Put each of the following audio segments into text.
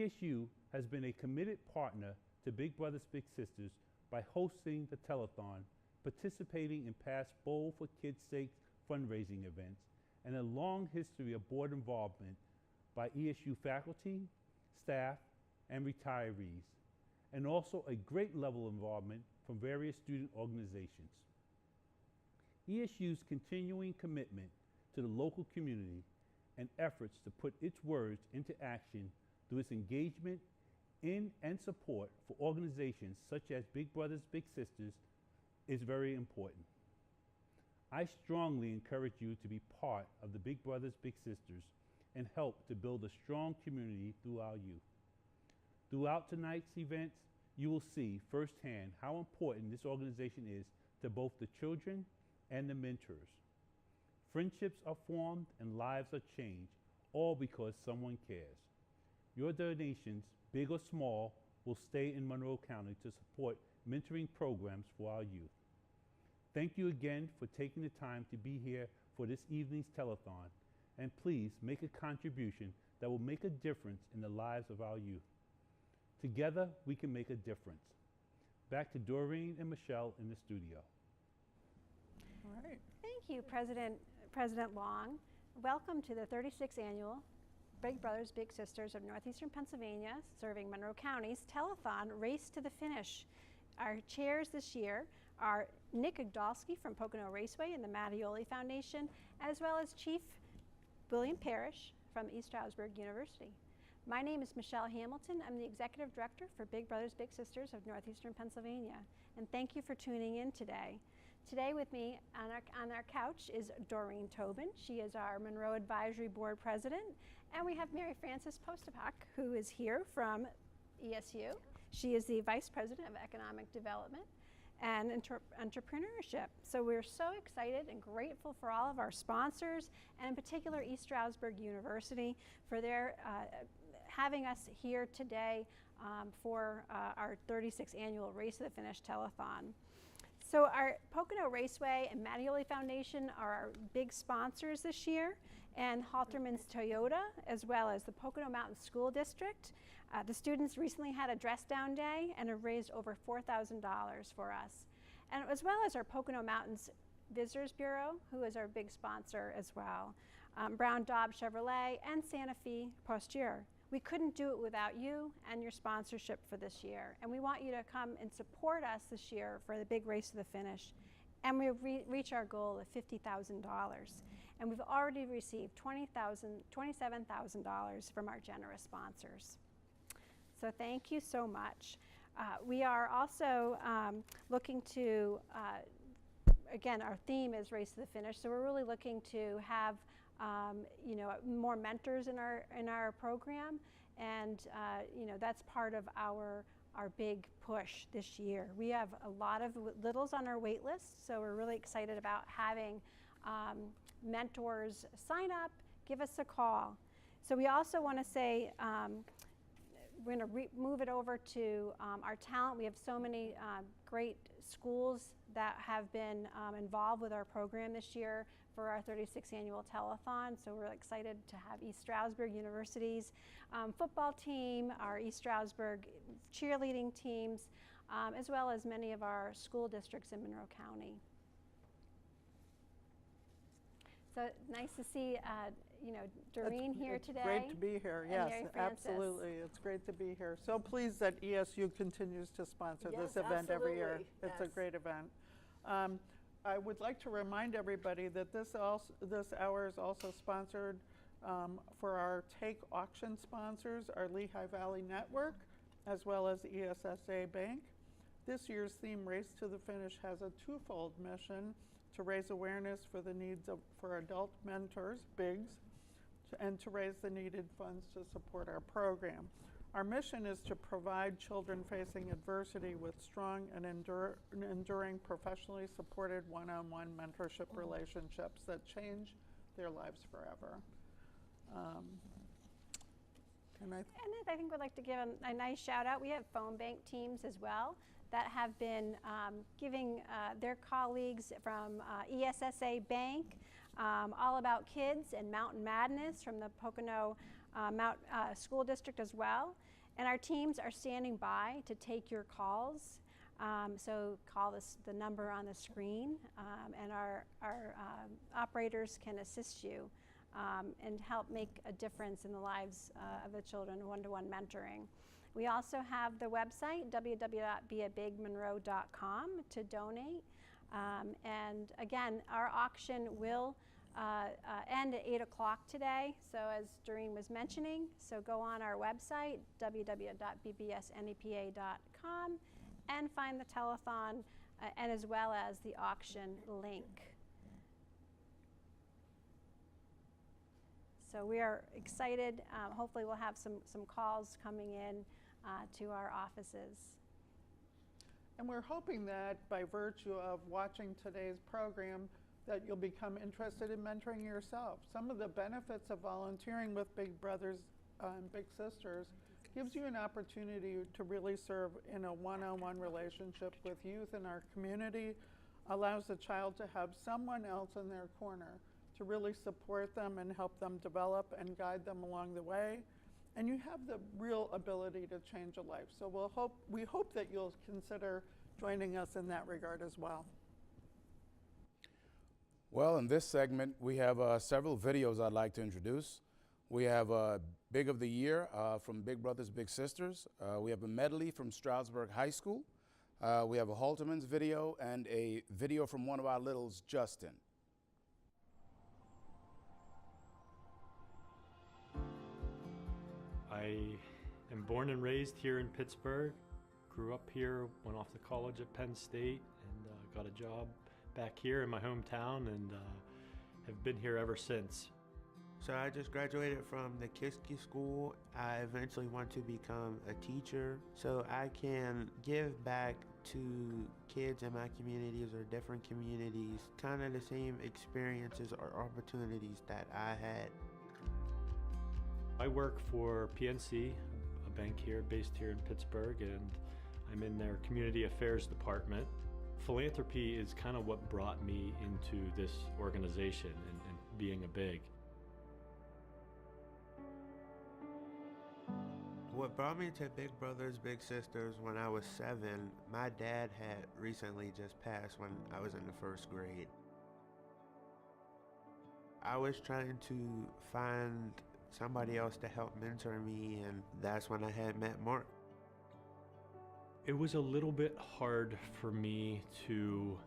ESU has been a committed partner to Big Brothers Big Sisters by hosting the Telethon, participating in past Bowl for Kids' Sake fundraising events, and a long history of board involvement by ESU faculty, staff, and retirees, and also a great level of involvement from various student organizations. ESU's continuing commitment to the local community and efforts to put its words into action through its engagement in and support for organizations such as Big Brothers Big Sisters is very important. I strongly encourage you to be part of the Big Brothers Big Sisters and help to build a strong community through our youth. Throughout tonight's events, you will see firsthand how important this organization is to both the children and the mentors. Friendships are formed and lives are changed, all because someone cares. Your donations, big or small, will stay in Monroe County to support mentoring programs for our youth. Thank you again for taking the time to be here for this evening's telethon, and please make a contribution that will make a difference in the lives of our youth. Together, we can make a difference. Back to Doreen and Michelle in the studio. All right. Thank you, President Long. Welcome to the 36th Annual Big Brothers Big Sisters of Northeastern Pennsylvania, serving Monroe County's Telethon Race to the Finish. Our chairs this year are Nick Igdalski from Pocono Raceway and the Mattioli Foundation, as well as Chief William Parrish from East Stroudsburg University. My name is Michelle Hamilton. I'm the Executive Director for Big Brothers Big Sisters of Northeastern Pennsylvania, and thank you for tuning in today. Today with me on our couch is Doreen Tobin. She is our Monroe Advisory Board President, and we have Mary Frances Postapak, who is here from ESU. She is the Vice President of Economic Development and Entrepreneurship. So we're so excited and grateful for all of our sponsors, and in particular East Stroudsburg University for their having us here today for our 36th annual Race to the Finish Telethon. So our Pocono Raceway and Mattioli Foundation are our big sponsors this year, and Halterman's Toyota, as well as the Pocono Mountain School District. The students recently had a dress down day and have raised over $4,000 for us. And as well as our Pocono Mountains Visitors Bureau, who is our big sponsor as well. Brown Daub Chevrolet and Santa Fe Posture. We couldn't do it without you and your sponsorship for this year. And we want you to come and support us this year for the big Race to the Finish. And we reach our goal of $50,000. And we've already received $27,000 from our generous sponsors. So thank you so much. We are also looking to, again, our theme is Race to the Finish. So we're really looking to have more mentors in our program, and that's part of our big push this year. We have a lot of littles on our wait list, so we're really excited about having mentors sign up, give us a call. So we also want to say we're going to move it over to our talent. We have so many great schools that have been involved with our program this year for our 36th annual telethon. So we're excited to have East Stroudsburg University's football team, our East Stroudsburg cheerleading teams, as well as many of our school districts in Monroe County. So nice to see, Doreen here today. Great to be here. Yes, absolutely. It's great to be here. So pleased that ESU continues to sponsor this event every year. It's a great event. I would like to remind everybody that this hour is also sponsored for our Take auction sponsors, our Lehigh Valley Network, as well as ESSA Bank. This year's theme, Race to the Finish, has a twofold mission: to raise awareness for the needs for adult mentors, BIGs, and to raise the needed funds to support our program. Our mission is to provide children facing adversity with strong and enduring professionally supported one-on-one mentorship relationships that change their lives forever. And I think we'd like to give a nice shout out. We have phone bank teams as well that have been giving their colleagues from ESSA Bank, All About Kids, and Mountain Madness from the Pocono Mount School District as well. And our teams are standing by to take your calls. So call the number on the screen, and our operators can assist you and help make a difference in the lives of the children, one-to-one mentoring. We also have the website, www.beabigmonroe.com, to donate. And again, our auction will end at 8 o'clock today, so as Doreen was mentioning. So go on our website, www.bbsnepa.com, and find the telethon and as well as the auction link. So we are excited. Hopefully we'll have some calls coming in to our offices. And we're hoping that by virtue of watching today's program that you'll become interested in mentoring yourself. Some of the benefits of volunteering with Big Brothers and Big Sisters gives you an opportunity to really serve in a one-on-one relationship with youth in our community, allows the child to have someone else in their corner to really support them and help them develop and guide them along the way. And you have the real ability to change a life. So we hope that you'll consider joining us in that regard as well. Well, in this segment, we have several videos I'd like to introduce. We have Big of the Year from Big Brothers Big Sisters. We have a medley from Stroudsburg High School. We have a Halterman's video and a video from one of our littles, Justin. I am born and raised here in Pittsburgh, grew up here, went off to college at Penn State, and got a job back here in my hometown, and have been here ever since. So I just graduated from the Kiski School. I eventually want to become a teacher so I can give back to kids in my communities or different communities kind of the same experiences or opportunities that I had. I work for PNC, a bank here based here in Pittsburgh, and I'm in their community affairs department. Philanthropy is kind of what brought me into this organization and being a big. What brought me to Big Brothers Big Sisters when I was 7, my dad had recently just passed when I was in the 1st grade. I was trying to find somebody else to help mentor me, and that's when I had met Mark. It was a little bit hard for me to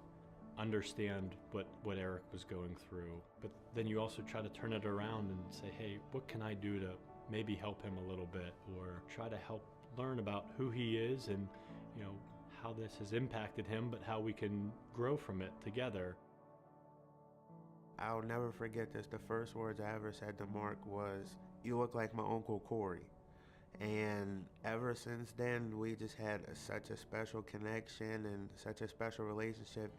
understand what Eric was going through, but then you also try to turn it around and say, hey, what can I do to maybe help him a little bit, or try to help learn about who he is and how this has impacted him, but how we can grow from it together. I'll never forget this. The first words I ever said to Mark was, "You look like my Uncle Corey." And ever since then, we just had such a special connection and such a special relationship.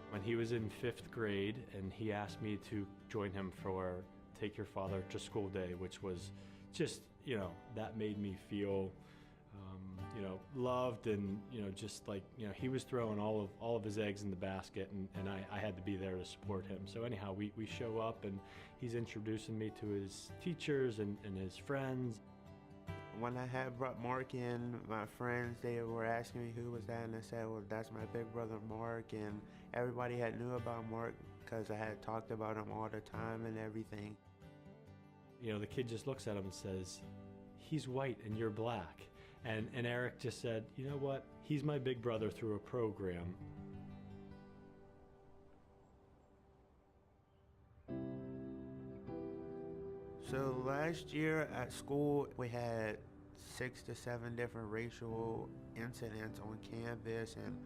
When he was in 5th grade, and he asked me to join him for Take Your Father to School Day, which was just, that made me feel loved, and just like he was throwing all of his eggs in the basket, and I had to be there to support him. So anyhow, we show up, and he's introducing me to his teachers and his friends. When I had brought Mark in, my friends, they were asking me who was that, and I said, well, that's my big brother Mark, and everybody had knew about Mark because I had talked about him all the time and everything. The kid just looks at him and says, he's white and you're black. And Eric just said, you know what? He's my big brother through a program. So last year at school, we had 6 to 7 different racial incidents on campus, and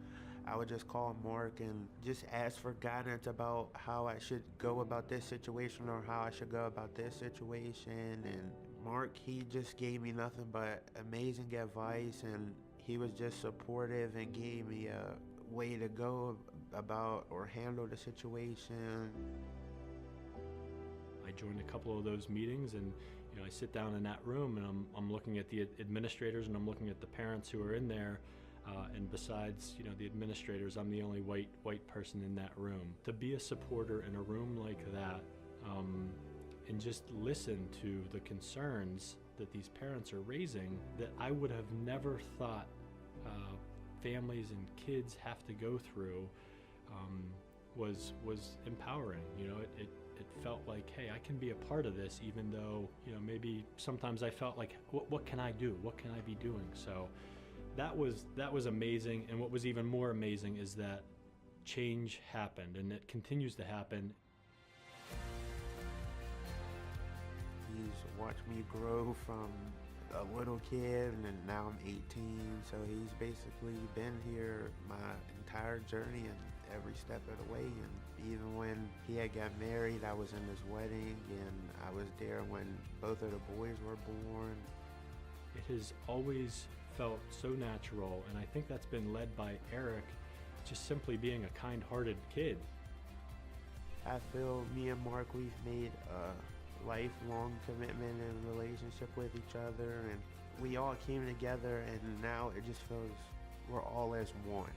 I would just call Mark and just ask for guidance about how I should go about this situation or how I should go about this situation. And Mark, he just gave me nothing but amazing advice, and he was just supportive and gave me a way to go about or handle the situation. I joined a couple of those meetings, and I sit down in that room, and I'm looking at the administrators, and I'm looking at the parents who are in there. And besides, you know, the administrators, I'm the only white person in that room. To be a supporter in a room like that, and just listen to the concerns that these parents are raising that I would have never thought families and kids have to go through, was empowering. You know, it felt like, hey, I can be a part of this, even though, you know, maybe sometimes I felt like, what can I do? What can I be doing? So that was amazing. And what was even more amazing is that change happened, and it continues to happen. He's watched me grow from a little kid, and now I'm 18, so he's basically been here my entire journey and every step of the way. And even when he had got married, I was in his wedding, and I was there when both of the boys were born. It has always felt so natural, and I think that's been led by Eric, just simply being a kind-hearted kid. I feel me and Mark, we've made a lifelong commitment and relationship with each other, and we all came together, and now it just feels we're all as one.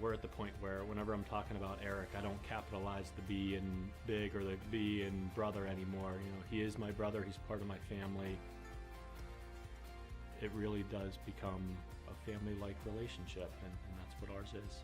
We're at the point where whenever I'm talking about Eric, I don't capitalize the B in big or the B in brother anymore. You know, he is my brother, he's part of my family. It really does become a family-like relationship, and that's what ours is.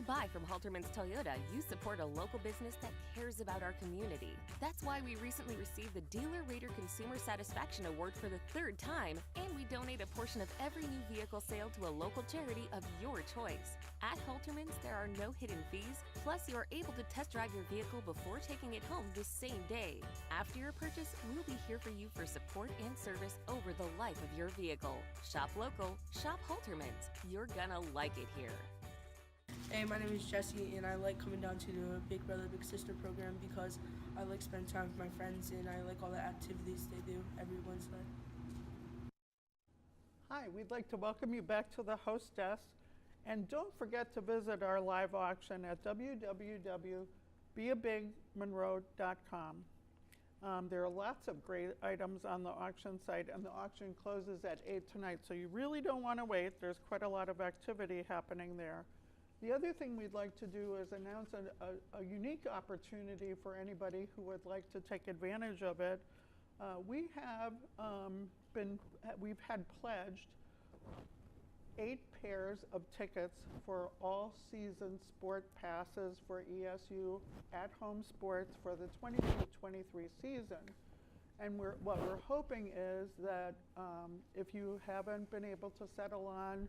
you buy from Halterman's Toyota, you support a local business that cares about our community. That's why we recently received the Dealer Rater Consumer Satisfaction Award for the 3rd time, and we donate a portion of every new vehicle sale to a local charity of your choice. At Halterman's, there are no hidden fees, plus you are able to test drive your vehicle before taking it home the same day. After your purchase, we'll be here for you for support and service over the life of your vehicle. Shop local, shop Halterman's. You're gonna like it here. Hey, my name is Jesse, and I like coming down to the Big Brother Big Sister program because I like spending time with my friends, and I like all the activities they do every Wednesday. Hi, we'd like to welcome you back to the host desk. And don't forget to visit our live auction at www.beabigmonroe.com. There are lots of great items on the auction site, and the auction closes at 8 tonight, so you really don't want to wait. There's quite a lot of activity happening there. The other thing we'd like to do is announce a unique opportunity for anybody who would like to take advantage of it. We've had pledged 8 pairs of tickets for all-season sport passes for ESU at-home sports for the 22-23 season. And what we're hoping is that if you haven't been able to settle on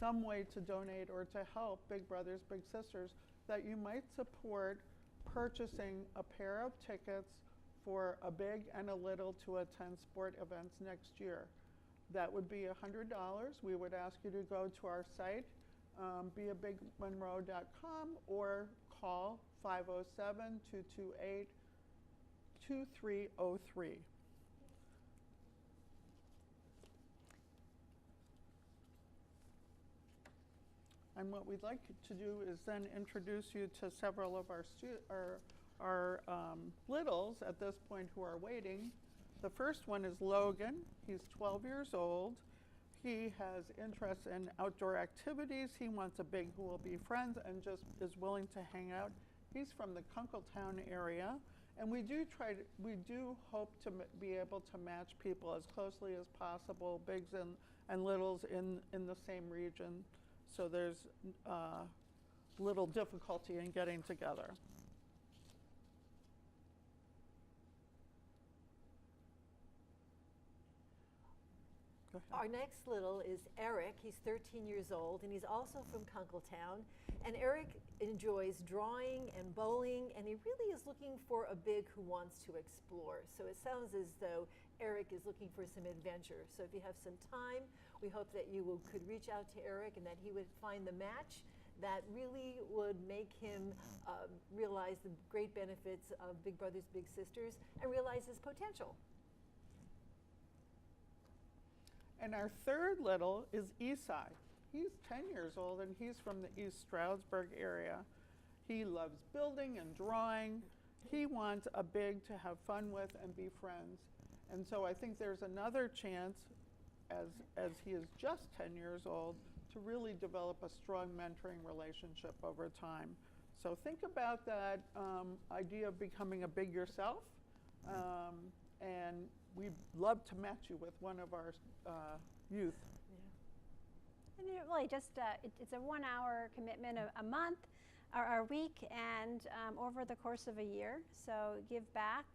some way to donate or to help Big Brothers Big Sisters, that you might support purchasing a pair of tickets for a big and a little to attend sport events next year. That would be $100. We would ask you to go to our site, beabigmonroe.com, or call 507-228-2303. And what we'd like to do is then introduce you to several of our littles at this point who are waiting. The first one is Logan. He's 12 years old. He has interest in outdoor activities. He wants a big who will be friends and just is willing to hang out. He's from the Kunkletown area, and we do hope to be able to match people as closely as possible, bigs and littles in the same region. So there's little difficulty in getting together. Our next little is Eric. He's 13 years old, and he's also from Kunkletown. And Eric enjoys drawing and bowling, and he really is looking for a big who wants to explore. So it sounds as though Eric is looking for some adventure. So if you have some time, we hope that you could reach out to Eric and that he would find the match that really would make him realize the great benefits of Big Brothers Big Sisters and realize his potential. And our third little is Esai. He's 10 years old, and he's from the East Stroudsburg area. He loves building and drawing. He wants a big to have fun with and be friends. And so I think there's another chance, as he is just 10 years old, to really develop a strong mentoring relationship over time. So think about that idea of becoming a big yourself, and we'd love to match you with one of our youth. Yeah. And it really just, it's a 1-hour commitment a month or a week, and over the course of a year. So give back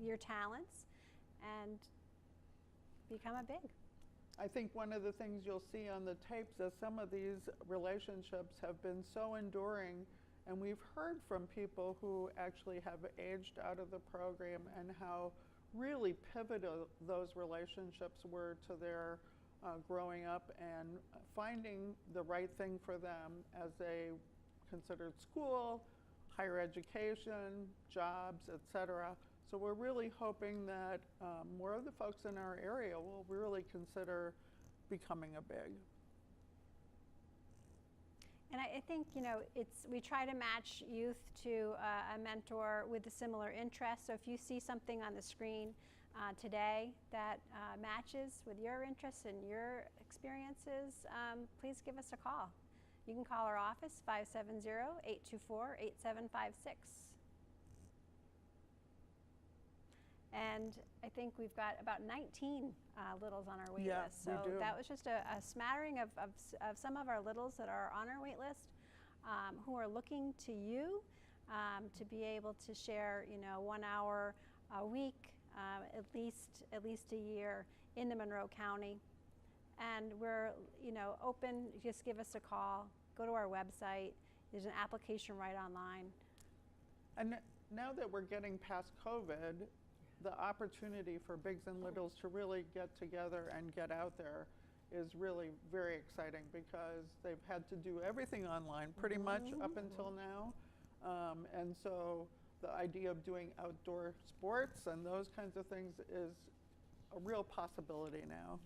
your talents and become a big. I think one of the things you'll see on the tapes is some of these relationships have been so enduring, and we've heard from people who actually have aged out of the program and how really pivotal those relationships were to their growing up and finding the right thing for them as they considered school, higher education, jobs, etc. So we're really hoping that more of the folks in our area will really consider becoming a big. And I think, you know, we try to match youth to a mentor with a similar interest. So if you see something on the screen today that matches with your interests and your experiences, please give us a call. You can call our office, 570-824-8756. And I think we've got about 19 littles on our wait list. So we do. That was just a smattering of some of our littles that are on our wait list. who are looking to you to be able to share, 1 hour a week, at least a year in the Monroe County. And we're, open. Just give us a call. Go to our website. There's an application right online. And now that we're getting past COVID, the opportunity for Bigs and Littles to really get together and get out there is really very exciting, because they've had to do everything online pretty much up until now. And so the idea of doing outdoor sports and those kinds of things is a real possibility now.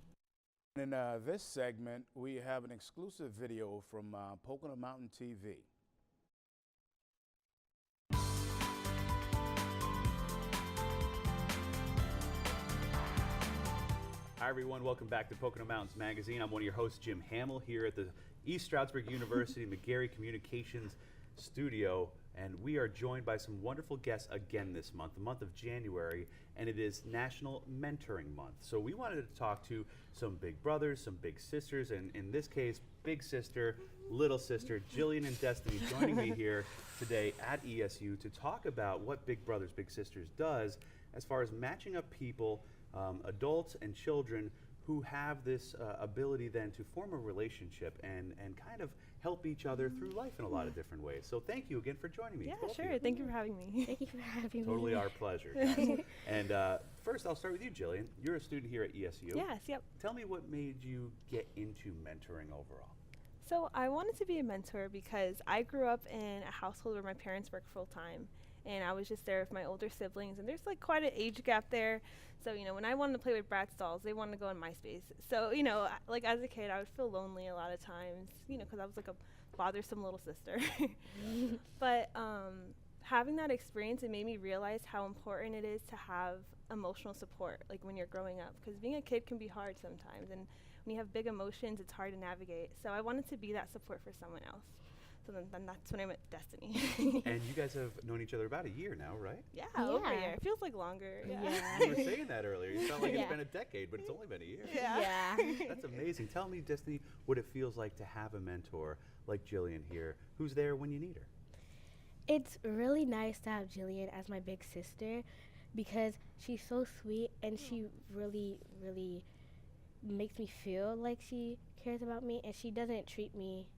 In this segment, we have an exclusive video from Pocono Mountain TV. Hi everyone, welcome back to Pocono Mountains Magazine. I'm one of your hosts, Jim Hamill, here at the East Stroudsburg University McGarry Communications Studio, and we are joined by some wonderful guests again this month, the month of January, and it is National Mentoring Month. So we wanted to talk to some big brothers, some big sisters, and in this case, big sister, little sister, Jillian and Destiny, joining me here today at ESU to talk about what Big Brothers Big Sisters does as far as matching up people, adults and children who have this ability then to form a relationship and kind of help each other through life in a lot of different ways. So thank you again for joining me. Yeah, sure. Thank you for having me. Thank you for having me. Totally our pleasure. And first, I'll start with you, Jillian. You're a student here at ESU. Yes, yep. Tell me what made you get into mentoring overall. So I wanted to be a mentor because I grew up in a household where my parents worked full-time. And I was just there with my older siblings, and there's like quite an age gap there. So, when I wanted to play with Bratz dolls, they wanted to go on MySpace. So, like as a kid, I would feel lonely a lot of times, because I was like a bothersome little sister. But having that experience, it made me realize how important it is to have emotional support, like when you're growing up. Because being a kid can be hard sometimes, and when you have big emotions, it's hard to navigate. So I wanted to be that support for someone else. So then that's when I met Destiny. And you guys have known each other about a year now, right? Yeah, over a year. It feels like longer. Yeah. You were saying that earlier. You felt like it's been a decade, but it's only been a year. Yeah. That's amazing. Tell me, Destiny, what it feels like to have a mentor like Jillian here, who's there when you need her. It's really nice to have Jillian as my big sister, because she's so sweet and she really, really makes me feel like she cares about me, and she doesn't treat me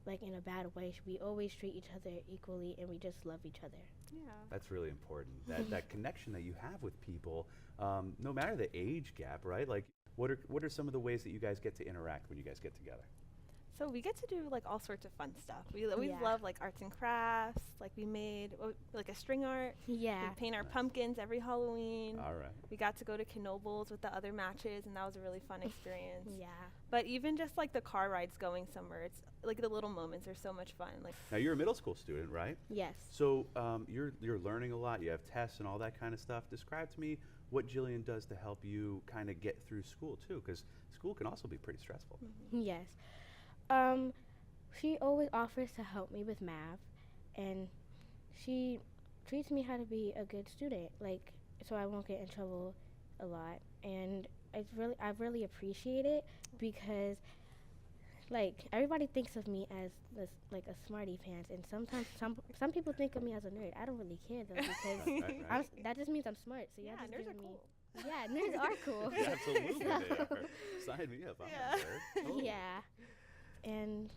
like in a bad way. We always treat each other equally, and we just love each other. Yeah. That's really important. That connection that you have with people, no matter the age gap, right? Like, what are some of the ways that you guys get to interact when you guys get together? So we get to do like all sorts of fun stuff. We always love like arts and crafts. Like we made like a string art. Yeah. We paint our pumpkins every Halloween. All right. We got to go to Knoebels with the other matches, and that was a really fun experience. Yeah. But even just like the car rides going somewhere, it's like the little moments are so much fun. Like now you're a middle school student, right? Yes. So you're learning a lot. You have tests and all that kind of stuff. Describe to me what Jillian does to help you kind of get through school too, because school can also be pretty stressful. Yes. She always offers to help me with math, and she treats me how to be a good student, like, so I won't get in trouble a lot. And I really appreciate it, because like everybody thinks of me as this, like a smarty pants, and sometimes some people think of me as a nerd. I don't really care though, because right. that just means I'm smart. So yeah, just nerds are giving cool. Yeah, nerds are cool. Absolutely, they are. Sign me up. I'm a nerd. Totally. Yeah. And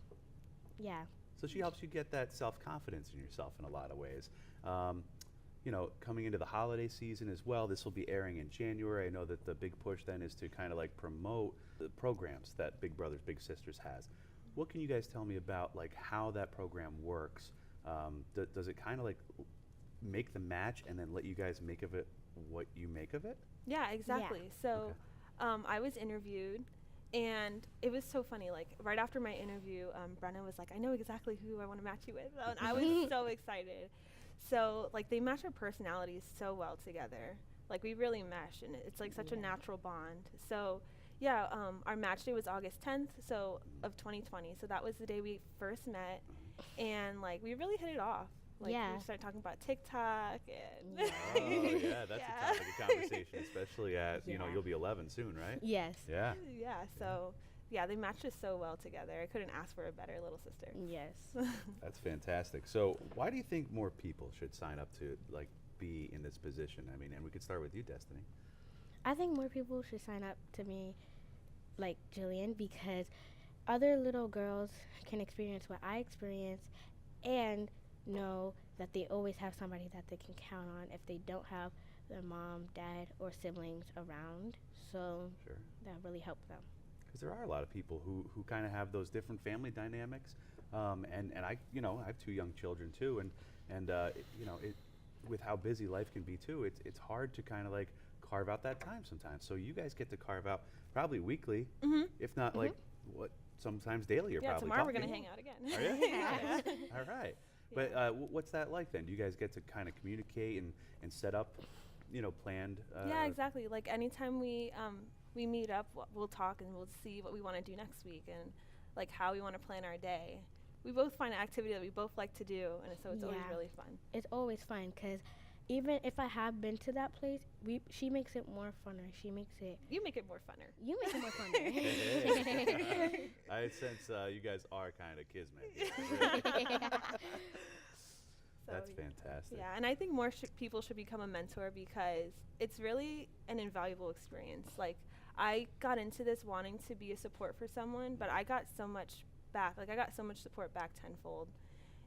yeah. So she helps you get that self-confidence in yourself in a lot of ways. Coming into the holiday season as well, this will be airing in January. I know that the big push then is to kind of like promote the programs that Big Brothers Big Sisters has. What can you guys tell me about like how that program works? Does it kind of like make the match and then let you guys make of it what you make of it? Yeah, exactly. Yeah. So I was interviewed. And it was so funny, like right after my interview, Brenna was like, I know exactly who I want to match you with. And I was so excited. So like they match our personalities so well together. Like we really mesh, and it's like such a natural bond. So yeah, our match day was August 10th, of 2020. So that was the day we first met, and like we really hit it off. Like we started talking about TikTok and that's a topic of conversation, especially at you'll be 11 soon, right? Yes. Yeah. Yeah. So yeah, they match us so well together. I couldn't ask for a better little sister. Yes. That's fantastic. So why do you think more people should sign up to like be in this position? I mean, and we could start with you, Destiny. I think more people should sign up to be like Jillian, because other little girls can experience what I experienced and know that they always have somebody that they can count on if they don't have their mom, dad, or siblings around. So that really helped them. Because there are a lot of people who kind of have those different family dynamics, and I I have 2 young children too, and with how busy life can be too, it's hard to kind of like carve out that time sometimes. So you guys get to carve out probably weekly, if not like sometimes daily. You're probably tomorrow we're gonna hang out again. Are you? Yeah. All right. But what's that like then? Do you guys get to kind of communicate and set up, planned? Yeah, exactly. Like anytime we meet up, we'll talk and we'll see what we want to do next week and like how we want to plan our day. We both find an activity that we both like to do, and so it's always really fun. It's always fun because even if I have been to that place, she makes it more funner. She makes it. You make it more funner. You make it more funner. I sense you guys are kind of kismet. That's fantastic. Yeah, and I think more people should become a mentor because it's really an invaluable experience. Like, I got into this wanting to be a support for someone, but I got so much back. Like, I got so much support back tenfold.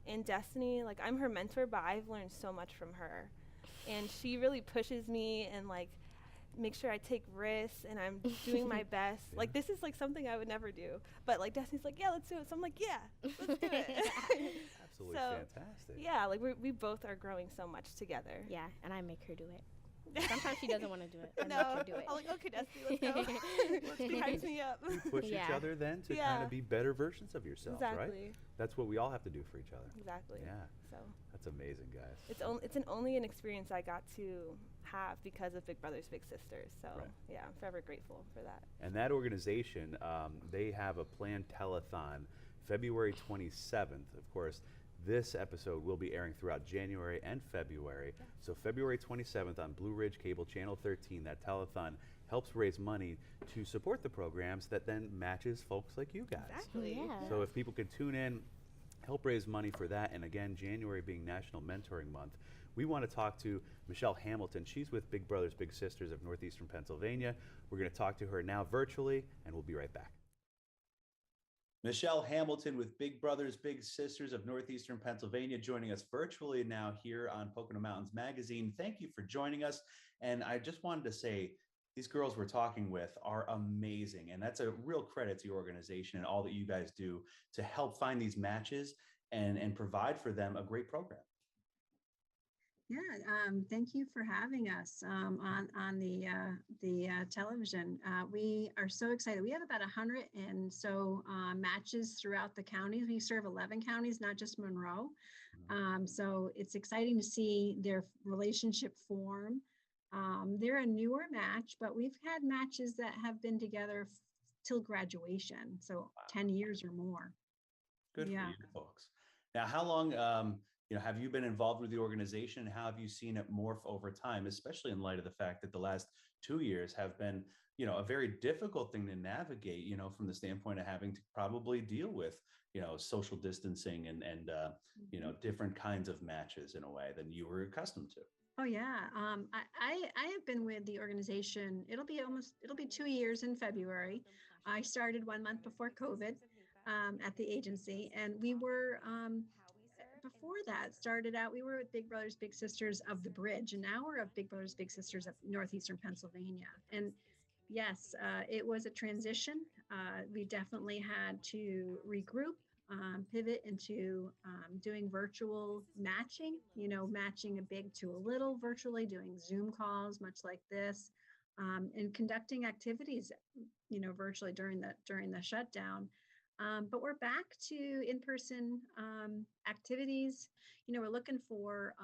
And Destiny, like, I'm her mentor, but I've learned so much from her. And she really pushes me and, like, make sure I take risks and I'm doing my best. Yeah. Like, this is, like, something I would never do. But, like, Destiny's like, yeah, let's do it. So I'm like, yeah, let's do it. Absolutely fantastic. Yeah, like, we both are growing so much together. Yeah, and I make her do it. Sometimes she doesn't want to do it. I make her do it. I'm like, okay, Destiny, let's go. Let's hype me up. You push each other then to kind of be better versions of yourselves, right? That's what we all have to do for each other. Exactly. Yeah. So that's amazing, guys. It's only an experience I got to have because of Big Brothers Big Sisters. So yeah, I'm forever grateful for that. And that organization, they have a planned telethon February 27th, of course. This episode will be airing throughout January and February. Yeah. So February 27th on Blue Ridge Cable Channel 13, that telethon helps raise money to support the programs that then matches folks like you guys. Exactly. Yeah. So if people could tune in, help raise money for that. And again, January being National Mentoring Month, we want to talk to Michelle Hamilton. She's with Big Brothers Big Sisters of Northeastern Pennsylvania. We're going to talk to her now virtually, and we'll be right back. Michelle Hamilton with Big Brothers Big Sisters of Northeastern Pennsylvania joining us virtually now here on Pocono Mountains Magazine. Thank you for joining us. And I just wanted to say, these girls we're talking with are amazing. And that's a real credit to your organization and all that you guys do to help find these matches and provide for them a great program. Yeah, thank you for having us on the television. We are so excited. We have about 100 and so matches throughout the counties. We serve 11 counties, not just Monroe. So it's exciting to see their relationship form. They're a newer match, but we've had matches that have been together till graduation, so 10 years or more. Good for you folks. Now, how long have you been involved with the organization, and how have you seen it morph over time, especially in light of the fact that the last 2 years have been, a very difficult thing to navigate, from the standpoint of having to probably deal with, social distancing and different kinds of matches in a way than you were accustomed to? Oh yeah, I have been with the organization. It'll be 2 years in February. I started 1 month before COVID at the agency, and we were. Before that started out, we were with Big Brothers Big Sisters of the Bridge, and now we're of Big Brothers Big Sisters of Northeastern Pennsylvania. And yes, it was a transition. We definitely had to regroup, pivot into doing virtual matching, matching a big to a little virtually, doing Zoom calls, much like this, and conducting activities, virtually during the shutdown. But we're back to in-person activities. We're looking for,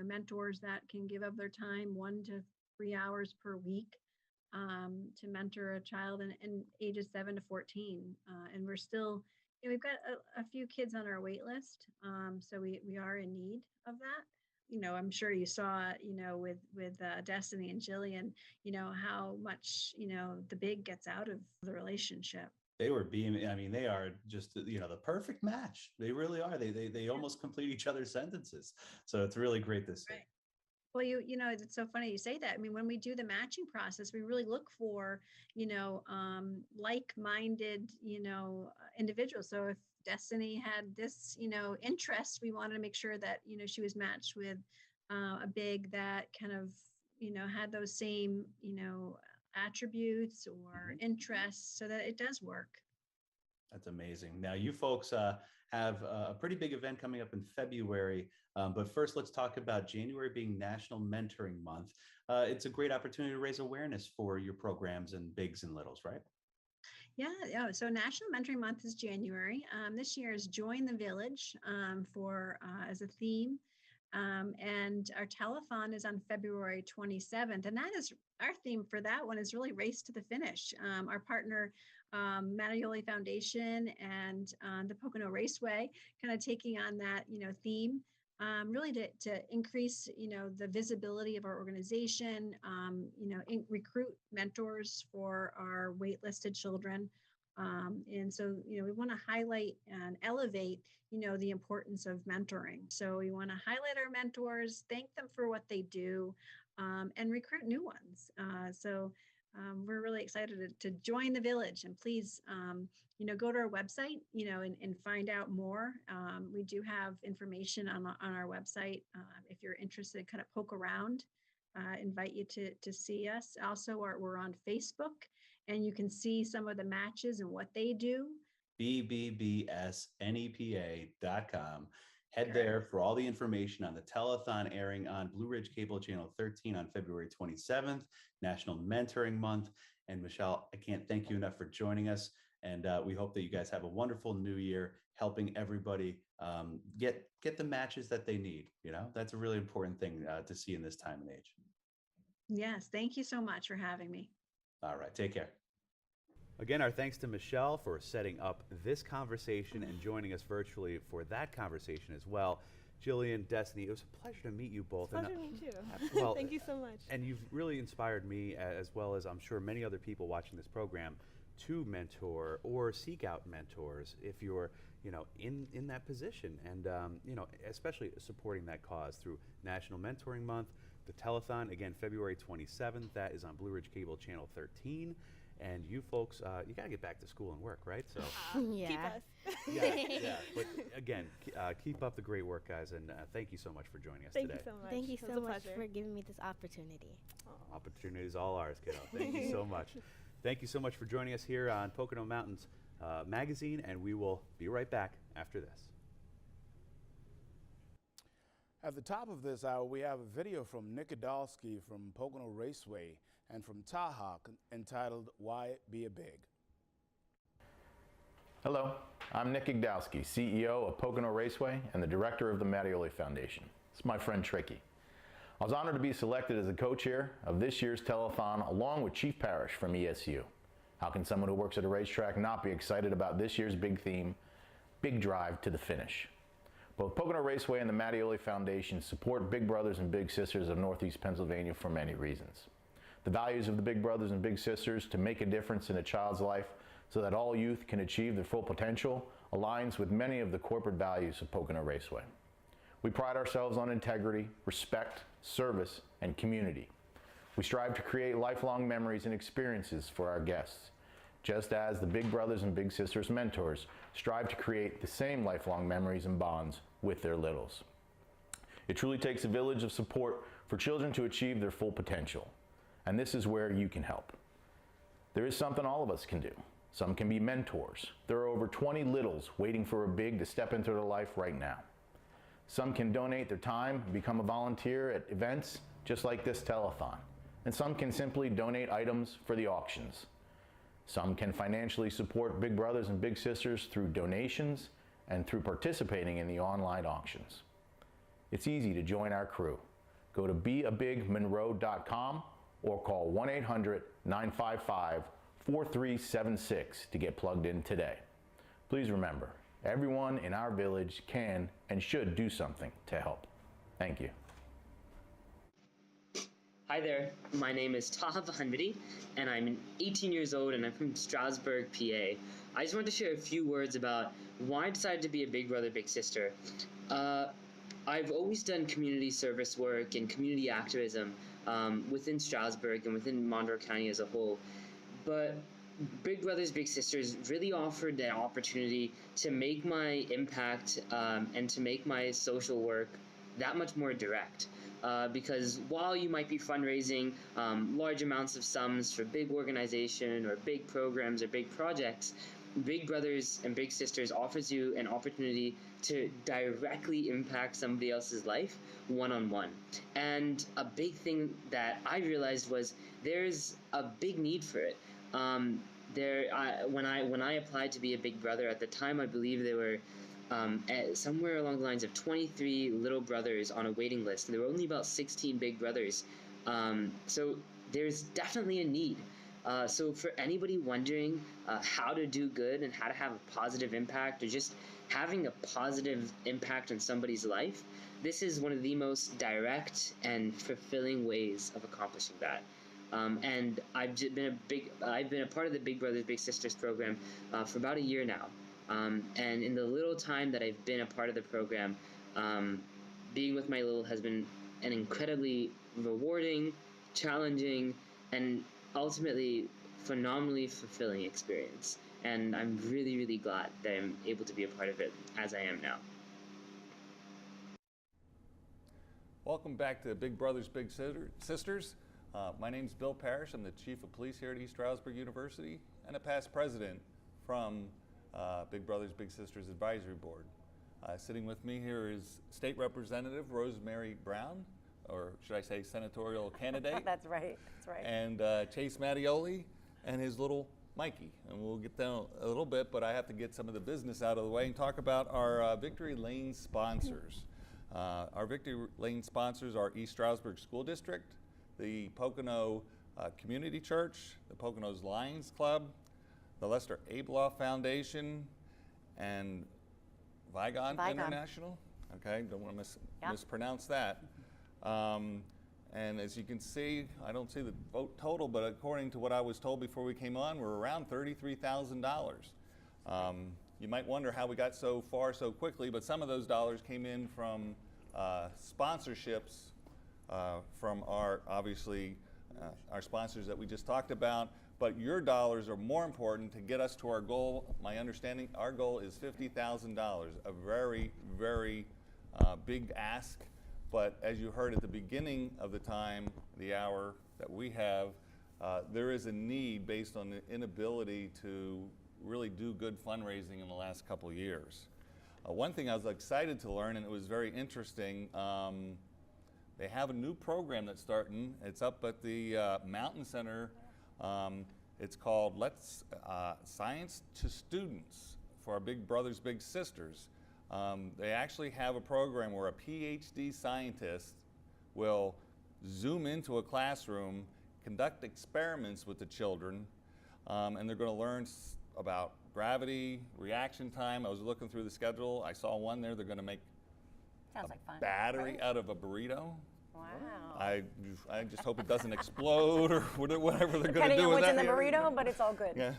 mentors that can give up their time 1 to 3 hours per week to mentor a child in ages 7 to 14. And we're still, we've got a few kids on our wait list. So we are in need of that. I'm sure you saw, with Destiny and Jillian, how much, the big gets out of the relationship. They were beaming. I mean, they are just, the perfect match. They really are. They almost complete each other's sentences. So it's really great to see. Right. Well, it's so funny you say that. I mean, when we do the matching process, we really look for, like-minded, individuals. So if Destiny had this, interest, we wanted to make sure that, she was matched with a big that kind of, had those same, attributes or interests so that it does work. That's amazing. Now, you folks have a pretty big event coming up in February, but first let's talk about January being National Mentoring Month. It's a great opportunity to raise awareness for your programs and bigs and littles, right? Yeah. So National Mentoring Month is January. This year is Join the Village as a theme. And our telethon is on February 27th. And that is our theme for that one is really Race to the Finish. Our partner, Mattioli Foundation and the Pocono Raceway kind of taking on that, theme, really to increase, the visibility of our organization, recruit mentors for our waitlisted children. And so, we want to highlight and elevate, the importance of mentoring. So we want to highlight our mentors, thank them for what they do, and recruit new ones. So we're really excited to join the village, and please, go to our website, and find out more. We do have information on our website. If you're interested, kind of poke around, invite you to see us. Also, we're on Facebook, and you can see some of the matches and what they do. BBBSNEPA.com. Head there for all the information on the telethon airing on Blue Ridge Cable Channel 13 on February 27th, National Mentoring Month. And Michelle, I can't thank you enough for joining us. And we hope that you guys have a wonderful new year, helping everybody get the matches that they need. That's a really important thing to see in this time and age. Yes, thank you so much for having me. All right, take care. Again, our thanks to Michelle for setting up this conversation and joining us virtually for that conversation as well. Jillian, Destiny, it was a pleasure to meet you both. Pleasure to meet you. Well, thank you so much. And you've really inspired me, as well as I'm sure many other people watching this program, to mentor or seek out mentors if you're, in that position, and especially supporting that cause through National Mentoring Month, the telethon, again, February 27th. That is on Blue Ridge Cable Channel 13. And you folks, you got to get back to school and work, right? So yeah. Keep us. yeah. But again, keep up the great work, guys, and thank you so much for joining us today. Thank you so much. Thank you so much pleasure. for giving me this opportunity. Opportunity is all ours, kiddo. Thank you so much. Thank you so much for joining us here on Pocono Mountains Magazine, and we will be right back after this. At the top of this hour, we have a video from Nick Adolsky from Pocono Raceway and from Tahoe entitled Why Be a Big? Hello, I'm Nick Igdowski, CEO of Pocono Raceway and the director of the Mattioli Foundation. It's my friend Tricky. I was honored to be selected as the co-chair of this year's telethon along with Chief Parrish from ESU. How can someone who works at a racetrack not be excited about this year's big theme, Big Drive to the Finish? Both Pocono Raceway and the Mattioli Foundation support big brothers and big sisters of Northeast Pennsylvania for many reasons. The values of the big brothers and big sisters to make a difference in a child's life so that all youth can achieve their full potential aligns with many of the corporate values of Pocono Raceway. We pride ourselves on integrity, respect, service, and community. We strive to create lifelong memories and experiences for our guests, just as the big brothers and big sisters mentors strive to create the same lifelong memories and bonds with their littles. It truly takes a village of support for children to achieve their full potential. And this is where you can help. There is something all of us can do. Some can be mentors. There are over 20 littles waiting for a big to step into their life right now. Some can donate their time, become a volunteer at events just like this telethon. And some can simply donate items for the auctions. Some can financially support big brothers and big sisters through donations and through participating in the online auctions. It's easy to join our crew. Go to beabigmonroe.com or call 1-800-955-4376 to get plugged in today. Please remember, everyone in our village can and should do something to help. Thank you. Hi there, my name is Taha Vahanvidi, and I'm 18 years old, and I'm from Stroudsburg, PA. I just wanted to share a few words about why I decided to be a Big Brother, Big Sister. I've always done community service work and community activism within Stroudsburg and within Monroe County as a whole, but Big Brothers Big Sisters really offered that opportunity to make my impact and to make my social work that much more direct. Because while you might be fundraising large amounts of sums for big organization or big programs or big projects, Big Brothers and Big Sisters offers you an opportunity to directly impact somebody else's life one-on-one. And a big thing that I realized was there's a big need for it. When I applied to be a Big Brother at the time, I believe there were somewhere along the lines of 23 little brothers on a waiting list. There were only about 16 Big Brothers. So there's definitely a need. So for anybody wondering how to do good and how to have a positive impact or just having a positive impact on somebody's life, this is one of the most direct and fulfilling ways of accomplishing that. And I've been a part of the Big Brothers Big Sisters program for about a year now. And in the little time that I've been a part of the program, being with my little has been an incredibly rewarding, challenging, and ultimately phenomenally fulfilling experience. And I'm really, really glad that I'm able to be a part of it as I am now. Welcome back to Big Brothers Big Sisters. My name's Bill Parrish. I'm the Chief of Police here at East Stroudsburg University and a past president from Big Brothers Big Sisters Advisory Board. Sitting with me here is State Representative Rosemary Brown, or should I say senatorial candidate. That's right, that's right. And Chase Mattioli and his little Mikey. And we'll get down a little bit, but I have to get some of the business out of the way and talk about our Victory Lane sponsors. Our Victory Lane sponsors are East Stroudsburg School District, the Pocono Community Church, the Pocono's Lions Club, the Lester Abloff Foundation, and Vigon International. Okay, don't want to mispronounce that. And as you can see, I don't see the vote total, but according to what I was told before we came on, we're around $33,000. You might wonder how we got so far so quickly, but some of those dollars came in from sponsorships from our, obviously, our sponsors that we just talked about. But your dollars are more important to get us to our goal. My understanding, our goal is $50,000, a very, very big ask. But as you heard at the beginning of the hour that we have, there is a need based on the inability to really do good fundraising in the last couple years. One thing I was excited to learn, and it was very interesting, they have a new program that's starting. It's up at the Mountain Center. It's called Let's Science to Students for our Big Brothers Big Sisters. They actually have a program where a PhD scientist will zoom into a classroom, conduct experiments with the children, and they're going to learn about gravity, reaction time. I was looking through the schedule. I saw one there. They're going to make battery out of a burrito. Wow. I just hope it doesn't explode or whatever they're going to do with that. Depending on what's in the burrito, but it's all good. Yeah.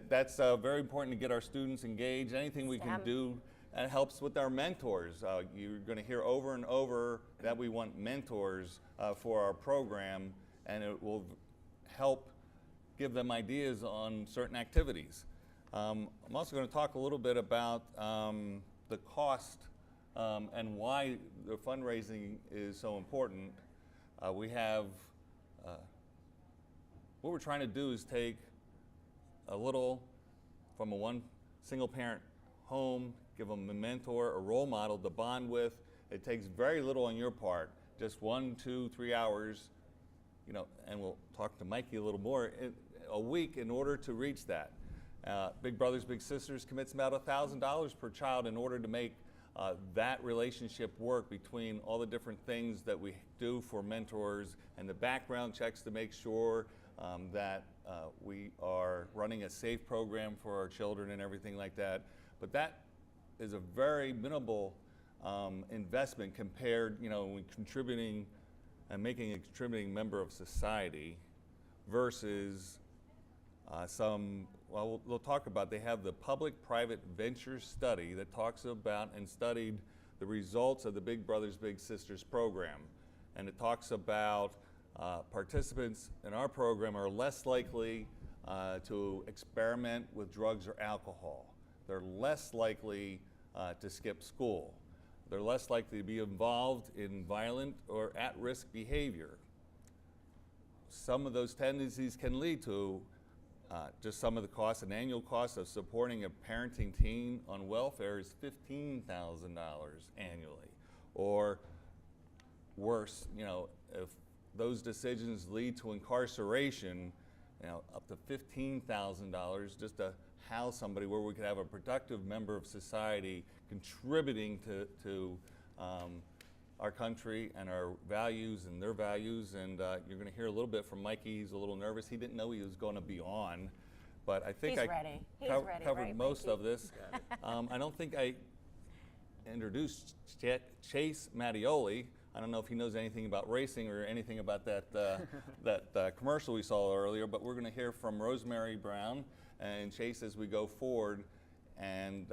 That's very important to get our students engaged. Anything we can do, and it helps with our mentors. You're going to hear over and over that we want mentors for our program, and it will help give them ideas on certain activities. I'm also going to talk a little bit about the cost and why the fundraising is so important. We have, what we're trying to do is take a little from one single parent home, give them a mentor, a role model to bond with. It takes very little on your part, just 1, 2, 3 hours, and we'll talk to Mikey a little more, a week in order to reach that. Big Brothers Big Sisters commits about $1,000 per child in order to make that relationship work between all the different things that we do for mentors and the background checks to make sure that we are running a safe program for our children and everything like that. But that is a very minimal investment compared, when contributing and making a contributing member of society versus we'll talk about, they have the public-private venture study that talks about and studied the results of the Big Brothers Big Sisters program. And it talks about participants in our program are less likely to experiment with drugs or alcohol. They're less likely to skip school. They're less likely to be involved in violent or at-risk behavior. Some of those tendencies can lead to just some of the costs. An annual cost of supporting a parenting teen on welfare is $15,000 annually. Or worse, if those decisions lead to incarceration, up to $15,000 just to house somebody where we could have a productive member of society contributing to our country and our values and their values. And you're going to hear a little bit from Mikey. He's a little nervous. He didn't know he was going to be on, but I think He's I ready. He's ready, covered right, most Mikey? of this. I don't think I introduced Chase Mattioli. I don't know if he knows anything about racing or anything about that commercial we saw earlier, but we're going to hear from Rosemary Brown and Chase as we go forward and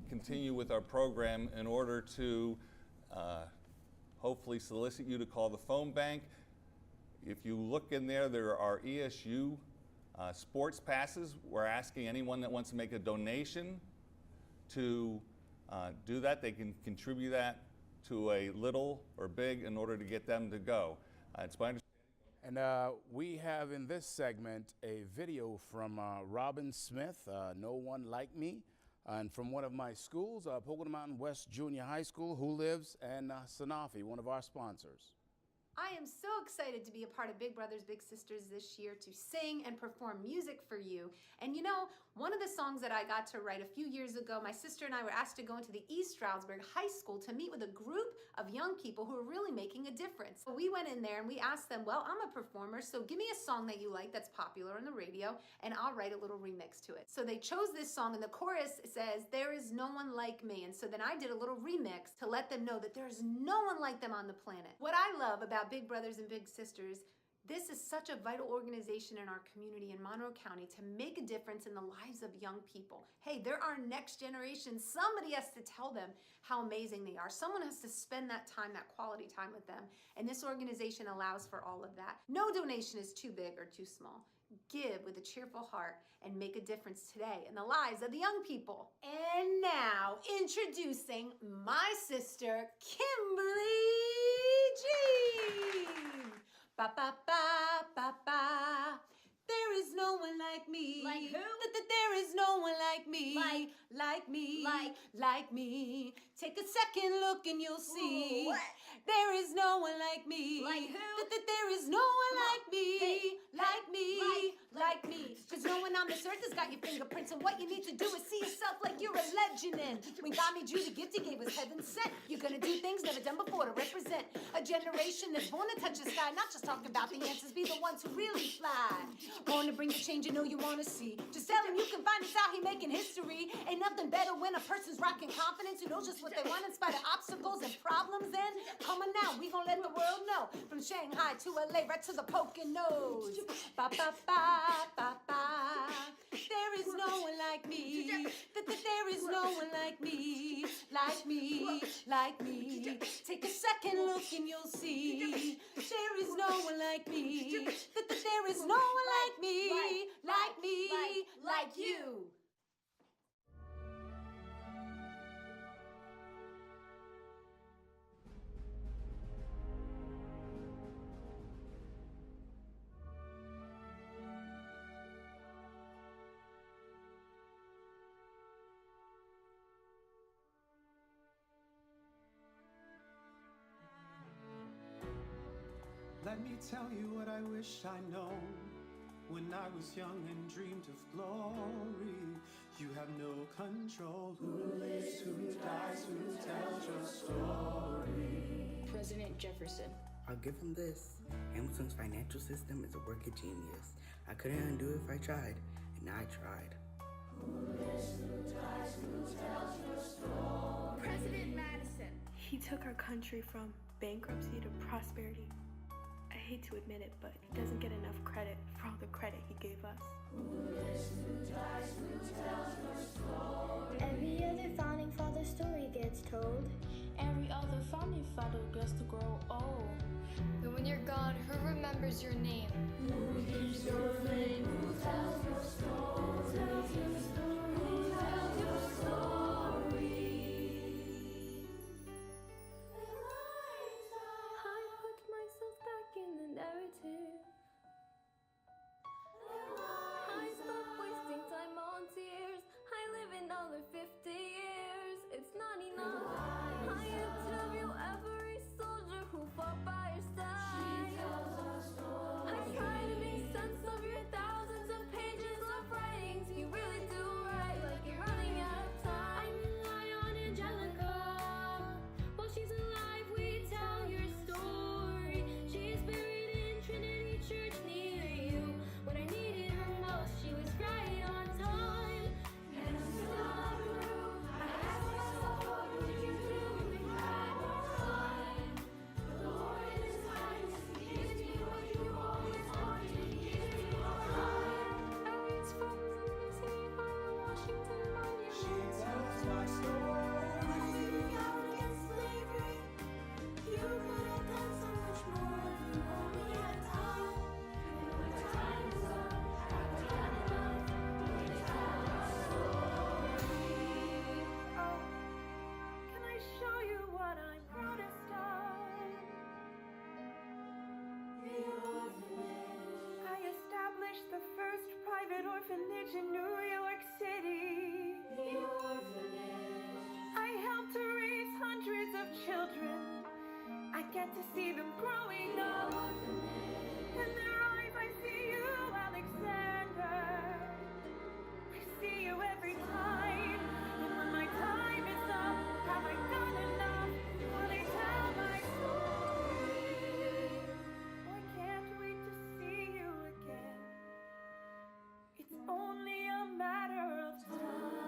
continue with our program in order to hopefully solicit you to call the phone bank. If you look in there, there are ESU sports passes. We're asking anyone that wants to make a donation to do that. They can contribute that to a little or big in order to get them to go. It's my understanding. And we have in this segment a video from Robin Smith, No One Like Me, and from one of my schools, Pocono Mountain West Junior High School, Who Lives, and Sanofi, one of our sponsors. I am so excited to be a part of Big Brothers Big Sisters this year to sing and perform music for you. And one of the songs that I got to write a few years ago, my sister and I were asked to go into the East Stroudsburg High School to meet with a group of young people who are really making a difference. So we went in there and we asked them, well, I'm a performer, so give me a song that you like that's popular on the radio and I'll write a little remix to it. So they chose this song and the chorus says, there is no one like me. And so then I did a little remix to let them know that there is no one like them on the planet. What I love about Big Brothers and Big Sisters, this is such a vital organization in our community in Monroe County to make a difference in the lives of young people. Hey, they're our next generation. Somebody has to tell them how amazing they are. Someone has to spend that time, that quality time with them. And this organization allows for all of that. No donation is too big or too small. Give with a cheerful heart and make a difference today in the lives of the young people. And now, introducing my sister, Kimberly Jean. Ba ba ba ba ba. There is no one like me. Like who? There is no one like me. Like me. Like me. Take a second look and you'll see. Ooh, what? There is no one like me. Like who? There is no one like me. Hey. Like me. Cause no one on this earth has got your fingerprints, and what you need to do is see yourself like you're a legend in. When God made you, the gift he gave was heaven sent. You're gonna do things never done before to represent a generation that's born to touch the sky. Not just talk about the answers, be the ones who really fly. Born to bring the change you know you wanna see. Just tell him you can find us out here making history. Ain't nothing better when a person's rocking confidence, who knows just what they want in spite of obstacles and problems. And come on now, we gon' let the world know. From Shanghai to LA, right to the Poconos. Ba ba ba ba ba. There is no one like me. There is no one like me. Like me. Take a second look and you'll see. There is no one like me. There is no one like me. Like you. Let me tell you what I wish I know. When I was young and dreamed of glory, you have no control. Who lives, who dies, who tells your story? President Jefferson. I'll give him this. Hamilton's financial system is a work of genius. I couldn't undo it if I tried, and I tried. President Madison. He took our country from bankruptcy to prosperity. I hate to admit it, but he doesn't get enough credit for all the credit he gave us. Every other founding father story gets told. Every other founding father gets to grow old. But when you're gone, who remembers your name? Who hears your flame? Who tells your story? Who tells your story? Who tells your story? I put myself back in the narrative. I stop wasting time on tears. I live another 50 years. It's not enough. I interview every soldier who fought by your side. I try to make sense of your thousands of pages of writings. You really do write like you're running out of time. I rely on Angelica. While she's alive, we tell your story. She is buried in Trinity Church near you. When I needed her most, she was right on time. And I'm still not through. I ask myself, what would you do if you had more time? The Lord in His kindness, He gives me what you always wanted. He gives me more time. I raised from the missing on the Washington Monument. She tells my story. Speaking out against slavery. You could have done so much more if you only had time. And when time is up, have we done enough? We tell our story. Oh, can I show you what I'm proudest of? The orphanage. I established the first private orphanage in New York City. The orphanage. I helped to raise hundreds of children. I get to see them growing up. In their eyes I see you, Alexander. I see you every time. And when my time is up, have I done enough? Will they tell my story? I can't wait to see you again. It's only a matter of time.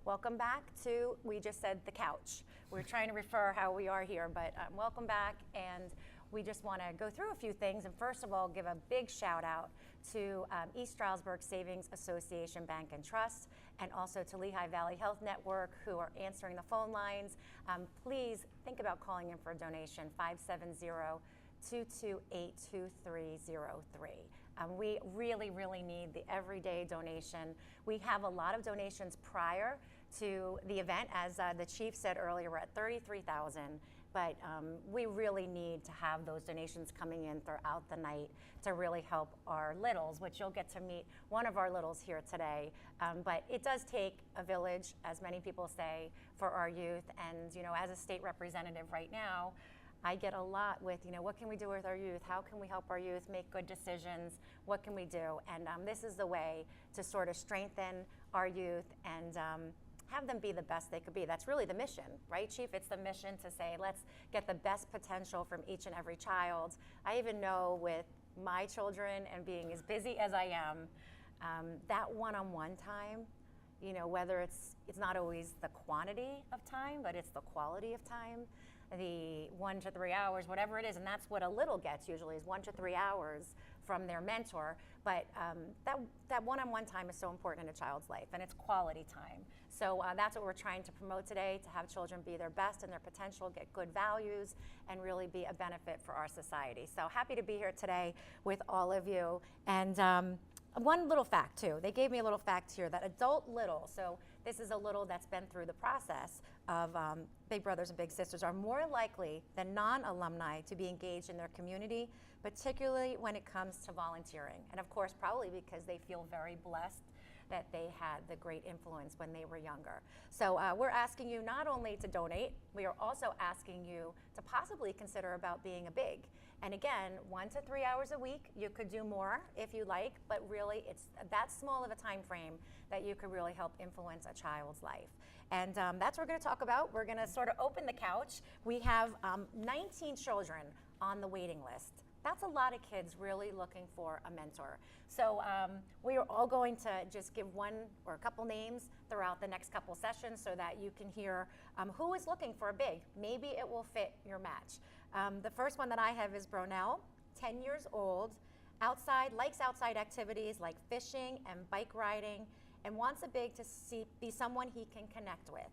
welcome back to, we just said the couch. We're trying to refer how we are here, but welcome back. And we just want to go through a few things. And first of all, give a big shout out to East Stroudsburg Savings Association Bank and Trust, and also to Lehigh Valley Health Network, who are answering the phone lines. Please think about calling in for a donation, 570-228-2303. We really, really need the everyday donation. We have a lot of donations prior to the event. As the chief said earlier, we're at 33,000. But we really need to have those donations coming in throughout the night to really help our littles, which you'll get to meet one of our littles here today. But it does take a village, as many people say, for our youth. And as a state representative right now, I get a lot with, what can we do with our youth? How can we help our youth make good decisions? What can we do? And this is the way to sort of strengthen our youth and have them be the best they could be. That's really the mission, right, Chief? It's the mission to say, let's get the best potential from each and every child. I even know with my children and being as busy as I am, that one-on-one time, whether it's not always the quantity of time, but it's the quality of time, the 1 to 3 hours, whatever it is, and that's what a little gets usually is 1 to 3 hours from their mentor. But that one-on-one time is so important in a child's life, and it's quality time. So that's what we're trying to promote today, to have children be their best and their potential, get good values, and really be a benefit for our society. So happy to be here today with all of you. And one little fact too, they gave me a little fact here that adult little, so this is a little that's been through the process of Big Brothers and Big Sisters, are more likely than non-alumni to be engaged in their community, particularly when it comes to volunteering. And of course, probably because they feel very blessed that they had the great influence when they were younger. So we're asking you not only to donate, we are also asking you to possibly consider about being a big. And again, 1 to 3 hours a week. You could do more if you like, but really it's that small of a time frame that you could really help influence a child's life. And that's what we're gonna talk about. We're gonna sort of open the couch. We have 19 children on the waiting list. That's a lot of kids really looking for a mentor. So we are all going to just give one or a couple names throughout the next couple sessions so that you can hear who is looking for a big. Maybe it will fit your match. The first one that I have is Bronell, 10 years old, likes outside activities like fishing and bike riding, and wants a big to be someone he can connect with.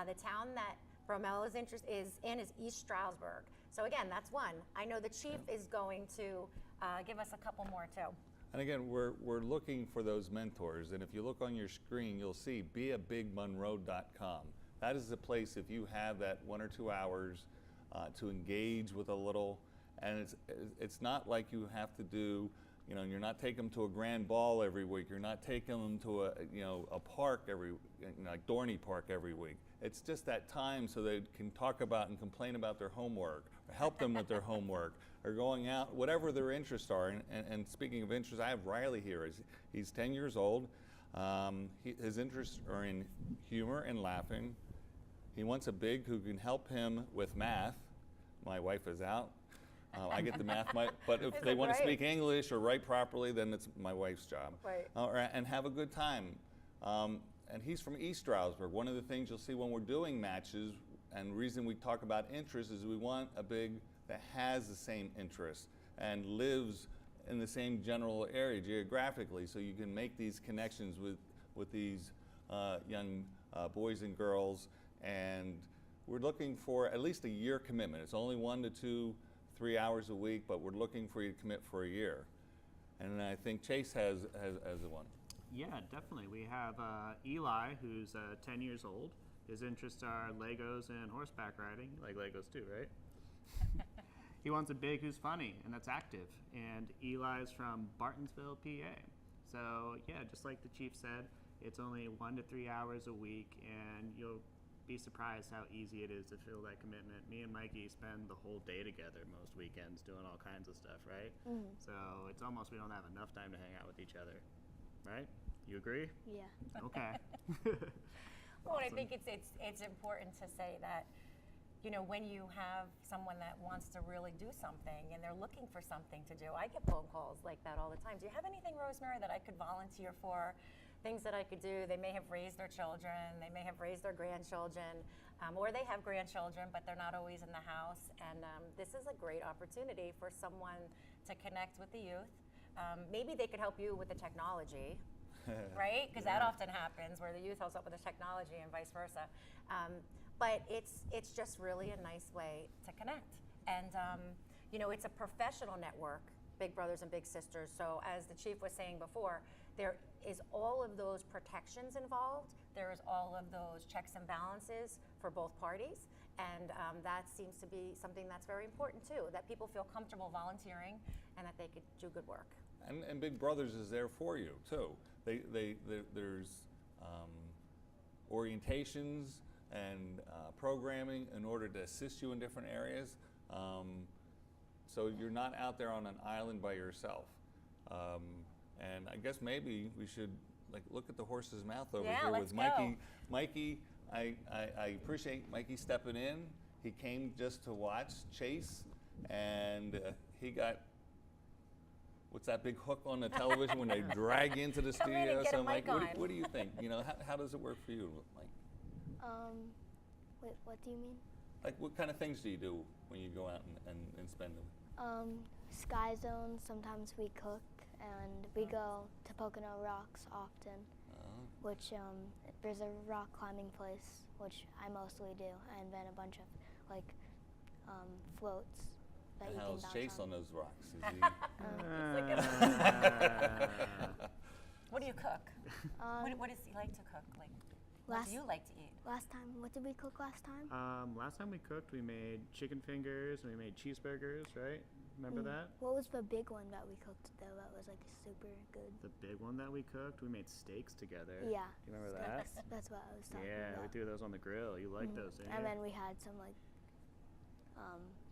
The town that Bronell is in is East Stroudsburg. So again, that's one. I know the chief is going to give us a couple more too. And again, we're looking for those mentors. And if you look on your screen, you'll see beabigmonroe.com. That is the place if you have that 1 or 2 hours to engage with a little. And it's not like you have to do, you're not taking them to a grand ball every week. You're not taking them to a park like Dorney Park every week. It's just that time so they can talk about and complain about their homework, or help them with their homework, or going out, whatever their interests are. And speaking of interests, I have Riley here. He's 10 years old. His interests are in humor and laughing. He wants a big who can help him with math. My wife is out. I get the math, but if they want to speak English or write properly, then it's my wife's job. Right. And have a good time. And he's from East Stroudsburg. One of the things you'll see when we're doing matches, and the reason we talk about interests, is we want a big that has the same interests and lives in the same general area geographically, so you can make these connections with these young boys and girls. And we're looking for at least a year commitment. It's only 1 to 2, 3 hours a week, but we're looking for you to commit for a year. And I think Chase has the one. Yeah, definitely. We have Eli, who's 10 years old. His interests are Legos and horseback riding. You like Legos too, right? He wants a big who's funny and that's active. And Eli's from Bartonsville, PA. So yeah, just like the chief said, it's only 1 to 3 hours a week, and you'll be surprised how easy it is to fill that commitment. Me and Mikey spend the whole day together most weekends doing all kinds of stuff, right? Mm-hmm. So it's almost we don't have enough time to hang out with each other, right? You agree? Yeah. Okay. Well, awesome. I think it's important to say that, when you have someone that wants to really do something and they're looking for something to do, I get phone calls like that all the time. Do you have anything, Rosemary, that I could volunteer for? things that I could do. They may have raised their children, they may have raised their grandchildren, or they have grandchildren, but they're not always in the house. And this is a great opportunity for someone to connect with the youth. Maybe they could help you with the technology, right? Because that often happens where the youth helps up with the technology and vice versa. But it's just really a nice way to connect. And you know, it's a professional network, Big Brothers and Big Sisters. So as the chief was saying before, there is all of those protections involved. There is all of those checks and balances for both parties. And that seems to be something that's very important too, that people feel comfortable volunteering and that they could do good work. And Big Brothers is there for you too. There's orientations and programming in order to assist you in different areas. So you're not out there on an island by yourself. And I guess maybe we should look at the horse's mouth over here with Mikey. Mikey, I appreciate Mikey stepping in. He came just to watch Chase, and he got, what's that big hook on the television when they drag into the studio? So Mike, what do you think? You know, how does it work for you, Mike? Wait, what do you mean? Like, what kind of things do you do when you go out and spend them? Sky Zone, sometimes we cook, and we go to Pocono Rocks often, which there's a rock climbing place, which I mostly do, and then a bunch of floats that you can bounce on. How's Chase on those rocks? Is he What do you cook? What does he like to cook? What do you like to eat? Last time, what did we cook last time? Last time we cooked, we made chicken fingers and we made cheeseburgers, right? Remember that? What was the big one that we cooked though that was super good? The big one that we cooked, we made steaks together. Yeah. You remember that? That's what I was talking about. Yeah, we threw those on the grill. You like those, didn't you? And then we had some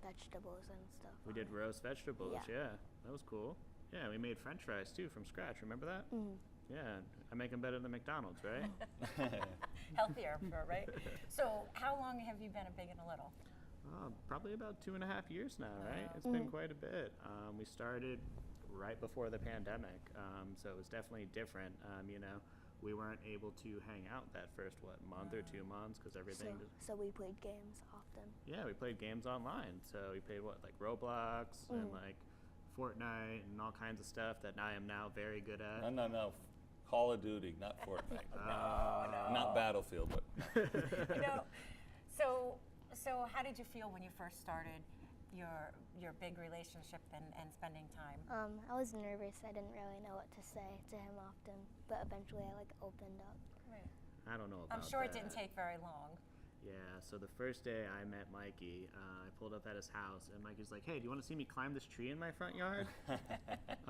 vegetables and stuff. We did roast vegetables, yeah. That was cool. Yeah, we made French fries too from scratch. Remember that? Yeah, I make them better than McDonald's, right? Healthier, right? So how long have you been a Big and a Little? Probably about 2.5 years now, right? It's been quite a bit. We started right before the pandemic, so it was definitely different. You know, we weren't able to hang out that first, month or 2 months because everything. So we played games often. Yeah, we played games online. So we played Roblox and Fortnite and all kinds of stuff that I am now very good at. No. Call of Duty, not Fortnite. No. Not Battlefield, but. You know, so how did you feel when you first started your big relationship and spending time? I was nervous. I didn't really know what to say to him often, but eventually I opened up. Right. I don't know about I'm sure that. it didn't take very long. Yeah, so the first day I met Mikey, I pulled up at his house, and Mikey's like, hey, do you want to see me climb this tree in my front yard?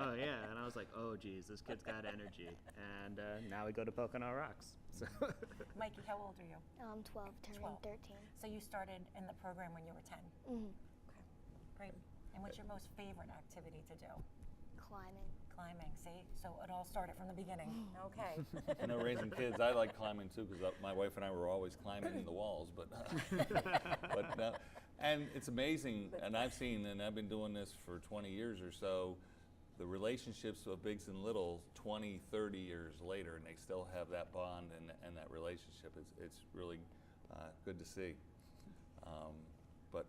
Oh, yeah, and I was like, oh, geez, this kid's got energy. And now we go to Pocono Rocks. So Mikey, how old are you? 12, turning 13. So you started in the program when you were 10? Mm-hmm. Okay, great. And what's your most favorite activity to do? Climbing. Climbing, see? So it all started from the beginning. Okay. You know, raising kids, I like climbing too because my wife and I were always climbing the walls. And it's amazing, and I've seen, and I've been doing this for 20 years or so, the relationships of Bigs and Littles 20, 30 years later, and they still have that bond and that relationship. It's really good to see. But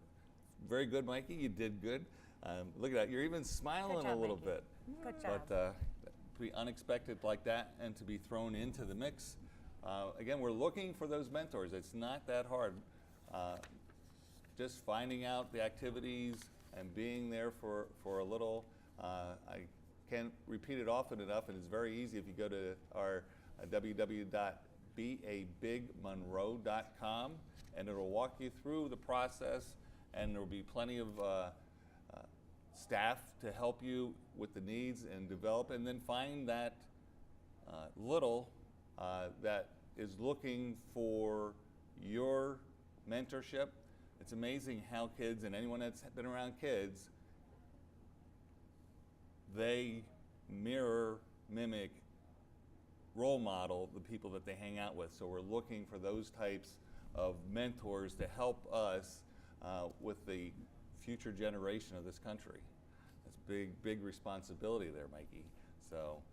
very good, Mikey. You did good. Look at that. You're even smiling a little bit. Good job. But to be unexpected like that and to be thrown into the mix, again, we're looking for those mentors. It's not that hard. Just finding out the activities and being there for a little. I can't repeat it often enough, and it's very easy if you go to our www.beabigmonroe.com, and it'll walk you through the process, and there will be plenty of staff to help you with the needs and develop, and then find that little that is looking for your mentorship. It's amazing how kids, and anyone that's been around kids, they mirror, mimic, role model the people that they hang out with. So we're looking for those types of mentors to help us with the future generation of this country. It's big responsibility there, Mikey. So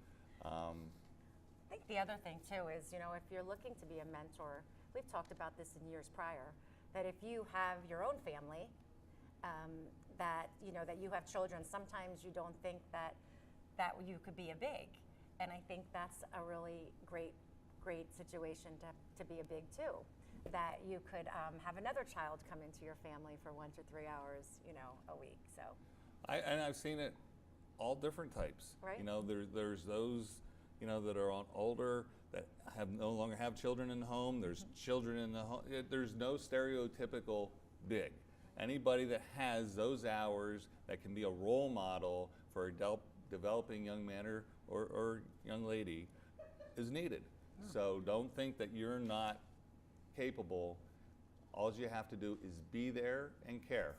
think the other thing too is, if you're looking to be a mentor, we've talked about this in years prior, that if you have your own family, that you have children, sometimes you don't think that you could be a big. And I think that's a really great situation to be a big too. That you could have another child come into your family for 1 to 3 hours, a week. So. And I've seen it all different types. Right. There's those, that are older that no longer have children in the home. There's children in the home. There's no stereotypical big. Anybody that has those hours that can be a role model for a developing young man or young lady is needed. So don't think that you're not capable. All you have to do is be there and care.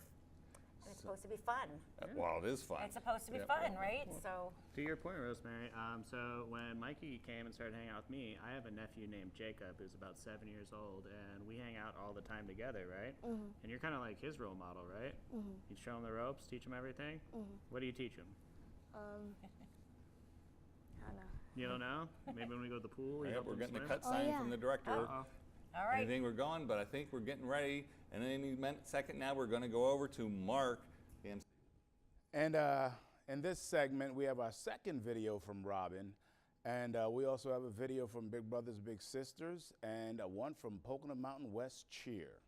And it's supposed to be fun. Well, it is fun. It's supposed to be fun, right? So. To your point, Rosemary, so when Mikey came and started hanging out with me, I have a nephew named Jacob who's about 7 years old, and we hang out all the time together, right? And you're kind of like his role model, right? You show him the ropes, teach him everything. What do you teach him? I don't know. You don't know? Maybe when we go to the pool, you help We're him getting swim? the cut sign from the director. All right. Anything, we're going, but I think we're getting ready. And any second now, we're going to go over to Mark. And in this segment, we have our second video from Robin. And we also have a video from Big Brothers Big Sisters and one from Pocono Mountain West Cheer.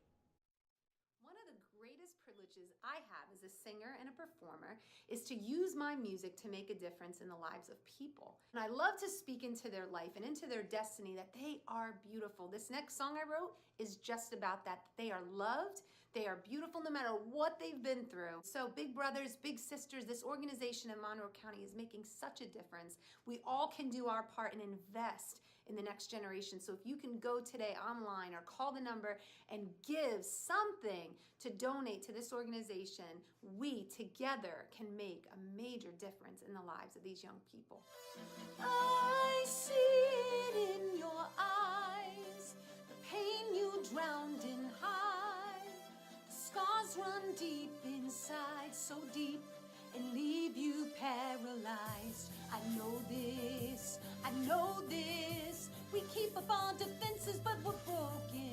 One of the greatest privileges I have as a singer and a performer is to use my music to make a difference in the lives of people. And I love to speak into their life and into their destiny, that they are beautiful. This next song I wrote is just about that. They are loved, they are beautiful no matter what they've been through. So Big Brothers, Big Sisters, this organization in Monroe County is making such a difference. We all can do our part and invest in the next generation. So if you can go today online or call the number and give something to donate to this organization, we together can make a major difference in the lives of these young people. I see it in your eyes, the pain you drowned in hide. The scars run deep inside, so deep, and leave you paralyzed. I know this, I know this. We keep up our defenses, but we're broken.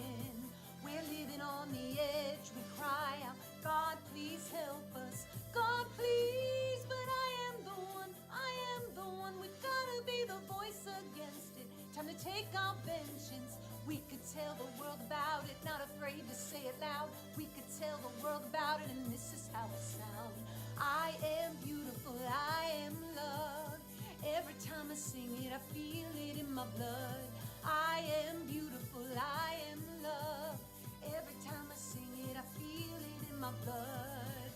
We're living on the edge, we cry out, God, please help us. God, please, but I am the one, we've gotta be the voice against it. Time to take our vengeance. We could tell the world about it, not afraid to say it loud. We could tell the world about it, and this is how it sounds. I am beautiful, I am loved. Every time I sing it, I feel it in my blood. I am beautiful, I am loved. Every time I sing it, I feel it in my blood.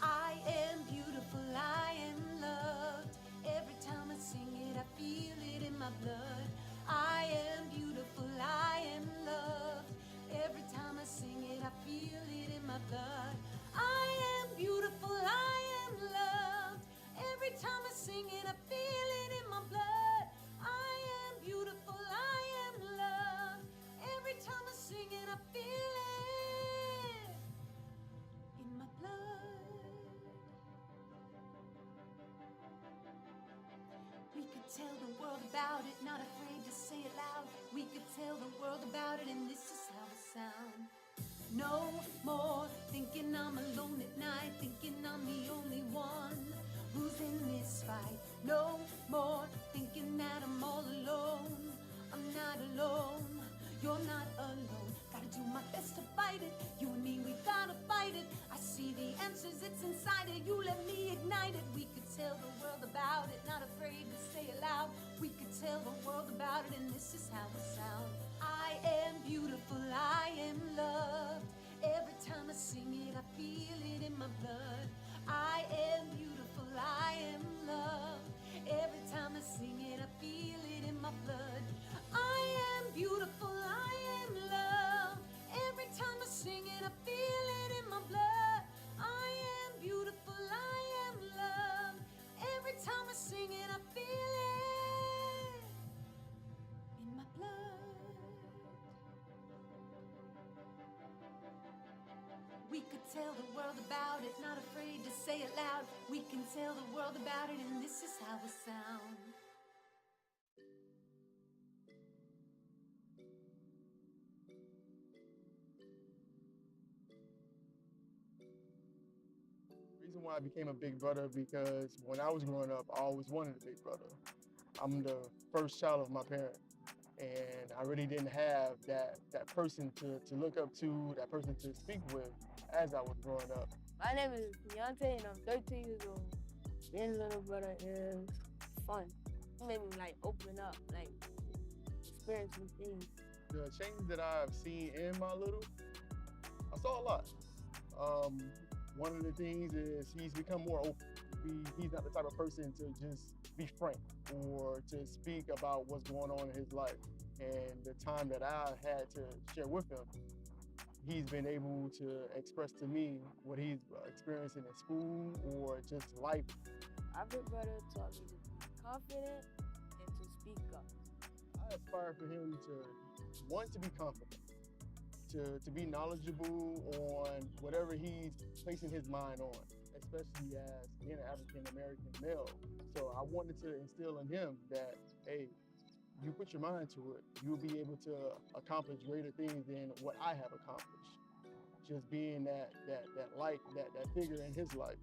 I am beautiful, I am loved. Every time I sing it, I feel it in my blood. I am beautiful, I am loved. Every time I sing it, I feel it in my blood. I am beautiful, I am loved. Every time I sing it, I feel it in my blood. I am beautiful, I am loved. Every time I sing it, I feel it in my blood. We could tell the world about it, not afraid to say it loud. We could tell the world about it, and this is how it sounds. No more thinking I'm alone at night, thinking I'm the only one who's in this fight. No more thinking that I'm all alone. I'm not alone, you're not alone. Gotta do my best to fight it. You and me, we gotta fight it. I see the answers, it's inside it. You let me ignite it. We could tell the world about it, not afraid to say it loud. We could tell the world about it, and this is how it sounds. I am beautiful, I am loved. Every time I sing it, I feel it in my blood. I am beautiful, I am loved. Every time I sing it, I feel it in my blood. I am beautiful, I am loved. Every time I sing it, I feel it in my blood. I am beautiful, I am loved. Every time I sing it, I feel it in my blood. We could tell the world about it, not afraid to say it loud. We can tell the world about it, and this is how we sound. The reason why I became a big brother because when I was growing up, I always wanted a big brother. I'm the first child of my parents, and I really didn't have that person to look up to, that person to speak with as I was growing up. My name is Deontay, and I'm 13 years old. Being a little brother is fun. It made me like open up, like experience new things. The change that I've seen in my little, I saw a lot. One of the things is he's become more open. He's not the type of person to just be frank or to speak about what's going on in his life. And the time that I had to share with him, he's been able to express to me what he's experiencing in school or just life. Our big brother taught me to be confident and to speak up. I aspire for him to want to be confident, to be knowledgeable on whatever he's placing his mind on, especially as being an African-American male. So I wanted to instill in him that, hey, you put your mind to it, you'll be able to accomplish greater things than what I have accomplished. Just being that light, that figure in his life.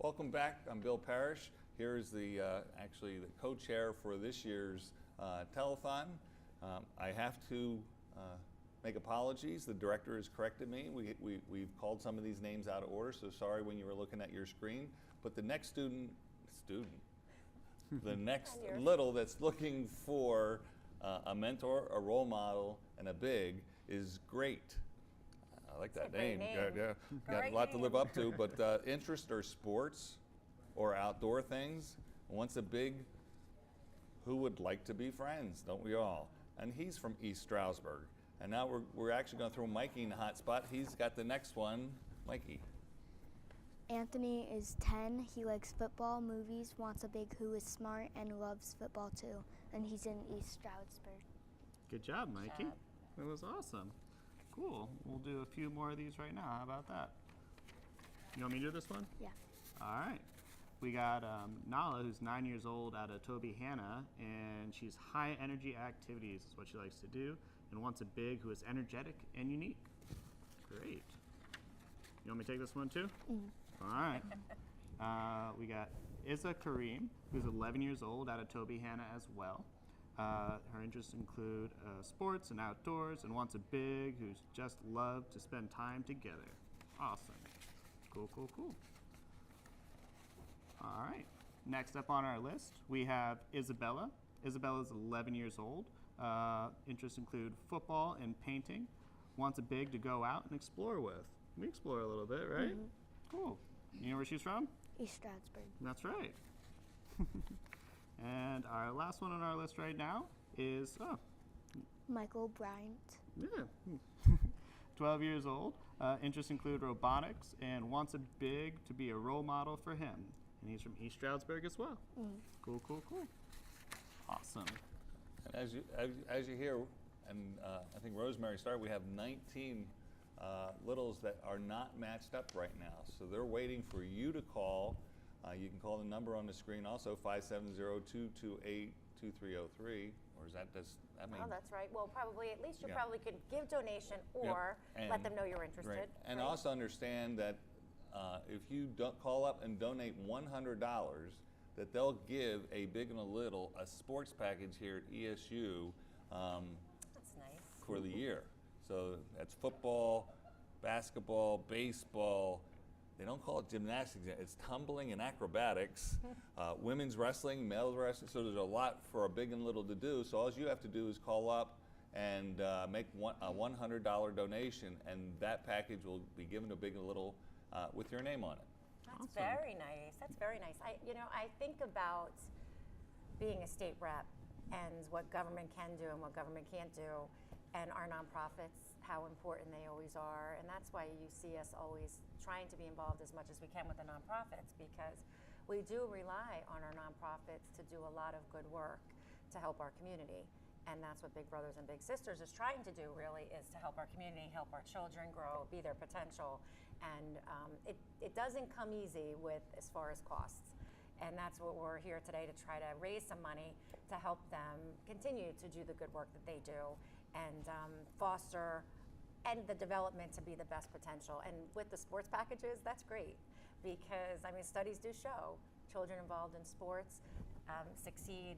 Welcome back. I'm Bill Parrish. Here's the actually the co-chair for this year's telethon. I have to make apologies. The director has corrected me. We've called some of these names out of order, so sorry when you were looking at your screen. But the next the next little that's looking for a mentor, a role model, and a big is great. I like that name. Yeah. Got a lot to live up to, but interest or sports or outdoor things. Once a big, who would like to be friends, don't we all? And he's from East Stroudsburg. And now we're actually going to throw Mikey in the hot spot. He's got the next one. Mikey. Anthony is 10. He likes football, movies, wants a big who is smart, and loves football too. And he's in East Stroudsburg. Good job, Mikey. That was awesome. Cool. We'll do a few more of these right now. How about that? You want me to do this one? Yeah. All right. We got Nala, who's 9 years old, out of Toby Hanna, and she's high energy activities is what she likes to do, and wants a big who is energetic and unique. Great. You want me to take this one too? All right. We got Isa Kareem, who's 11 years old, out of Toby Hanna as well. Her interests include sports and outdoors, and wants a big who's just love to spend time together. Awesome. Cool, cool, cool. All right. Next up on our list, we have Isabella. Isabella is 11 years old. Interests include football and painting. Wants a big to go out and explore with. We explore a little bit, right? Cool. You know where she's from? East Stroudsburg. That's right. And our last one on our list right now is Michael Bryant. Yeah. 12 years old. Interests include robotics and wants a big to be a role model for him. And he's from East Stroudsburg as well. Cool, cool, cool. Awesome. And as you hear, and I think Rosemary started, we have 19 littles that are not matched up right now. So they're waiting for you to call. You can call the number on the screen also, 570-228-2303. Or is that that mean? Oh, that's right. Well, probably, at least you probably could give donation or let them know you're interested. Right. And also understand that if you call up and donate $100, that they'll give a big and a little, a sports package here at ESU that's nice. For the year. So that's football, basketball, baseball. They don't call it gymnastics, it's tumbling and acrobatics, women's wrestling, male wrestling. So there's a lot for a big and little to do. So all you have to do is call up and make a $100 donation, and that package will be given to Big and Little with your name on it. That's very nice. That's very nice. I think about being a state rep and what government can do and what government can't do, and our nonprofits, how important they always are. And that's why you see us always trying to be involved as much as we can with the nonprofits, because we do rely on our nonprofits to do a lot of good work to help our community. And that's what Big Brothers and Big Sisters is trying to do, really, is to help our community, help our children grow, be their potential. And it doesn't come easy with as far as costs. And that's what we're here today to try to raise some money to help them continue to do the good work that they do and foster and the development to be the best potential. And with the sports packages, that's great, because studies do show children involved in sports succeed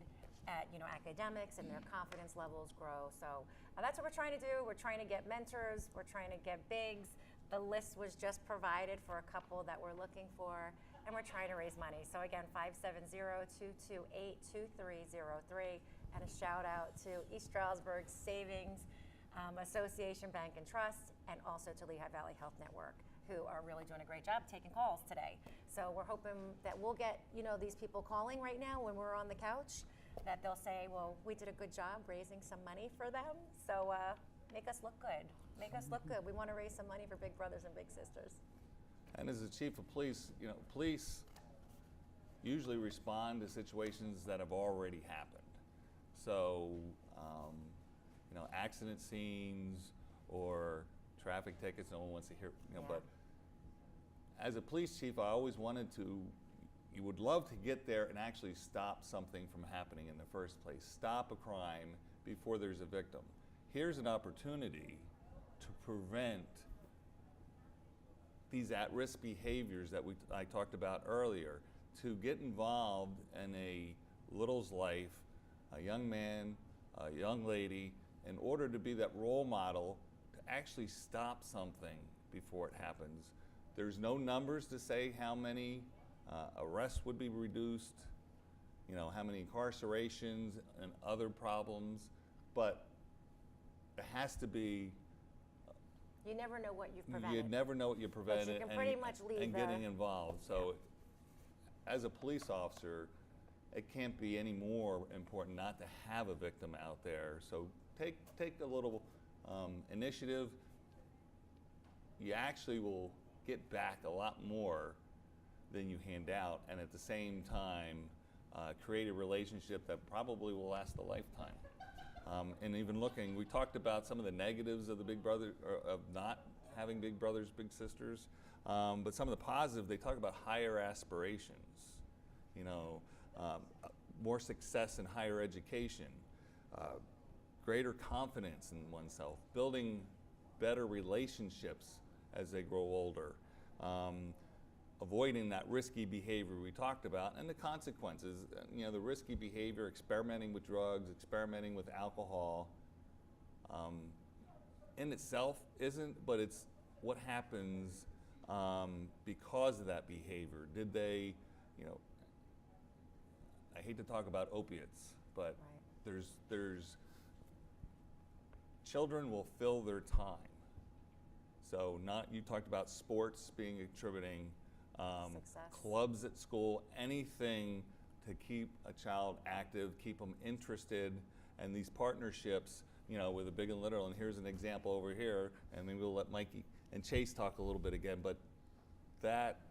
at academics, and their confidence levels grow. So that's what we're trying to do. We're trying to get mentors. We're trying to get bigs. The list was just provided for a couple that we're looking for, and we're trying to raise money. So again, 570-228-2303, and a shout out to East Stroudsburg Savings Association Bank and Trust, and also to Lehigh Valley Health Network, who are really doing a great job taking calls today. So we're hoping that we'll get these people calling right now when we're on the couch, that they'll say, well, we did a good job raising some money for them. So make us look good. Make us look good. We want to raise some money for Big Brothers and Big Sisters. And as the chief of police, police usually respond to situations that have already happened. So, accident scenes or traffic tickets, no one wants to hear, but as a police chief, I always wanted to, you would love to get there and actually stop something from happening in the first place. Stop a crime before there's a victim. Here's an opportunity to prevent these at-risk behaviors that I talked about earlier, to get involved in a little's life, a young man, a young lady, in order to be that role model to actually stop something before it happens. There's no numbers to say how many arrests would be reduced, you know, how many incarcerations and other problems, but it has to be. You never know what you've prevented. You never know what you prevented. But you can pretty much leave and getting involved. So, as a police officer, it can't be any more important not to have a victim out there. So take a little initiative. You actually will get back a lot more than you hand out, and at the same time, create a relationship that probably will last a lifetime. And even looking, we talked about some of the negatives of the Big Brother, or of not having Big Brothers, Big Sisters, but some of the positive, they talk about higher aspirations, you know, more success in higher education, greater confidence in oneself, building better relationships as they grow older, avoiding that risky behavior we talked about, and the consequences, you know, the risky behavior, experimenting with drugs, experimenting with alcohol, in itself isn't, but it's what happens because of that behavior. Did they, you know, I hate to talk about opiates, but there's children will fill their time. So you talked about sports being attributing, clubs at school, anything to keep a child active, keep them interested, and these partnerships, you know, with a big and little, and here's an example over here, and maybe we'll let Mikey and Chase talk a little bit again, but that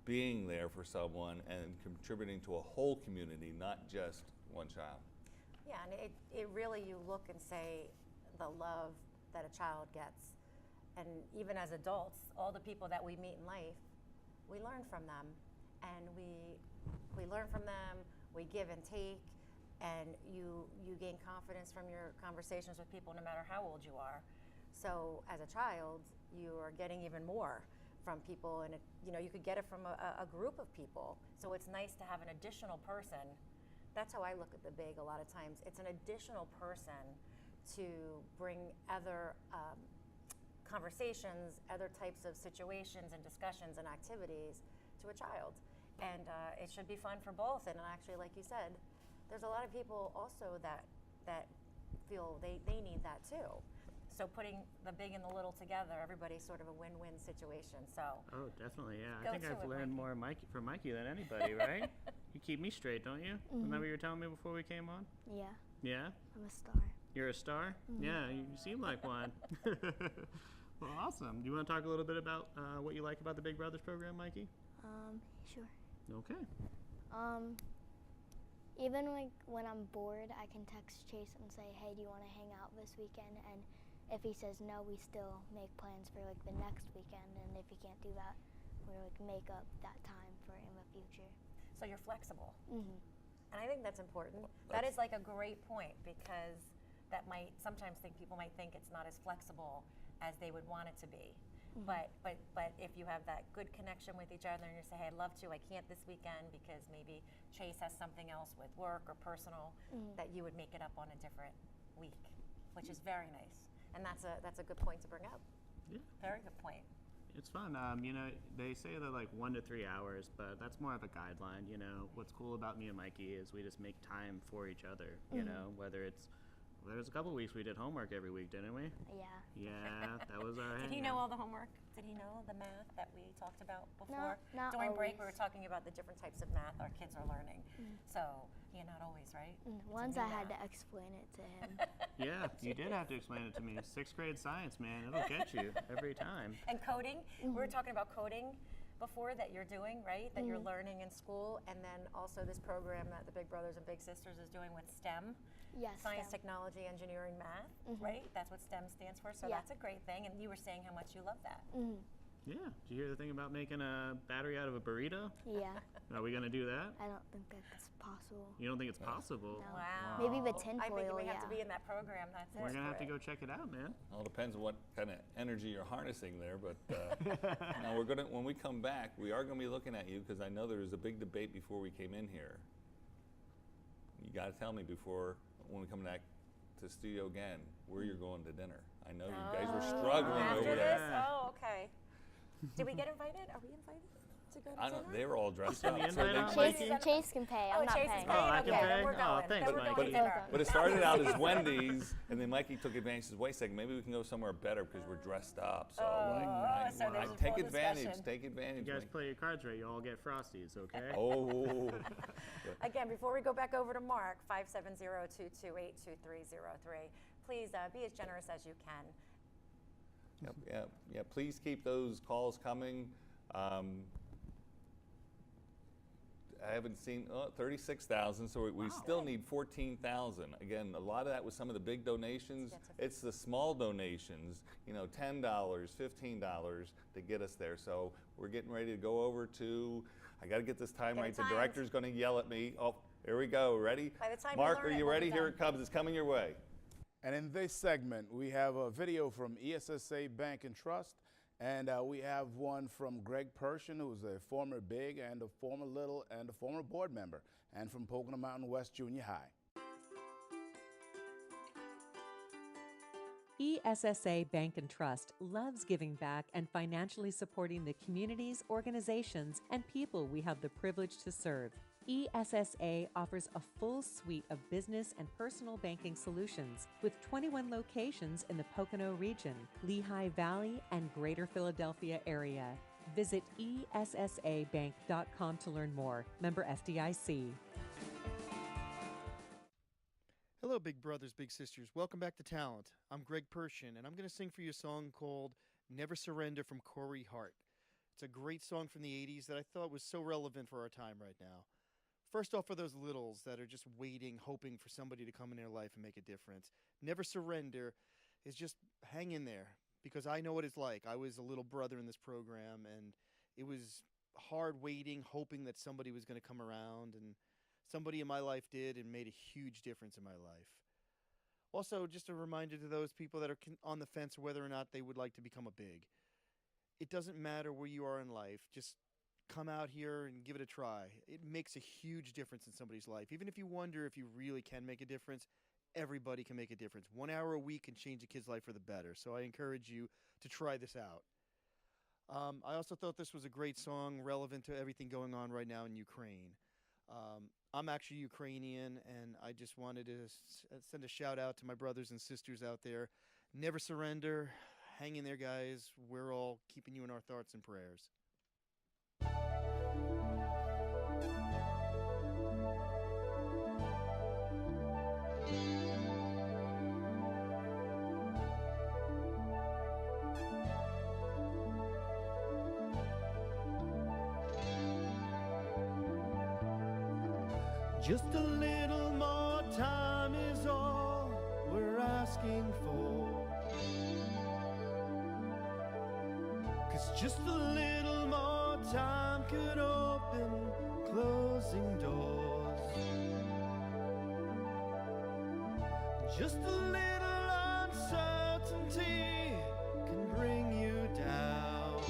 being there for someone and contributing to a whole community, not just one child. Yeah, and it really, you look and say the love that a child gets. And even as adults, all the people that we meet in life, we learn from them. And we learn from them, we give and take, and you gain confidence from your conversations with people no matter how old you are. So as a child, you are getting even more from people, and you know, you could get it from a group of people. So it's nice to have an additional person. That's how I look at the big a lot of times. It's an additional person to bring other conversations, other types of situations and discussions and activities to a child. And it should be fun for both. And actually, like you said, there's a lot of people also that feel they need that too. So putting the big and the little together, everybody's sort of a win-win situation. So. Oh, definitely, yeah. I think I've learned more from Mikey than anybody, right? You keep me straight, don't you? Mm-hmm. Remember you were telling me before we came on? Yeah. Yeah? I'm a star. You're a star? Mm-hmm. Yeah, you seem like one. Well, awesome. Do you want to talk a little bit about what you like about the Big Brothers program, Mikey? Sure. Okay. Even like when I'm bored, I can text Chase and say, hey, do you want to hang out this weekend? And if he says no, we still make plans for like the next weekend. And if he can't do that, we like make up that time for in the future. So you're flexible. Mm-hmm. And I think that's important. That is like a great point, because that might sometimes people might think it's not as flexible as they would want it to be. Mm-hmm. But if you have that good connection with each other and you say, hey, I'd love to, I can't this weekend because maybe Chase has something else with work or personal, that you would make it up on a different week, which is very nice. And that's a good point to bring up. Yeah. Very good point. It's fun. You know, they say that like 1 to 3 hours, but that's more of a guideline. You know, what's cool about me and Mikey is we just make time for each other. You know, whether it's there was a couple weeks we did homework every week, didn't we? Yeah. Yeah, that was our. Did he know all the homework? Did he know the math that we talked about before? No, not During always. break, we were talking about the different types of math our kids are learning. So, yeah, not always, right? Once I had to explain it to him. Yeah, you did have to explain it to me. 6th grade science, man, it'll get you every time. And coding, we were talking about coding before that you're doing, right? That you're learning in school, and then also this program that the Big Brothers and Big Sisters is doing with STEM. Yes. Science, STEM. technology, engineering, math, right? That's what STEM stands for. So that's a great thing. And you were saying how much you love that. Yeah. Did you hear the thing about making a battery out of a burrito? Yeah. Are we gonna do that? I don't think that's possible. You don't think it's possible? No. Wow. Maybe the tin I think you foil, may have yeah. to be in that program. That's We're it. gonna have to go check it out, man. Well, it depends on what kind of energy you're harnessing there, but now when we come back, we are gonna be looking at you because I know there was a big debate before we came in here. You gotta tell me before, when we come back to the studio again, where you're going to dinner. I know you guys were struggling After over this? that. Oh, okay. Did we get invited? Are we invited to go to I dinner? don't, they were all dressed send up. the invite out, Chase, Chase can pay. I'm not Chase paying. is paying? Oh, I can Okay, pay? then we're Oh, going. thanks, Then we're going Mikey. to dinner. But it started out as Wendy's, and then Mikey took advantage. He says, "Wait a second, maybe we can go somewhere better because we're dressed up." So, so there's a take full advantage. discussion. Take advantage. You guys Mikey. play your cards right. You all get Frosties, okay? Oh. Again, before we go back over to Mark, 570-228-2303, please be as generous as you can. Yeah. Please keep those calls coming. I haven't seen 36,000, so we still need 14,000. Again, a lot of that was some of the big donations. It's the small donations, $10, $15 to get us there. So we're getting ready to go over to, I got to get this time right. The director's going to yell at me. Oh, here we go. Ready? By the time Mark, you learn are you we'll ready? be Here done. it comes. It's coming your way. And in this segment, we have a video from ESSA Bank and Trust, and we have one from Greg Pershin, who's a former big and a former little and a former board member, and from Pocono Mountain West Junior High. ESSA Bank and Trust loves giving back and financially supporting the communities, organizations, and people we have the privilege to serve. ESSA offers a full suite of business and personal banking solutions with 21 locations in the Pocono region, Lehigh Valley, and Greater Philadelphia area. Visit ESSAbank.com to learn more. Member FDIC. Hello, big brothers, big sisters. Welcome back to Talent. I'm Greg Pershin, and I'm going to sing for you a song called Never Surrender from Corey Hart. It's a great song from the 80s that I thought was so relevant for our time right now. First off, for those littles that are just waiting, hoping for somebody to come in their life and make a difference, never surrender is just hang in there, because I know what it's like. I was a little brother in this program, and it was hard waiting, hoping that somebody was going to come around, and somebody in my life did and made a huge difference in my life. Also, just a reminder to those people that are on the fence whether or not they would like to become a big. It doesn't matter where you are in life. Just come out here and give it a try. It makes a huge difference in somebody's life. Even if you wonder if you really can make a difference, everybody can make a difference. 1 hour a week can change a kid's life for the better. So I encourage you to try this out. I also thought this was a great song relevant to everything going on right now in Ukraine. I'm actually Ukrainian, and I just wanted to send a shout out to my brothers and sisters out there. Never surrender. Hang in there, guys. We're all keeping you in our thoughts and prayers. Just a little more time is all we're asking for. 'Cause just a little more time could open closing doors. Just a little uncertainty can bring you down.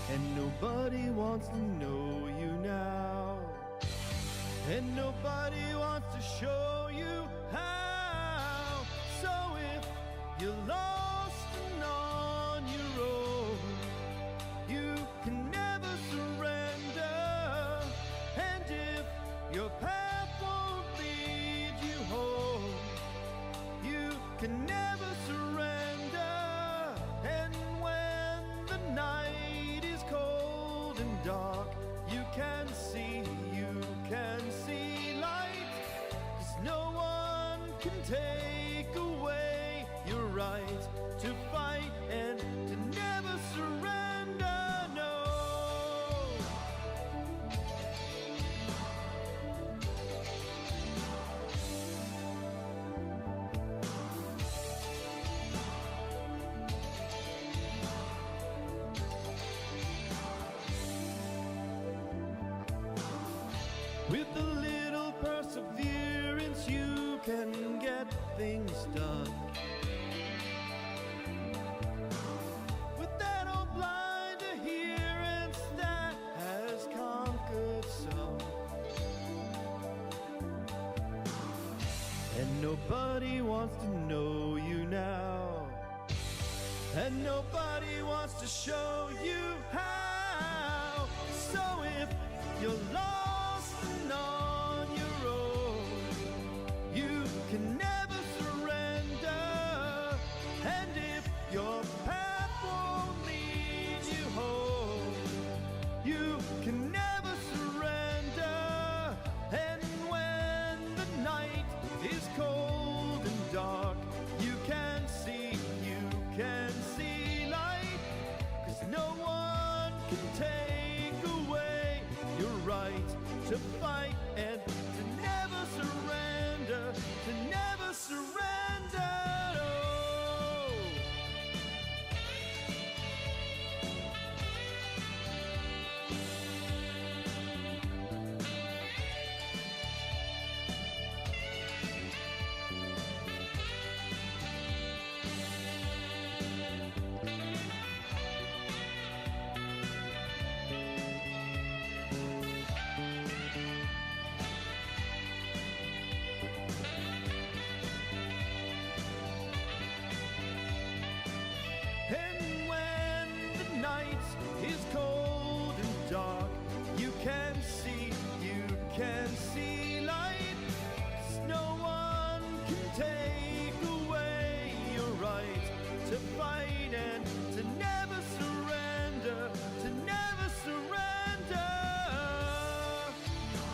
And nobody wants to know you now. And nobody wants to show you how. So if you're lost and on your own, you can never surrender. And if your path won't lead you home, you can never surrender. And when the night is cold and dark, you can see light. 'Cause no one can take away your right nobody wants to know you now, and nobody wants to show you how. So if you're lost and on your own, you can never surrender, and if your path won't lead you home, you can never surrender. And when the night is cold and dark, you can see light, 'cause no one can take away your right to fight and to never surrender, to never surrender. Oh. And when the night is cold and dark, you can see light, 'cause no one can take away your right to fight and to never surrender, to never surrender.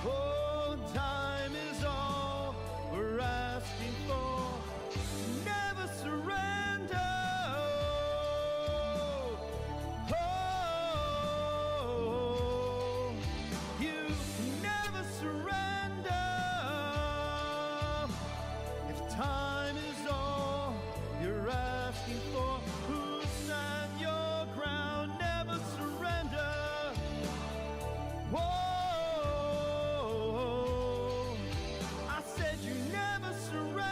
Oh, time is all we're asking for, never surrender. Oh, you never surrender. If time is all you're asking for, who stand your ground, never surrender. Whoa, I said you never surrender.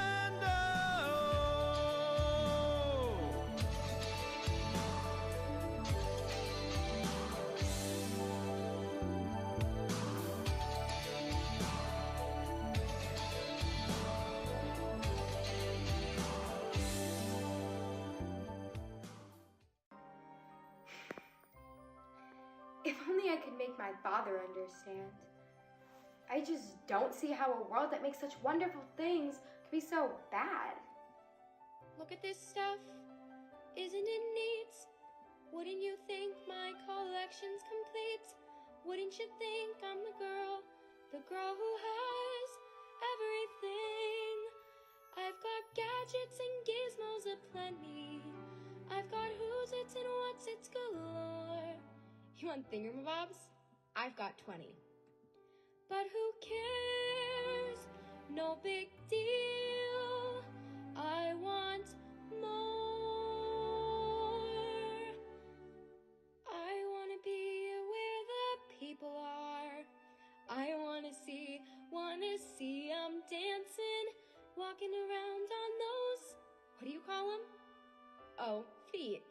If only I could make my father understand. I just don't see how a world that makes such wonderful things could be so bad. Look at this stuff. Isn't it neat? Wouldn't you think my collection's complete? Wouldn't you think I'm the girl who has everything? I've got gadgets and gizmos aplenty. I've got who's it's and what's it's galore. You want thingamabobs? I've got 20. But who cares? No big deal. I want more. I wanna be where the people are. I wanna see I'm dancing, walking around on those, what do you call them? Oh, feet.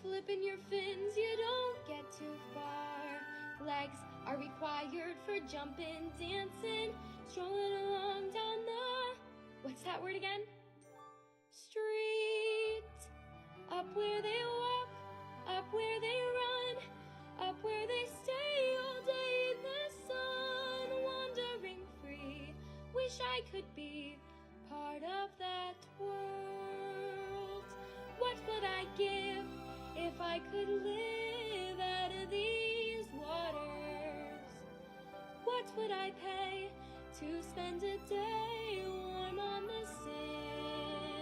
Flipping your fins, you don't get too far. Legs are required for jumping, dancing, strolling along down the, what's that word again? Street. Up where they walk, up where they run, up where they stay all day in the sun, wandering free. Wish I could be part of that world. What would I give if I could live out of these waters? What would I pay to spend a day warm on the sand?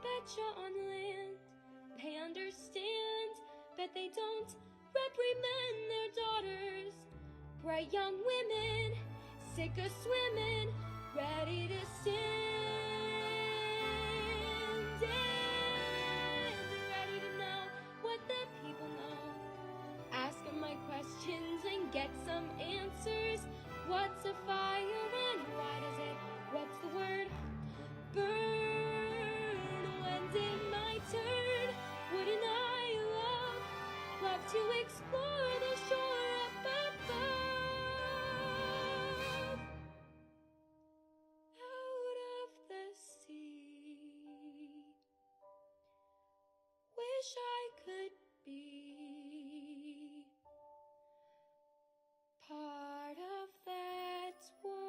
Betcha on land, they understand. Bet they don't reprimand their daughters. Bright young women, sick of swimming, ready to stand. And ready to know what the people know. Ask them my questions and get some answers. What's a fire and why does it, what's the word? Burn. When's it my turn? Wouldn't I love to explore the shore up above? wish I could be part of that world.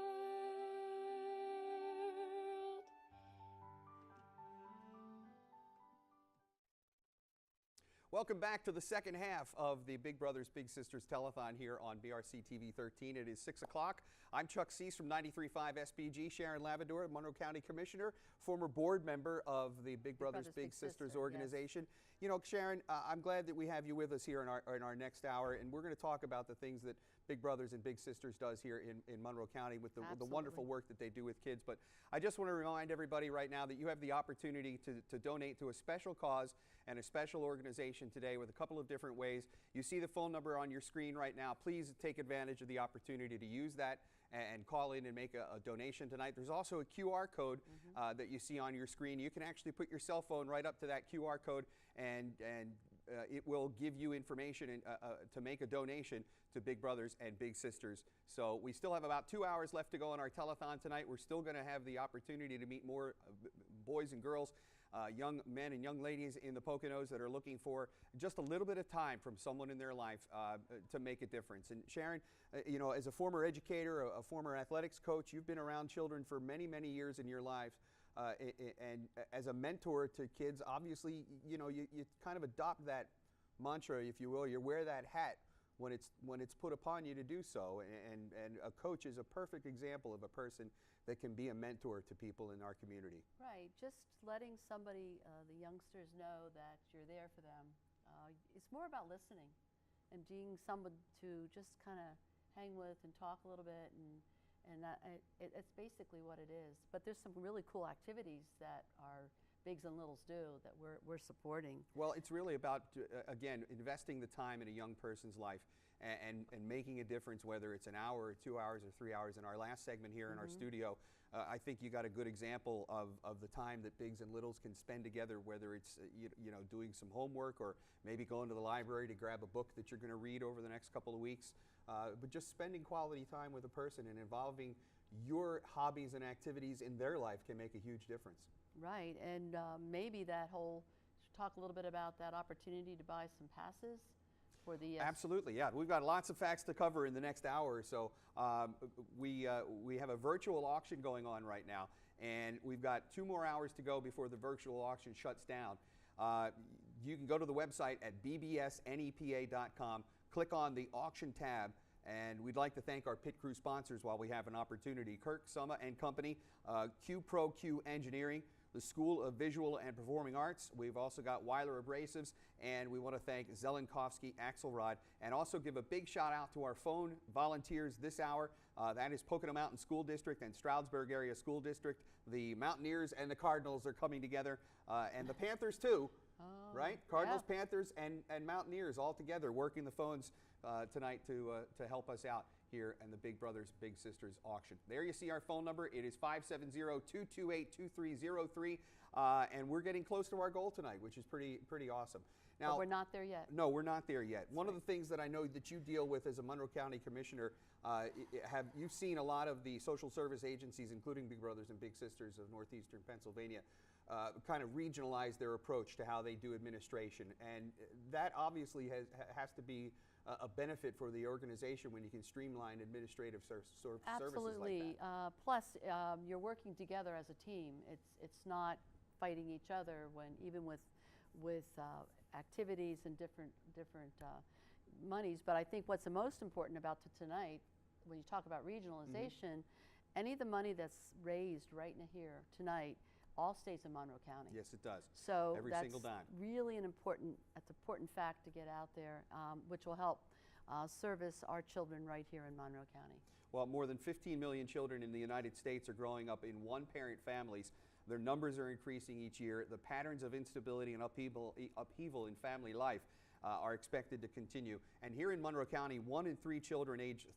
Welcome back to the second half of the Big Brothers Big Sisters Telethon here on BRC TV 13. It is 6 o'clock. I'm Chuck Cease from 93.5 SBG. Sharon Lavador, Monroe County Commissioner, former board member of the Big Brothers Big Sisters organization. Yes. You know, Sharon, I'm glad that we have you with us here in our next hour, and we're going to talk about the things that Big Brothers and Big Sisters does here in Monroe County with the wonderful work that they do with kids. But I just want to remind everybody right now that you have the opportunity to donate to a special cause and a special organization today with a couple of different ways. You see the phone number on your screen right now. Please take advantage of the opportunity to use that and call in and make a donation tonight. There's also a QR code that you see on your screen. You can actually put your cell phone right up to that QR code and it will give you information to make a donation to Big Brothers and Big Sisters. So we still have about 2 hours left to go on our telethon tonight. We're still going to have the opportunity to meet more boys and girls, young men and young ladies in the Poconos that are looking for just a little bit of time from someone in their life to make a difference. And Sharon, you know, as a former educator, a former athletics coach, you've been around children for many, many years in your life. And as a mentor to kids, obviously, you know, you kind of adopt that mantra, if you will. You wear that hat when it's put upon you to do so. And a coach is a perfect example of a person that can be a mentor to people in our community. Right. Just letting somebody, the youngsters, know that you're there for them. It's more about listening and being someone to just kind of hang with and talk a little bit, and it's basically what it is. But there's some really cool activities that our Bigs and Littles do that we're supporting. Well, it's really about, again, investing the time in a young person's life and making a difference, whether it's an hour or 2 hours or 3 hours. In our last segment here in our studio, I think you got a good example of the time that Bigs and Littles can spend together, whether it's you know, doing some homework or maybe going to the library to grab a book that you're going to read over the next couple of weeks. But just spending quality time with a person and involving your hobbies and activities in their life can make a huge difference. Right, and maybe that whole, talk a little bit about that opportunity to buy some passes for the... Absolutely, yeah. We've got lots of facts to cover in the next hour or so. We have a virtual auction going on right now, and we've got 2 more hours to go before the virtual auction shuts down. You can go to the website at bbsnepa.com, click on the auction tab, and we'd like to thank our pit crew sponsors while we have an opportunity. Kirk Summa and Company, Q Pro Q Engineering, the School of Visual and Performing Arts. We've also got Weiler Abrasives, and we want to thank Zelenkovsky Axelrod, and also give a big shout out to our phone volunteers this hour. That is Pocono Mountain School District and Stroudsburg Area School District. The Mountaineers and the Cardinals are coming together, and the Panthers too, right? Cardinals, yeah. Panthers, and Mountaineers all together working the phones tonight to help us out here in the Big Brothers Big Sisters auction. There you see our phone number. It is 570-228-2303, and we're getting close to our goal tonight, which is pretty awesome. Now, but we're not there yet. No, we're not there yet. One of the things that I know that you deal with as a Monroe County Commissioner, you've seen a lot of the social service agencies, including Big Brothers and Big Sisters of Northeastern Pennsylvania, kind of regionalize their approach to how they do administration, and that obviously has to be a benefit for the organization when you can streamline administrative services like that. Absolutely. Plus, you're working together as a team. It's not fighting each other even with activities and different monies. But I think what's the most important about tonight, when you talk about regionalization, any of the money that's raised right in here tonight all stays in Monroe County. Yes, it does. So every that's single dime. Really an important fact to get out there, which will help service our children right here in Monroe County. Well, more than 15 million children in the United States are growing up in one-parent families. Their numbers are increasing each year. The patterns of instability and upheaval in family life are expected to continue. And here in Monroe County, 1 in 3 children aged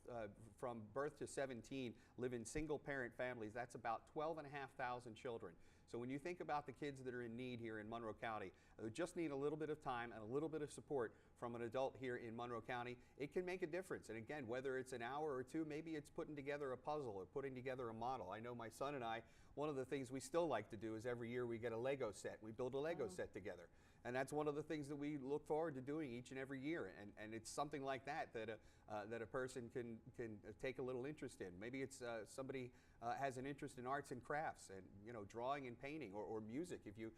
from birth to 17 live in single-parent families. That's about 12,500 children. So when you think about the kids that are in need here in Monroe County, who just need a little bit of time and a little bit of support from an adult here in Monroe County, it can make a difference. And again, whether it's an hour or two, maybe it's putting together a puzzle or putting together a model. I know my son and I, one of the things we still like to do is every year we get a Lego set. We build a Lego set together. And that's one of the things that we look forward to doing each and every year. And it's something like that that a person can take a little interest in. Maybe it's somebody has an interest in arts and crafts and drawing and painting or music. If you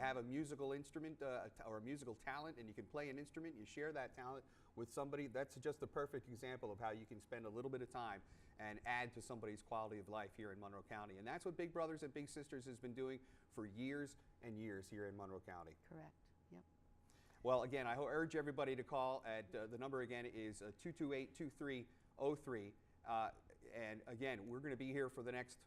have a musical instrument or a musical talent and you can play an instrument, you share that talent with somebody. That's just a perfect example of how you can spend a little bit of time and add to somebody's quality of life here in Monroe County. And that's what Big Brothers and Big Sisters has been doing for years and years here in Monroe County. Correct. Yep. Well, again, I urge everybody to call at the number again is 228-2303. And again, we're going to be here for the next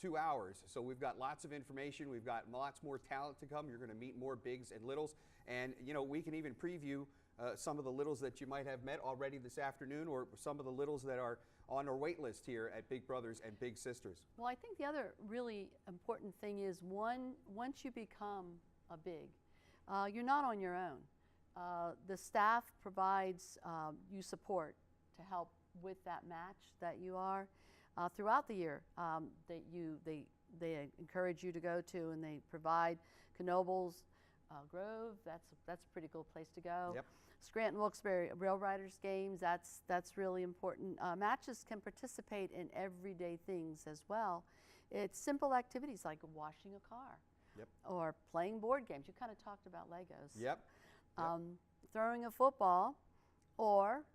2 hours. So we've got lots of information. We've got lots more talent to come. You're going to meet more bigs and littles. And, we can even preview some of the littles that you might have met already this afternoon, or some of the littles that are on our wait list here at Big Brothers and Big Sisters. Well, I think the other really important thing is once you become a big, you're not on your own. The staff provides you support to help with that match that you are throughout the year. They encourage you to go to, and they provide Knoebels, Grove. That's a pretty cool place to go. Yep. Scranton Wilkes-Barre Rail Riders games. That's really important. Matches can participate in everyday things as well. It's simple activities like washing a car. Yep. Or playing board games. You kind of talked about Legos. Yep. Throwing a football, or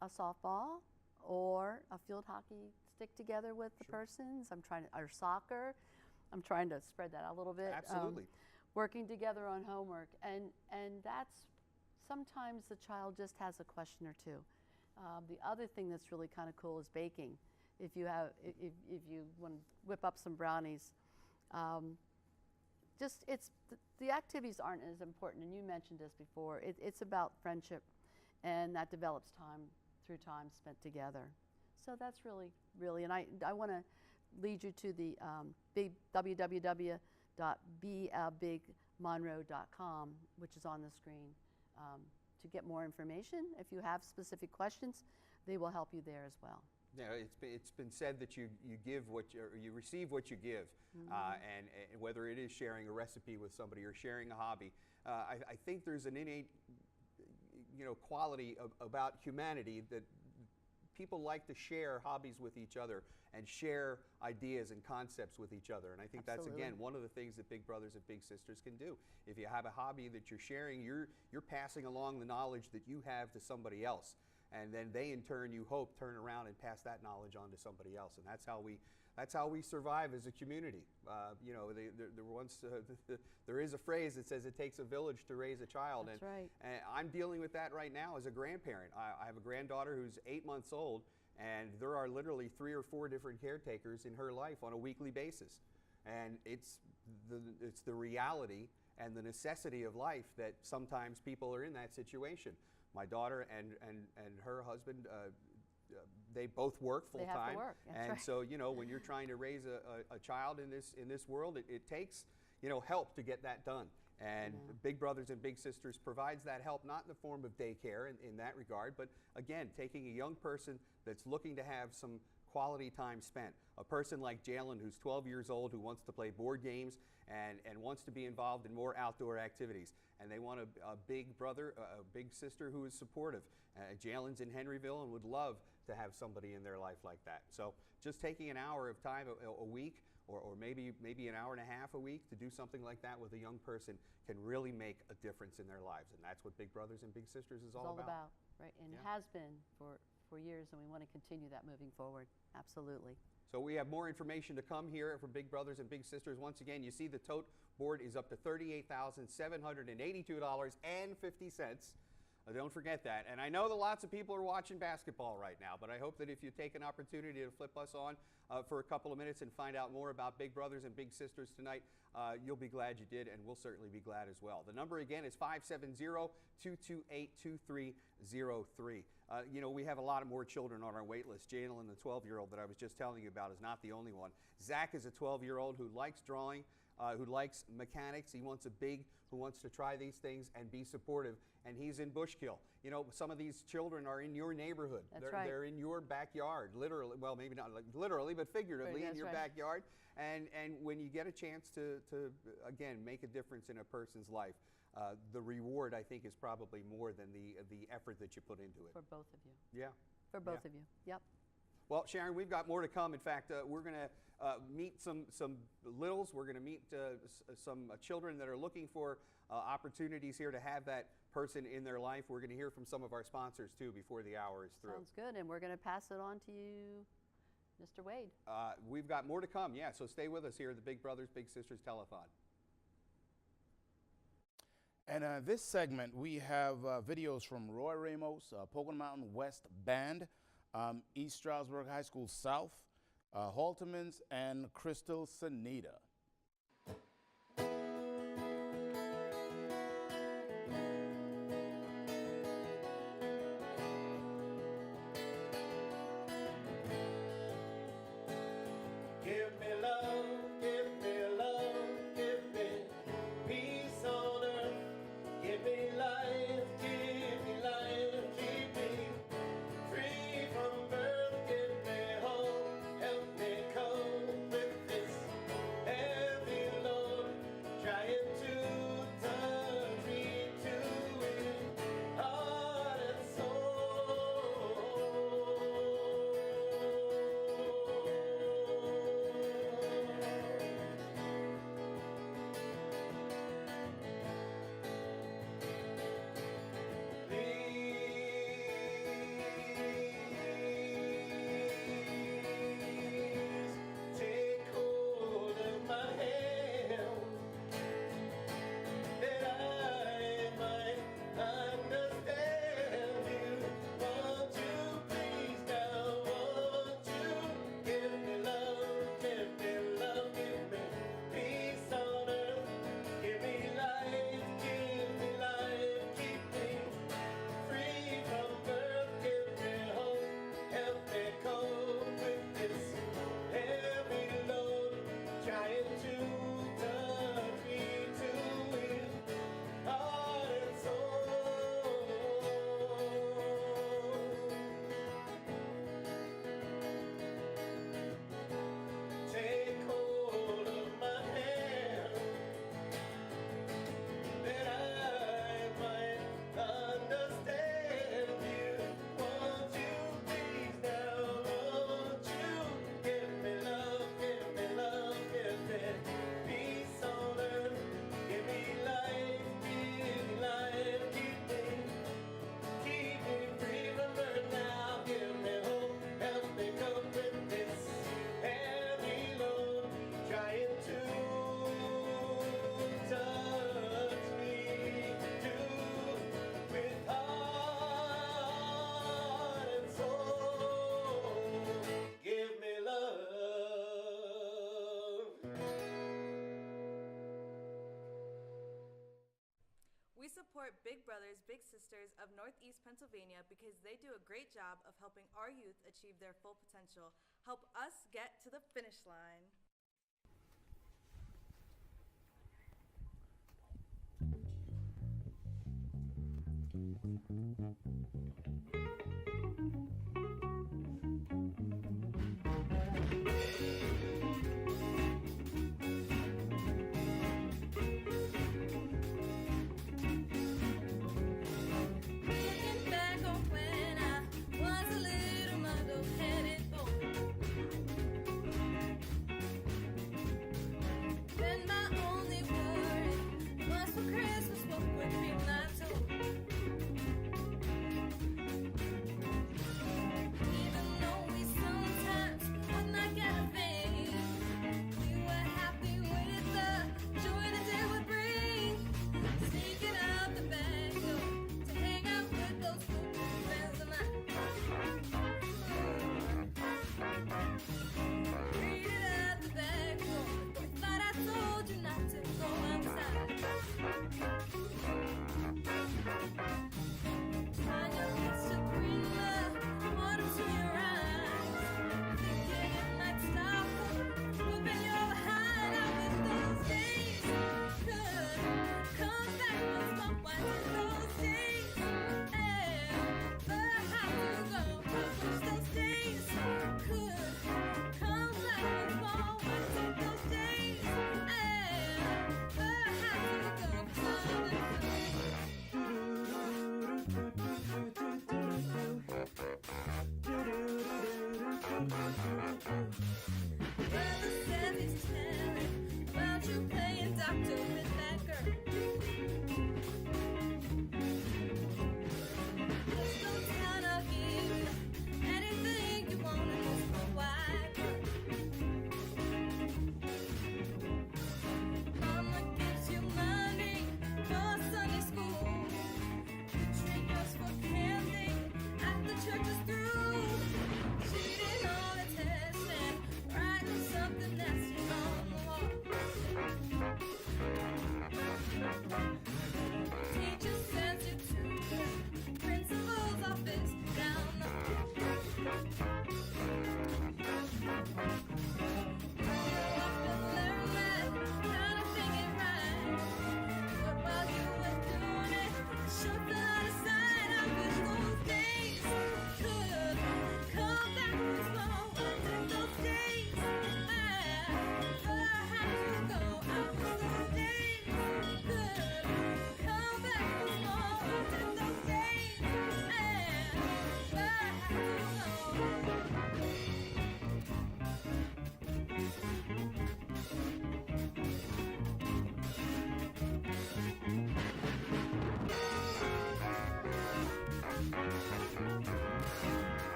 a softball, or a field hockey stick together with the persons. Or soccer. I'm trying to spread that out a little bit. Absolutely. Working together on homework, and that's sometimes the child just has a question or two. The other thing that's really kind of cool is baking. If you want to whip up some brownies. The activities aren't as important, and you mentioned this before. It's about friendship, and that develops through time spent together. So that's really, and I want to lead you to the www.bebigmonroe.com, which is on the screen, to get more information. If you have specific questions, they will help you there as well. Yeah, it's been said that you give you receive what you give, and whether it is sharing a recipe with somebody or sharing a hobby, I think there's an innate quality about humanity that people like to share hobbies with each other and share ideas and concepts with each other. And I think that's, again, one of the things that Big Brothers and Big Sisters can do. If you have a hobby that you're sharing, you're passing along the knowledge that you have to somebody else. And then they, in turn, you hope, turn around and pass that knowledge on to somebody else. And that's how we survive as a community. There is a phrase that says it takes a village to raise a child. That's right. And I'm dealing with that right now as a grandparent. I have a granddaughter who's 8 months old, and there are literally 3 or 4 different caretakers in her life on a weekly basis. And it's the reality and the necessity of life that sometimes people are in that situation. My daughter and her husband, they both work full time. They have to work. That's right. So when you're trying to raise a child in this world, it takes help to get that done. And Big Brothers and Big Sisters provides that help, not in the form of daycare in that regard, but again, taking a young person that's looking to have some quality time spent. A person like Jalen, who's 12 years old, who wants to play board games and wants to be involved in more outdoor activities. And they want a big brother, a big sister who is supportive. Jalen's in Henryville and would love to have somebody in their life like that. So just taking an hour of time a week, or maybe an hour and a half a week to do something like that with a young person can really make a difference in their lives. And that's what Big Brothers and Big Sisters is all about. Right? And it has been for years, and we want to continue that moving forward. Absolutely. So we have more information to come here from Big Brothers and Big Sisters. Once again, you see the tote board is up to $38,782.50. Don't forget that. And I know that lots of people are watching basketball right now, but I hope that if you take an opportunity to flip us on for a couple of minutes and find out more about Big Brothers and Big Sisters tonight, you'll be glad you did, and we'll certainly be glad as well. The number again is 570-228-2303. You know, we have a lot more children on our wait list. Jalen, the 12-year-old that I was just telling you about, is not the only one. Zach is a 12-year-old who likes drawing, who likes mechanics. He wants a big, who wants to try these things and be supportive, and he's in Bushkill. You know, some of these children are in your neighborhood. That's right. They're in your backyard, literally. Well, maybe not literally, but figuratively in your backyard. And when you get a chance to again, make a difference in a person's life, the reward, I think, is probably more than the effort that you put into it. For both of you. Yeah. For both of you. Yep. Well, Sharon, we've got more to come. In fact, we're going to meet some littles. We're going to meet some children that are looking for opportunities here to have that person in their life. We're going to hear from some of our sponsors, too, before the hour is through. Sounds good. And we're going to pass it on to you, Mr. Wade. We've got more to come, yeah. So stay with us here at the Big Brothers Big Sisters Telethon. And this segment, we have videos from Roy Ramos, Pocono Mountain West Band, East Stroudsburg High School South, Haltermans, and Crystal Sanita. Give me love, give me love, give me peace on earth. Give me life, keep me free from birth. Give me hope, help me cope with this heavy load. Trying to touch me to it, heart and take hold of my hand, that I might understand you. Won't you please now, won't you give me love, give me love, give me peace on earth. Give me life, keep me free from birth. Give me hope, help me cope with this heavy load. Trying to touch me to it, heart and soul. Take hold of my hand, that I might understand you. Won't you please now, won't you give me love, give me love, give me peace on earth. Give me life, keep me free from birth now. Give me hope, help me cope with this heavy load. Trying to touch me with heart and soul. Give me love. We support Big Brothers Big Sisters of Northeast Pennsylvania because they do a great job of helping our youth achieve their full potential. Help us get to the finish line. Looking back on when I was a little muddle-headed boy, then my only worry was for Christmas what would be my toy. Even though we sometimes would not get a thing, we were happy with the joy the day would bring. Sneaking out the back door to hang out with those football friends of mine. Read it out the back door, boy, thought I told you not to go outside. Find your Mr. Green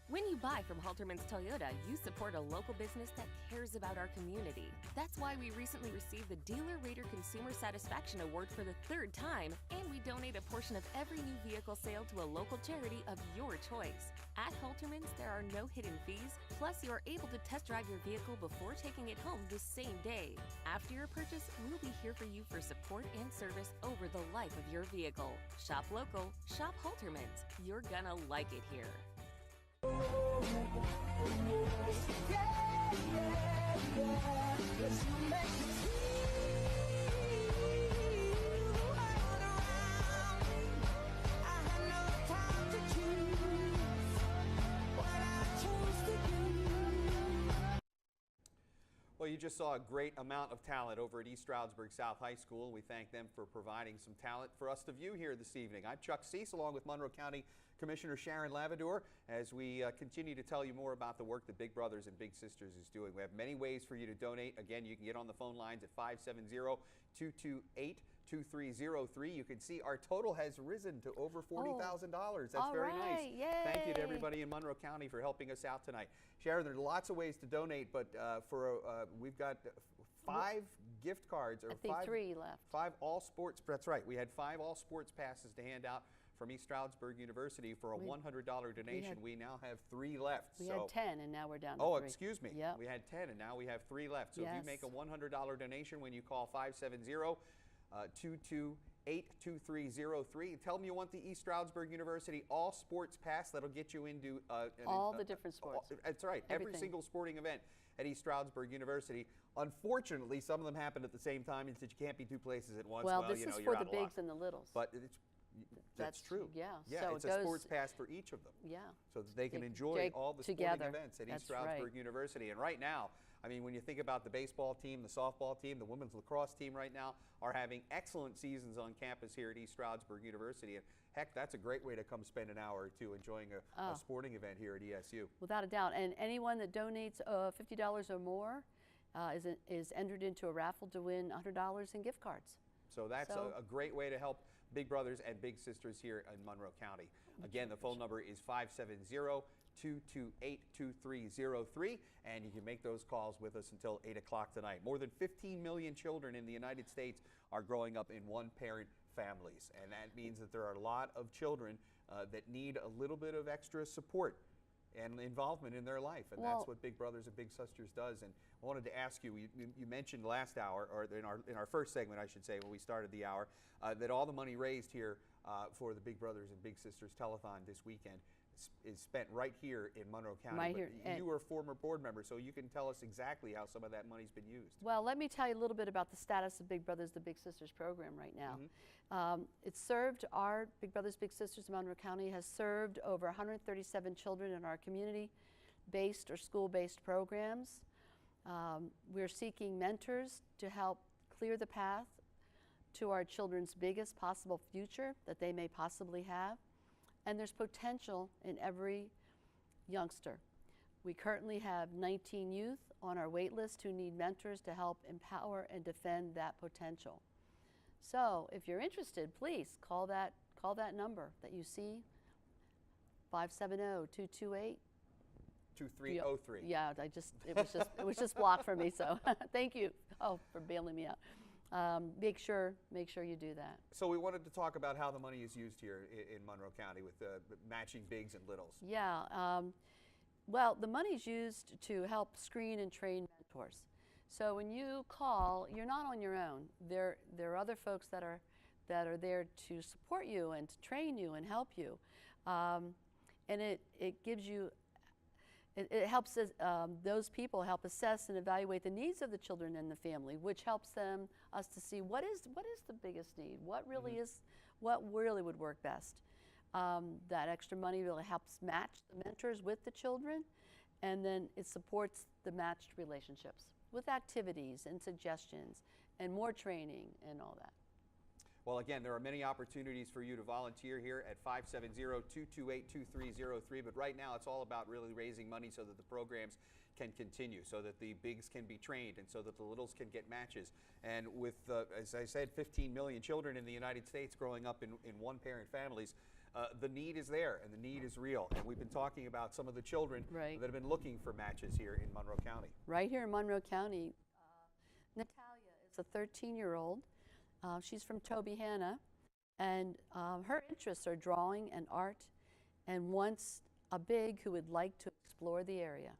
When you buy from Halterman's Toyota, you support a local business that cares about our community. That's why we recently received the Dealer Rater Consumer Satisfaction Award for the 3rd time, and we donate a portion of every new vehicle sale to a local charity of your choice. At Halterman's, there are no hidden fees, plus you are able to test drive your vehicle before taking it home the same day. After your purchase, we'll be here for you for support and service over the life of your vehicle. Shop local, shop Halterman's. You're gonna like it here. Well, you just saw a great amount of talent over at East Stroudsburg South High School. We thank them for providing some talent for us to view here this evening. I'm Chuck Cease, along with Monroe County Commissioner Sharon Lavador, as we continue to tell you more about the work that Big Brothers and Big Sisters is doing. We have many ways for you to donate. Again, you can get on the phone lines at 2303. You can see our total has risen to over $40,000. That's very nice. Yay. Thank you to everybody in Monroe County for helping us out tonight. Sharon, there are lots of ways to donate, but we've got 5 gift cards. Or I think 3 left. 5 all sports. That's right. We had 5 all sports passes to hand out from East Stroudsburg University for a $100 donation. We now have 3 left. We had 10, and now we're down to 3. Oh, excuse me. Yep. We had 10, and now we have 3 left. So if you make a $100 donation when you call 570-228-2303, tell them you want the East Stroudsburg University All Sports Pass. That'll get you into all the different sports. That's right. Every single sporting event at East Stroudsburg University. Unfortunately, some of them happen at the same time, and since you can't be 2 places at once, well, this is for the bigs and the littles. But that's true. Yeah. Yeah, so it's a sports pass for each of them. Yeah. So that they can enjoy all the sporting events at East Stroudsburg University. And right now, I mean, when you think about the baseball team, the softball team, the women's lacrosse team right now are having excellent seasons on campus here at East Stroudsburg University. And heck, that's a great way to come spend an hour or 2 enjoying a sporting event here at ESU. Without a doubt. And anyone that donates $50 or more is entered into a raffle to win $100 in gift cards. So that's a great way to help Big Brothers and Big Sisters here in Monroe County. Again, the phone number is 570-228-2303, and you can make those calls with us until 8 o'clock tonight. More than 15 million children in the United States are growing up in one-parent families, and that means that there are a lot of children that need a little bit of extra support and involvement in their life, and that's what Big Brothers and Big Sisters does. And I wanted to ask you, you mentioned last hour, or in our first segment, I should say, when we started the hour, that all the money raised here for the Big Brothers and Big Sisters Telethon this weekend is spent right here in Monroe County. Right here. You were a former board member, so you can tell us exactly how some of that money's been used. Well, let me tell you a little bit about the status of Big Brothers, the Big Sisters program right now. It's served, our Big Brothers, Big Sisters in Monroe County has served over 137 children in our community-based or school-based programs. We're seeking mentors to help clear the path to our children's biggest possible future that they may possibly have. And there's potential in every youngster. We currently have 19 youth on our wait list who need mentors to help empower and defend that potential. So if you're interested, please call that number that you see, 570-228. 2303. Yeah, it was just blocked for me, so thank you for bailing me out. Make sure you do that. So we wanted to talk about how the money is used here in Monroe County with matching bigs and littles. Yeah, well, the money is used to help screen and train mentors. So when you call, you're not on your own. There are other folks that are there to support you and to train you and help you, and it gives you. It helps those people help assess and evaluate the needs of the children and the family, which helps us to see what is the biggest need, what really would work best. That extra money really helps match the mentors with the children, and then it supports the matched relationships with activities and suggestions and more training and all that. Well, again, there are many opportunities for you to volunteer here at 570-228-2303, but right now it's all about really raising money so that the programs can continue, so that the bigs can be trained, and so that the littles can get matches. And with, as I said, 15 million children in the United States growing up in one-parent families, the need is there, and the need is real. And we've been talking about some of the children that have been looking for matches here in Monroe County. Right here in Monroe County, Natalia is a 13-year-old. She's from Tobyhanna, and her interests are drawing and art, and wants a big who would like to explore the area.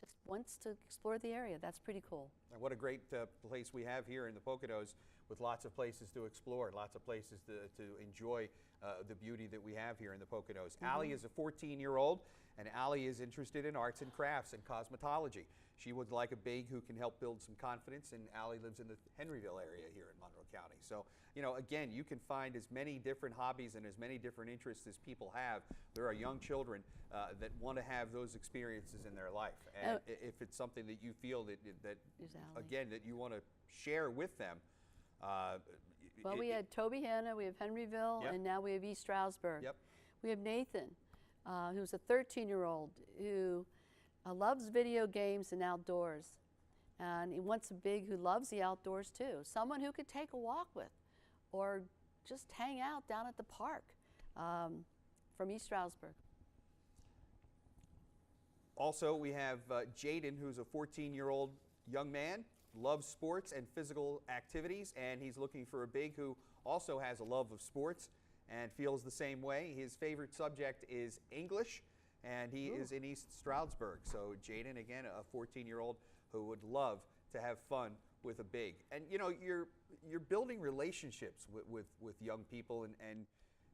Just wants to explore the area. That's pretty cool. And what a great place we have here in the Poconos, with lots of places to explore, lots of places to enjoy the beauty that we have here in the Poconos. Allie is a 14-year-old, and Allie is interested in arts and crafts and cosmetology. She would like a big who can help build some confidence, and Allie lives in the Henryville area here in Monroe County. So, you know, again, you can find as many different hobbies and as many different interests as people have. There are young children that want to have those experiences in their life. And if it's something that you feel that again, that you want to share with them. Well, we had Tobyhanna, we have Henryville, and now we have East Stroudsburg. We have Nathan, who's a 13-year-old who loves video games and outdoors. And he wants a big who loves the outdoors too. Someone who could take a walk with, or just hang out down at the park from East Stroudsburg. Also, we have Jaden, who's a 14-year-old young man, loves sports and physical activities, and he's looking for a big who also has a love of sports and feels the same way. His favorite subject is English, and he is in East Stroudsburg. So Jaden, again, a 14-year-old who would love to have fun with a big. And you know, you're building relationships with young people, and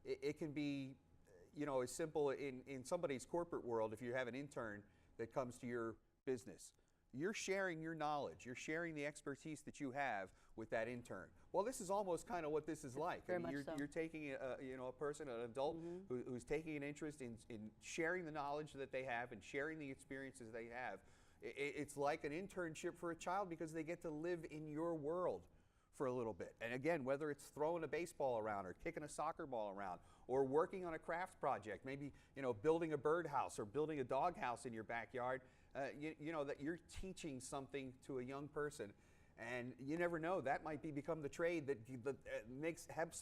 it can be, you know, as simple in somebody's corporate world. If you have an intern that comes to your business, you're sharing your knowledge, you're sharing the expertise that you have with that intern. Well, this is almost kind of what this is like. Very much so. You're taking a person, an adult, who's taking an interest in sharing the knowledge that they have and sharing the experiences they have. It's like an internship for a child, because they get to live in your world for a little bit. And again, whether it's throwing a baseball around or kicking a soccer ball around or working on a craft project, maybe, you know, building a birdhouse or building a doghouse in your backyard, you know, that you're teaching something to a young person. And you never know, that might become the trade that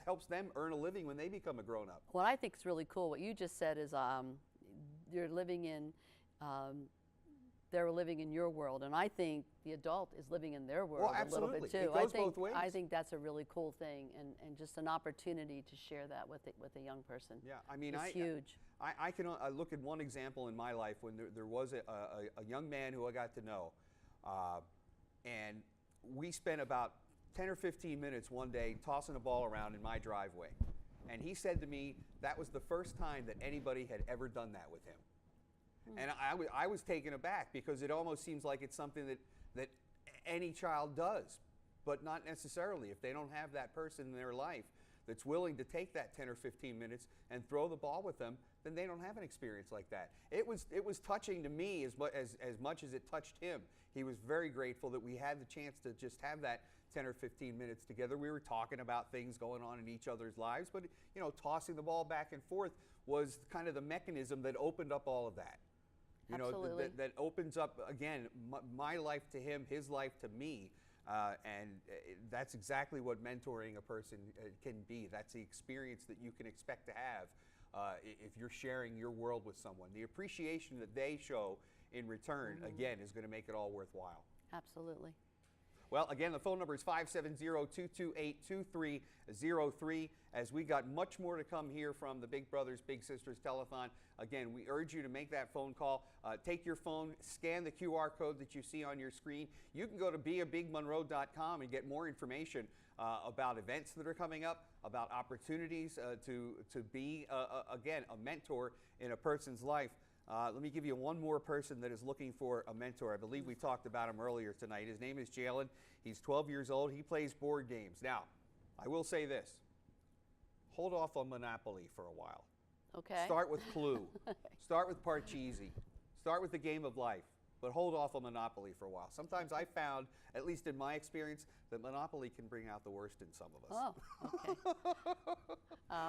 helps them earn a living when they become a grown-up. What I think is really cool, what you just said is you're living in, they're living in your world, and I think the adult is living in their world a little bit too. It goes both ways. I think that's a really cool thing, and just an opportunity to share that with a young person. Yeah, I mean, it's huge. I can look at one example in my life when there was a young man who I got to know, and we spent about 10 or 15 minutes one day tossing a ball around in my driveway. And he said to me that was the first time that anybody had ever done that with him. And I was taken aback, because it almost seems like it's something that any child does, but not necessarily. If they don't have that person in their life that's willing to take that 10 or 15 minutes and throw the ball with them, then they don't have an experience like that. It was touching to me as much as it touched him. He was very grateful that we had the chance to just have that 10 or 15 minutes together. We were talking about things going on in each other's lives, but you know, tossing the ball back and forth was kind of the mechanism that opened up all of that. You know, that opens up, again, my life to him, his life to me, and that's exactly what mentoring a person can be. That's the experience that you can expect to have if you're sharing your world with someone. The appreciation that they show in return, again, is going to make it all worthwhile. Absolutely. Well, again, the phone number is 570-228-2303. As we got much more to come here from the Big Brothers Big Sisters Telethon. Again, we urge you to make that phone call. Take your phone, scan the QR code that you see on your screen. You can go to beabigmonroe.com and get more information about events that are coming up, about opportunities to be, again, a mentor in a person's life. Let me give you one more person that is looking for a mentor. I believe we talked about him earlier tonight. His name is Jalen. He's 12 years old. He plays board games. Now, I will say this. Hold off on Monopoly for a while. Okay. Start with Clue. Start with Parcheesi. Start with the Game of Life. But hold off on Monopoly for a while. Sometimes I found, at least in my experience, that Monopoly can bring out the worst in some of us. Oh, okay.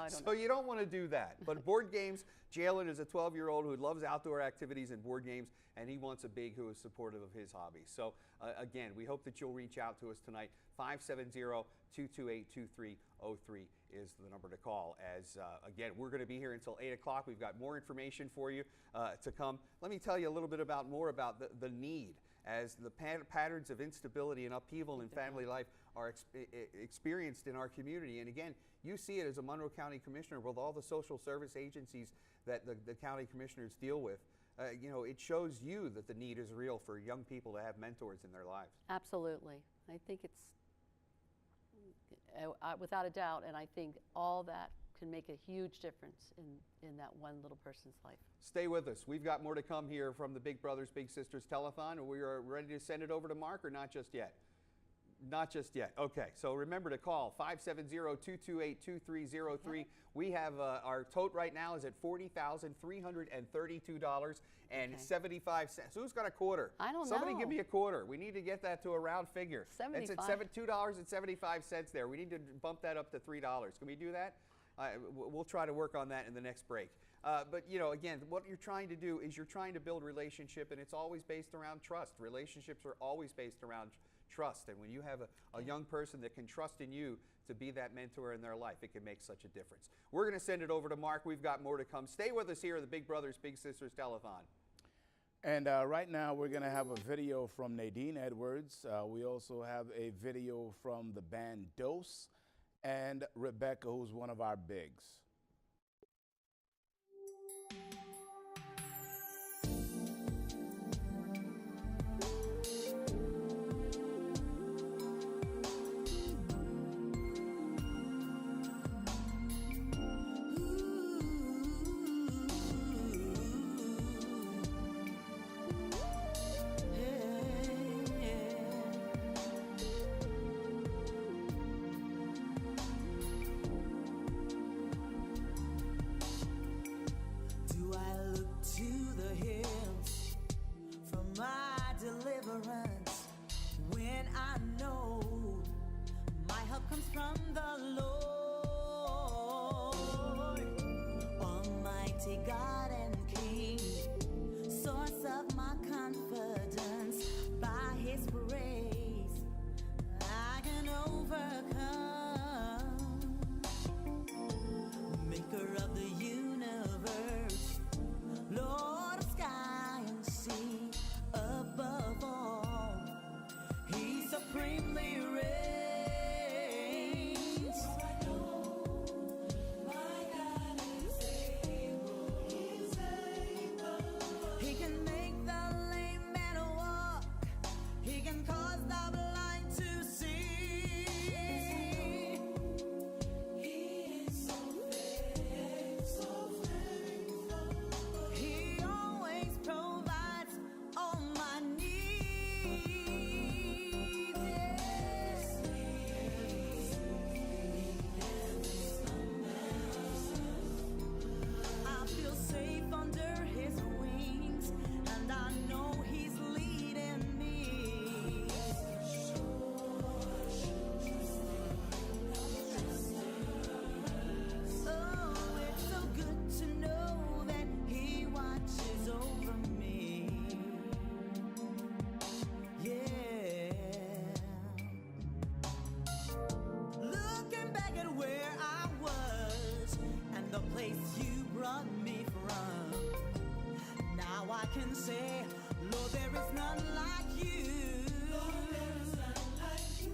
So you don't want to do that. But board games, Jalen is a 12-year-old who loves outdoor activities and board games, and he wants a big who is supportive of his hobbies. So again, we hope that you'll reach out to us tonight. 570-228-2303 is the number to call. As again, we're going to be here until 8 o'clock. We've got more information for you to come. Let me tell you a little bit more about the need, as the patterns of instability and upheaval in family life are experienced in our community. And again, you see it as a Monroe County Commissioner with all the social service agencies that the county commissioners deal with. You know, it shows you that the need is real for young people to have mentors in their lives. Absolutely. I think it's without a doubt, and I think all that can make a huge difference in that one little person's life. Stay with us. We've got more to come here from the Big Brothers Big Sisters Telethon. We are ready to send it over to Mark, or not just yet? Not just yet. Okay, so remember to call 570-228-2303. We have our tote right now is at $40,332.75. Who's got a quarter? I don't know. Somebody give me a quarter. We need to get that to a round figure. It's at $2.75 there. We need to bump that up to $3. Can we do that? We'll try to work on that in the next break. But, you know, again, what you're trying to do is you're trying to build relationship, and it's always based around trust. Relationships are always based around trust. And when you have a young person that can trust in you to be that mentor in their life. It can make such a difference. We're going to send it over to Mark. We've got more to come. Stay with us here at the Big Brothers Big Sisters Telethon. And right now we're going to have a video from Nadine Edwards. We also have a video from the band Dose and Rebecca, who's one of our bigs. God and King, source of my confidence, by His grace I can overcome. Maker of the universe, Lord of sky and sea, above all, He supremely reigns. Can say, Lord, there is none like you. Lord, there is none like you.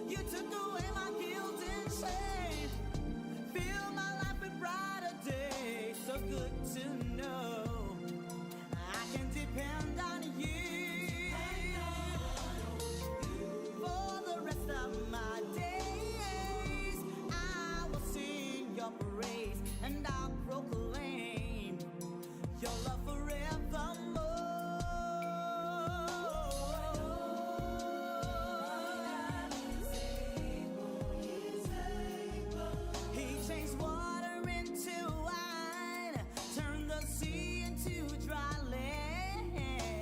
You took away my guilt and shame, fill my life with brighter days. So good to know I can depend on you for the rest of my days. I will sing your praise and I'll proclaim your love forever. Water into wine, turn the sea into dry land.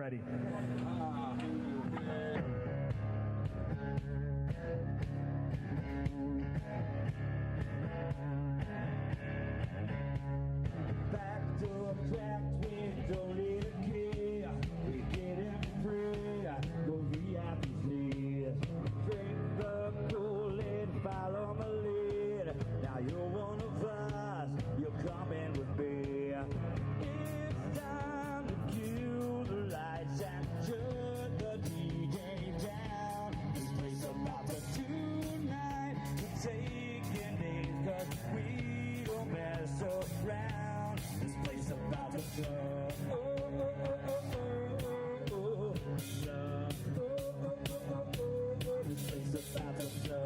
ready. Back door cracked, we don't need a key. We get it free, go VIP please. Drink the Kool-Aid, follow my lead. Now you're one of us, you're coming with me. It's time to kill the lights and shut the DJ down. This place about to tonight, we're taking days 'cause we don't mess around. This place about to go. Oh, oh, oh, oh, oh, oh, love. Oh, oh, oh, oh, oh, oh. This place about to go.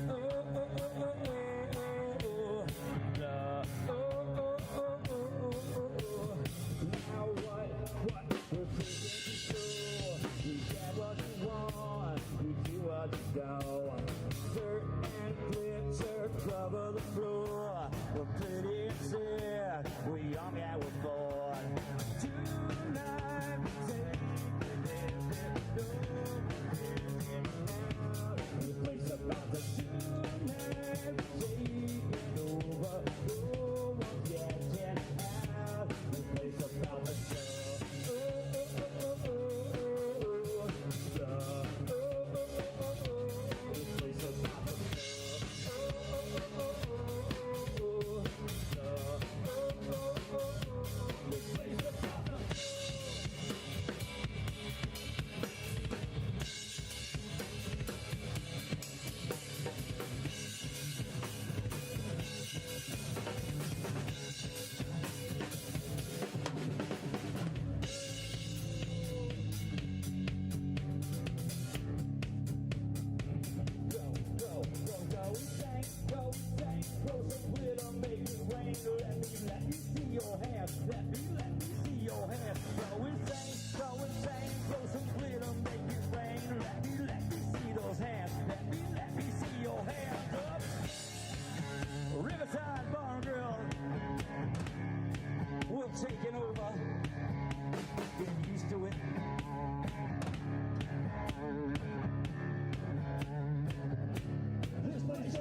Oh, oh, oh, oh, oh, oh, love. Oh, oh, oh, oh, oh, oh. Now what? We're taking control. We get what we want. We do what we go. Dirt and glitter cover the floor. We're pretty and sick. We're young and we're bored. Tonight we take the place about to tonight we take over. No one getting out. The place about to go. Oh, oh, oh, oh, oh, oh, oh. Oh, oh, oh, oh, oh. The place about to go. Oh, oh, oh, oh, oh, oh, oh. Oh, oh, oh, oh. The place about to go. Throw some glitter, make it rain. Let me see your hands. Let me see your hands. Go insane, throw some glitter, make it rain. Let me see those hands. Let me see your hands up. Riverside Bar Girl, we're taking over. Get used to it. This place is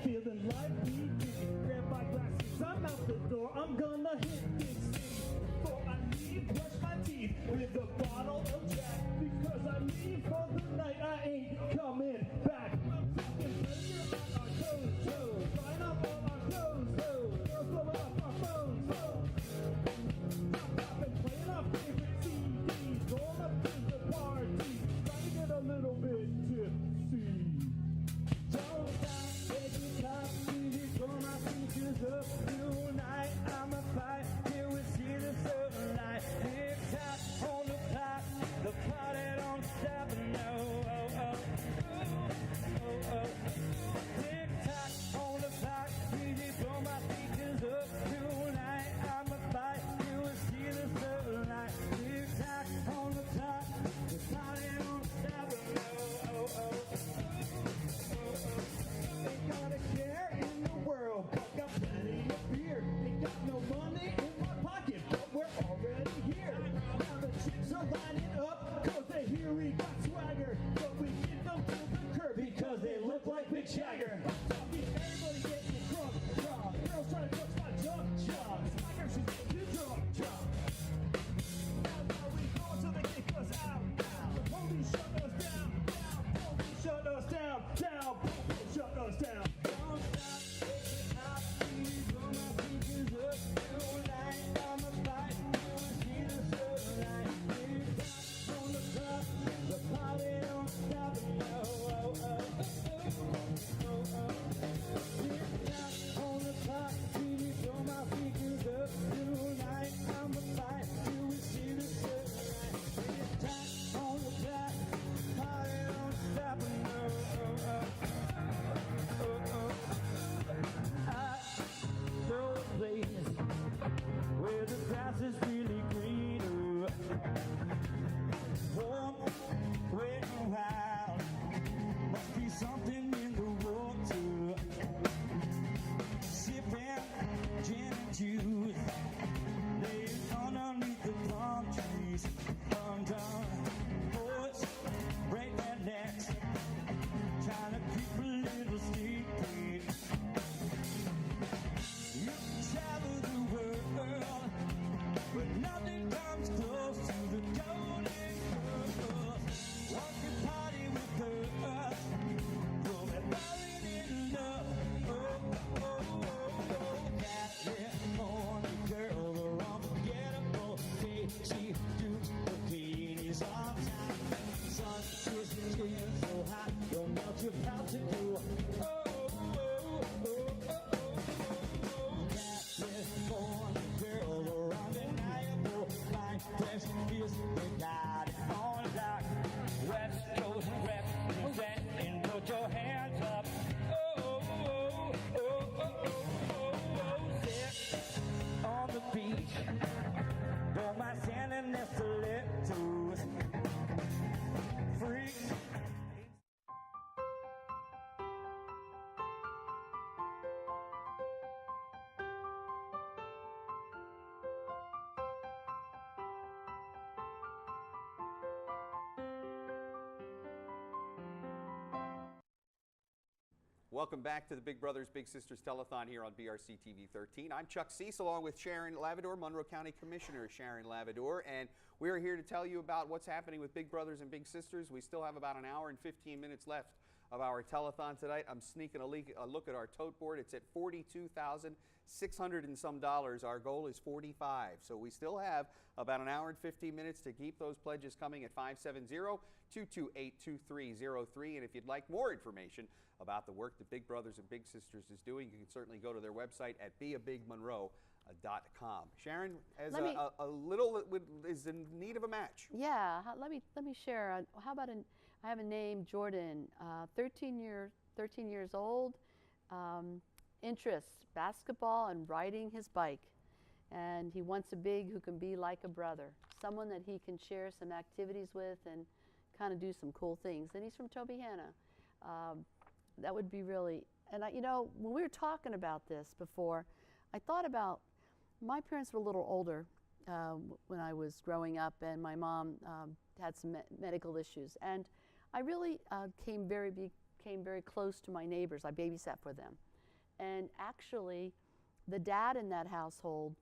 feeling like we did. Grab my glasses, I'm out the door. I'm gonna hit this city. Before I leave, brush my teeth with a bottle of Jack. Because I leave for the night, I ain't coming back. I'm talking pleasure on our toes. Line up on our toes. Girls blowing up our phones. Top and playing our favorite CDs. Going up to the party. Trying to get a little bit tipsy. Don't stop, baby, stop, please, throw my features up tonight. I'm a fight till we see the sunlight. Tick tock on the clock, the party don't stop, no. Oh, oh, oh, oh. Tick tock on the clock, please, throw my features up tonight. I'm a fight till we see the sunlight. Tick tock on the clock, the party don't stop, no. Oh, oh. Ain't got a care in the world, but got plenty of beer. Ain't got no money in my pocket, but we're already here. Now the chicks are lining up, 'cause they hear we got swagger. But we get them to the curb, because they look like Mick Jagger. I'm talking everybody getting drunk. Girls trying to touch my junk. Swagger, she's getting drunk. Now we go to the gate, 'cause the police shut us down. Police shut us down. Shut us down. Don't stop, stop, please, throw my features up tonight. I'm a fight till we see the sunlight. Tick tock on the clock, the party don't stop. No, oh, oh, oh, oh, oh, oh. West Coast representing, put your hands up. Sit on the beach, don't mind standing next to little freaks. Welcome back to the Big Brothers Big Sisters Telethon here on BRC TV 13. I'm Chuck Cease along with Sharon Lavador, Monroe County Commissioner Sharon Lavador, and we're here to tell you about what's happening with Big Brothers and Big Sisters. We still have about an hour and 15 minutes left of our telethon tonight. I'm sneaking a look at our tote board. It's at $42,600 and some dollars. Our goal is 45. So we still have about an hour and 15 minutes to keep those pledges coming at 570-228-2303. And if you'd like more information about the work that Big Brothers and Big Sisters is doing, you can certainly go to their website at beabigmonroe.com. Sharon, as a little that is in need of a match. Yeah, let me share. How about I have a name, Jordan, 13 years old, interests, basketball and riding his bike. And he wants a big who can be like a brother, someone that he can share some activities with and kind of do some cool things. And he's from Tobyhanna. That would be really, and you know, when we were talking about this before, I thought about, my parents were a little older when I was growing up, and my mom had some medical issues. And I really became very close to my neighbors. I babysat for them. And actually, the dad in that household,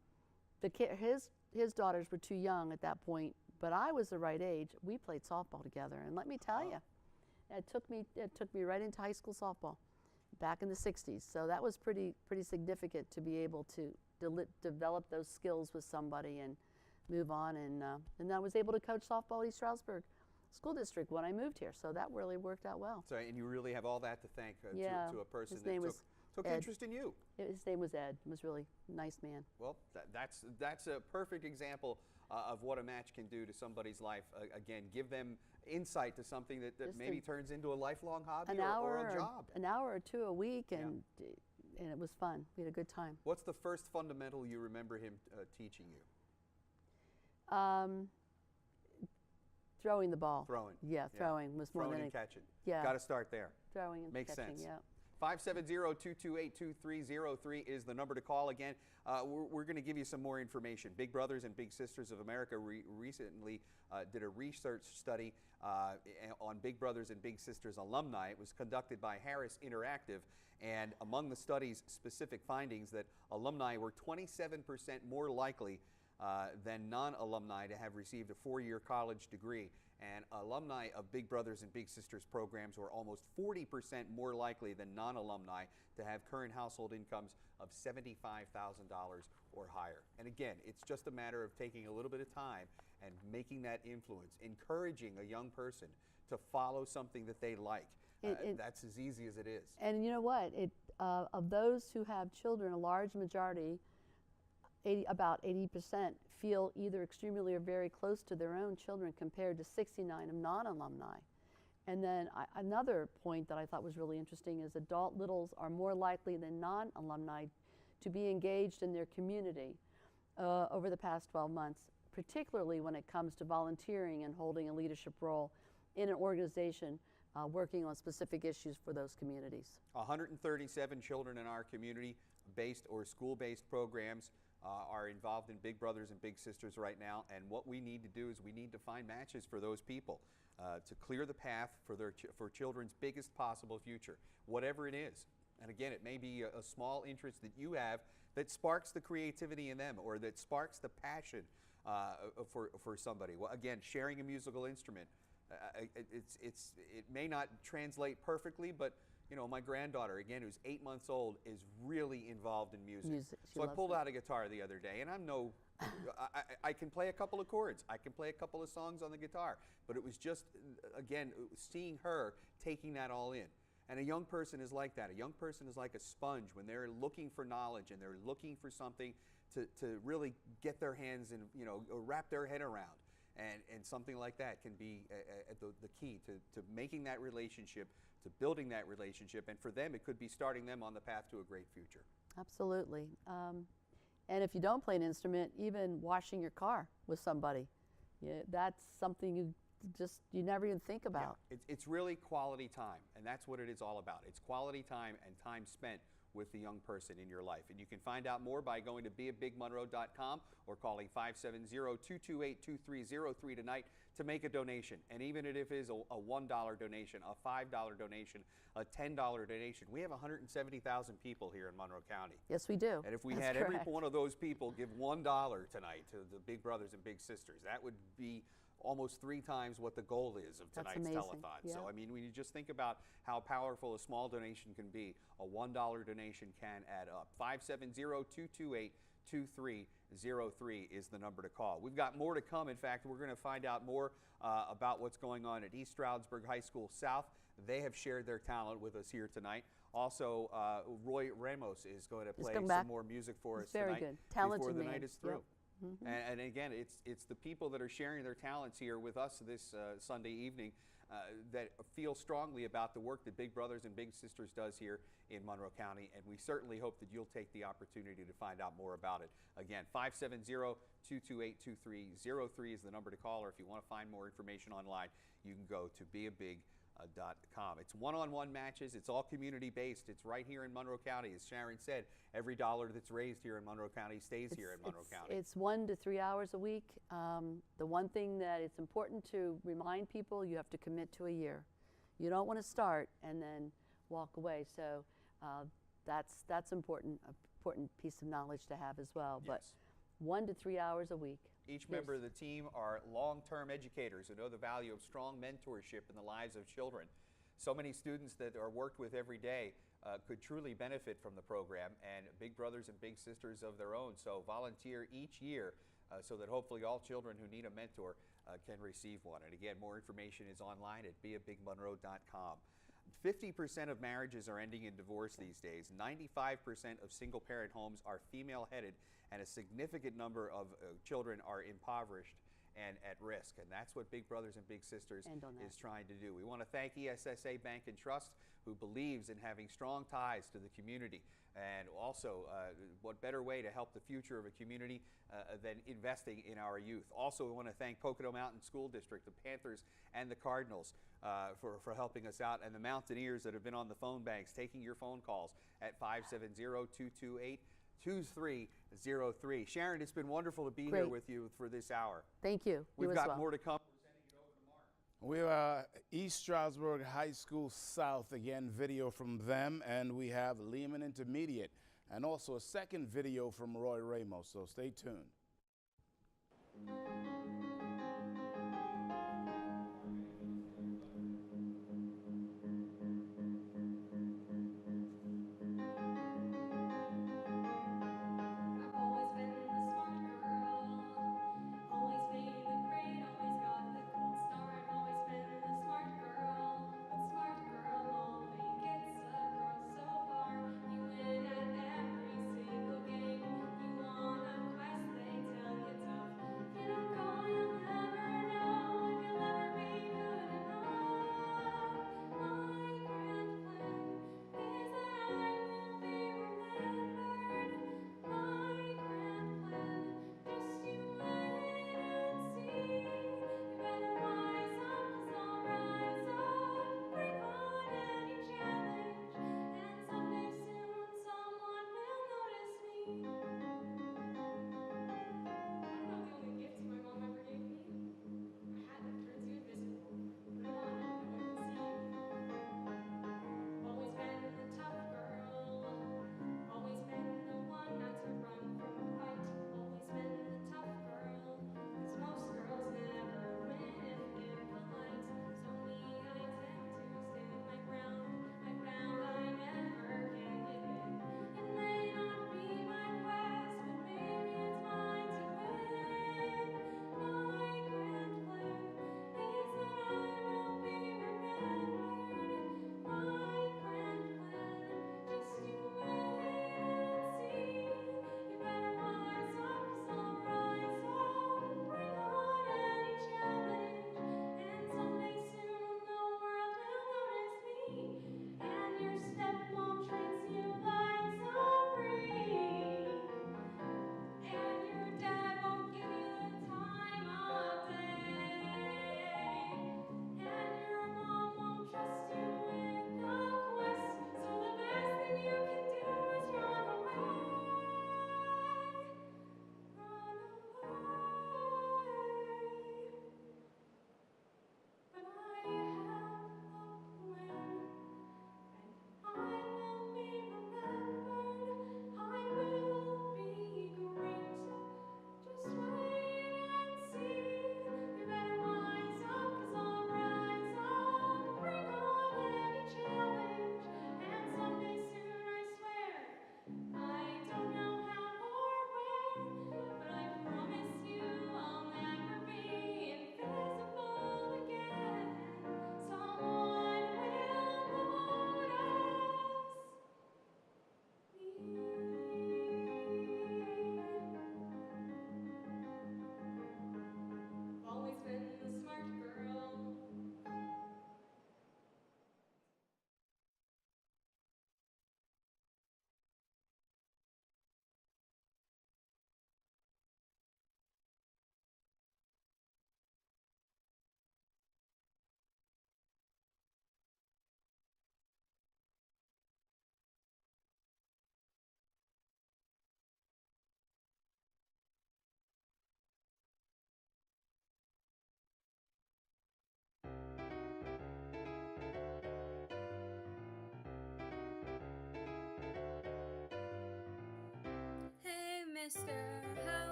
his daughters were too young at that point, but I was the right age. We played softball together, and let me tell you, it took me right into high school softball back in the 60s. So that was pretty significant to be able to develop those skills with somebody and move on. And I was able to coach softball at East Stroudsburg School District when I moved here. So that really worked out well. So, and you really have all that to thank to a person his name that was took Ed. interest in you. His name was Ed. He was really a nice man. Well, that's a perfect example of what a match can do to somebody's life. Again, give them insight to something that maybe turns into a lifelong hobby or a job. An hour or two a week, and it was fun. We had a good time. What's the first fundamental you remember him teaching you? Throwing the ball. Throwing. Yeah, throwing was more than than catching. Yeah. Got to start there. Throwing and Makes catching. sense. Yeah. 570-228-2303 is the number to call. Again, we're going to give you some more information. Big Brothers and Big Sisters of America recently did a research study on Big Brothers and Big Sisters alumni. It was conducted by Harris Interactive, and among the study's specific findings, that alumni were 27% more likely than non-alumni to have received a 4-year college degree. And alumni of Big Brothers and Big Sisters programs were almost 40% more likely than non-alumni to have current household incomes of $75,000 or higher. And again, it's just a matter of taking a little bit of time and making that influence, encouraging a young person to follow something that they like. That's as easy as it is. And you know what? Of those who have children, a large majority, about 80%, feel either extremely or very close to their own children, compared to 69 of non-alumni. And then another point that I thought was really interesting is adult littles are more likely than non-alumni to be engaged in their community over the past 12 months, particularly when it comes to volunteering and holding a leadership role in an organization working on specific issues for those communities. 137 children in our community-based or school-based programs are involved in Big Brothers and Big Sisters right now, and what we need to do is we need to find matches for those people to clear the path for children's biggest possible future, whatever it is. And again, it may be a small interest that you have that sparks the creativity in them, or that sparks the passion for somebody. Well, again, sharing a musical instrument, it may not translate perfectly, but you know, my granddaughter, again, who's 8 months old, is really involved in music. So I pulled out a guitar the other day, and I can play a couple of chords. I can play a couple of songs on the guitar. But it was just, again, seeing her taking that all in. And a young person is like that. A young person is like a sponge when they're looking for knowledge and they're looking for something to really get their hands in, you know, or wrap their head around. And something like that can be the key to making that relationship, to building that relationship. And for them, it could be starting them on the path to a great future. Absolutely. And if you don't play an instrument, even washing your car with somebody, that's something you never even think about. Yeah, it's really quality time, and that's what it is all about. It's quality time and time spent with the young person in your life. And you can find out more by going to beabigmonroe.com or calling 570-228-2303 tonight to make a donation. And even if it is a $1 donation, a $5 donation, a $10 donation, we have 170,000 people here in Monroe County. Yes, we do. And if we That's had correct. every one of those people give $1 tonight to the Big Brothers and Big Sisters, that would be almost 3 times what the goal is of That's tonight's amazing. telethon. Yeah. So, I mean, when you just think about how powerful a small donation can be, a $1 donation can add up. 570-228-2303 is the number to call. We've got more to come. In fact, we're going to find out more about what's going on at East Stroudsburg High School South. They have shared their talent with us here tonight. Also, Roy Ramos is going to play some more music for us very tonight good. Talented before the man. night is through. Yep. Mm-hmm. And again, it's the people that are sharing their talents here with us this Sunday evening that feel strongly about the work that Big Brothers and Big Sisters does here in Monroe County, and we certainly hope that you'll take the opportunity to find out more about it. Again, 570-228-2303 is the number to call, or if you want to find more information online, you can go to beabig.com. It's one-on-one matches. It's all community-based. It's right here in Monroe County. As Sharon said, every dollar that's raised here in Monroe County stays here in Monroe County. It's 1 to 3 hours a week. The one thing that it's important to remind people, you have to commit to a year. You don't want to start and then walk away. So that's important piece of knowledge to have as well. Yes. But 1 to 3 hours a week. Each member of the team are long-term educators who know the value of strong mentorship in the lives of children. So many students that are worked with every day could truly benefit from the program, and Big Brothers and Big Sisters of their own. So volunteer each year so that hopefully all children who need a mentor can receive one. And again, more information is online at beabigmonroe.com. 50% of marriages are ending in divorce these days. 95% of single-parent homes are female-headed, and a significant number of children are impoverished and at risk. And that's what Big Brothers and Big Sisters is trying to do. We want to thank ESSA Bank and Trust, who believes in having strong ties to the community. And also, what better way to help the future of a community than investing in our youth. Also, we want to thank Pocono Mountain School District, the Panthers and the Cardinals for helping us out, and the Mountaineers that have been on the phone banks taking your phone calls at 570-228-2303. Sharon, it's been wonderful to be here with you for this hour. Thank you. We've got more to come. We are East Stroudsburg High School South, again, video from them, and we have Lehman Intermediate, and also a second video from Roy Ramos, so stay tuned. Going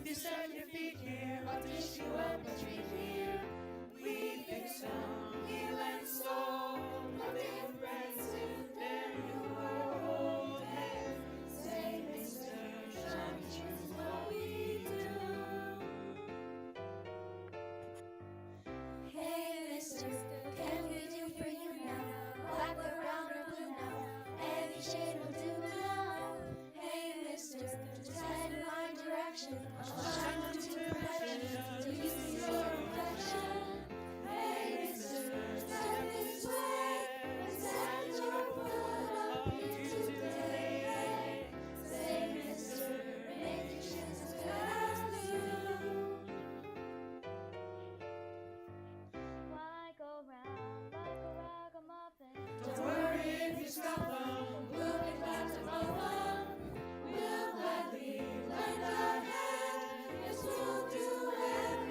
you set your feet here, I'll dish you up a treat here. We fix some healing soul, nothing friends to bear you hold. Hey, say, mister, shall we choose what we do? Hey, mister, can we do for you now? Black or brown or blue now? Any shade will do now. Hey, mister, just head in my direction. I'll shine into perfection till you see your reflection. Hey, mister, step this way and set your foot up here today. Hey, say, mister, make your shoes as good as new. Why go round like a ragamuffin? Don't worry if you stumble, we'll be glad to welcome. We'll gladly lend a hand, yes, we'll do everything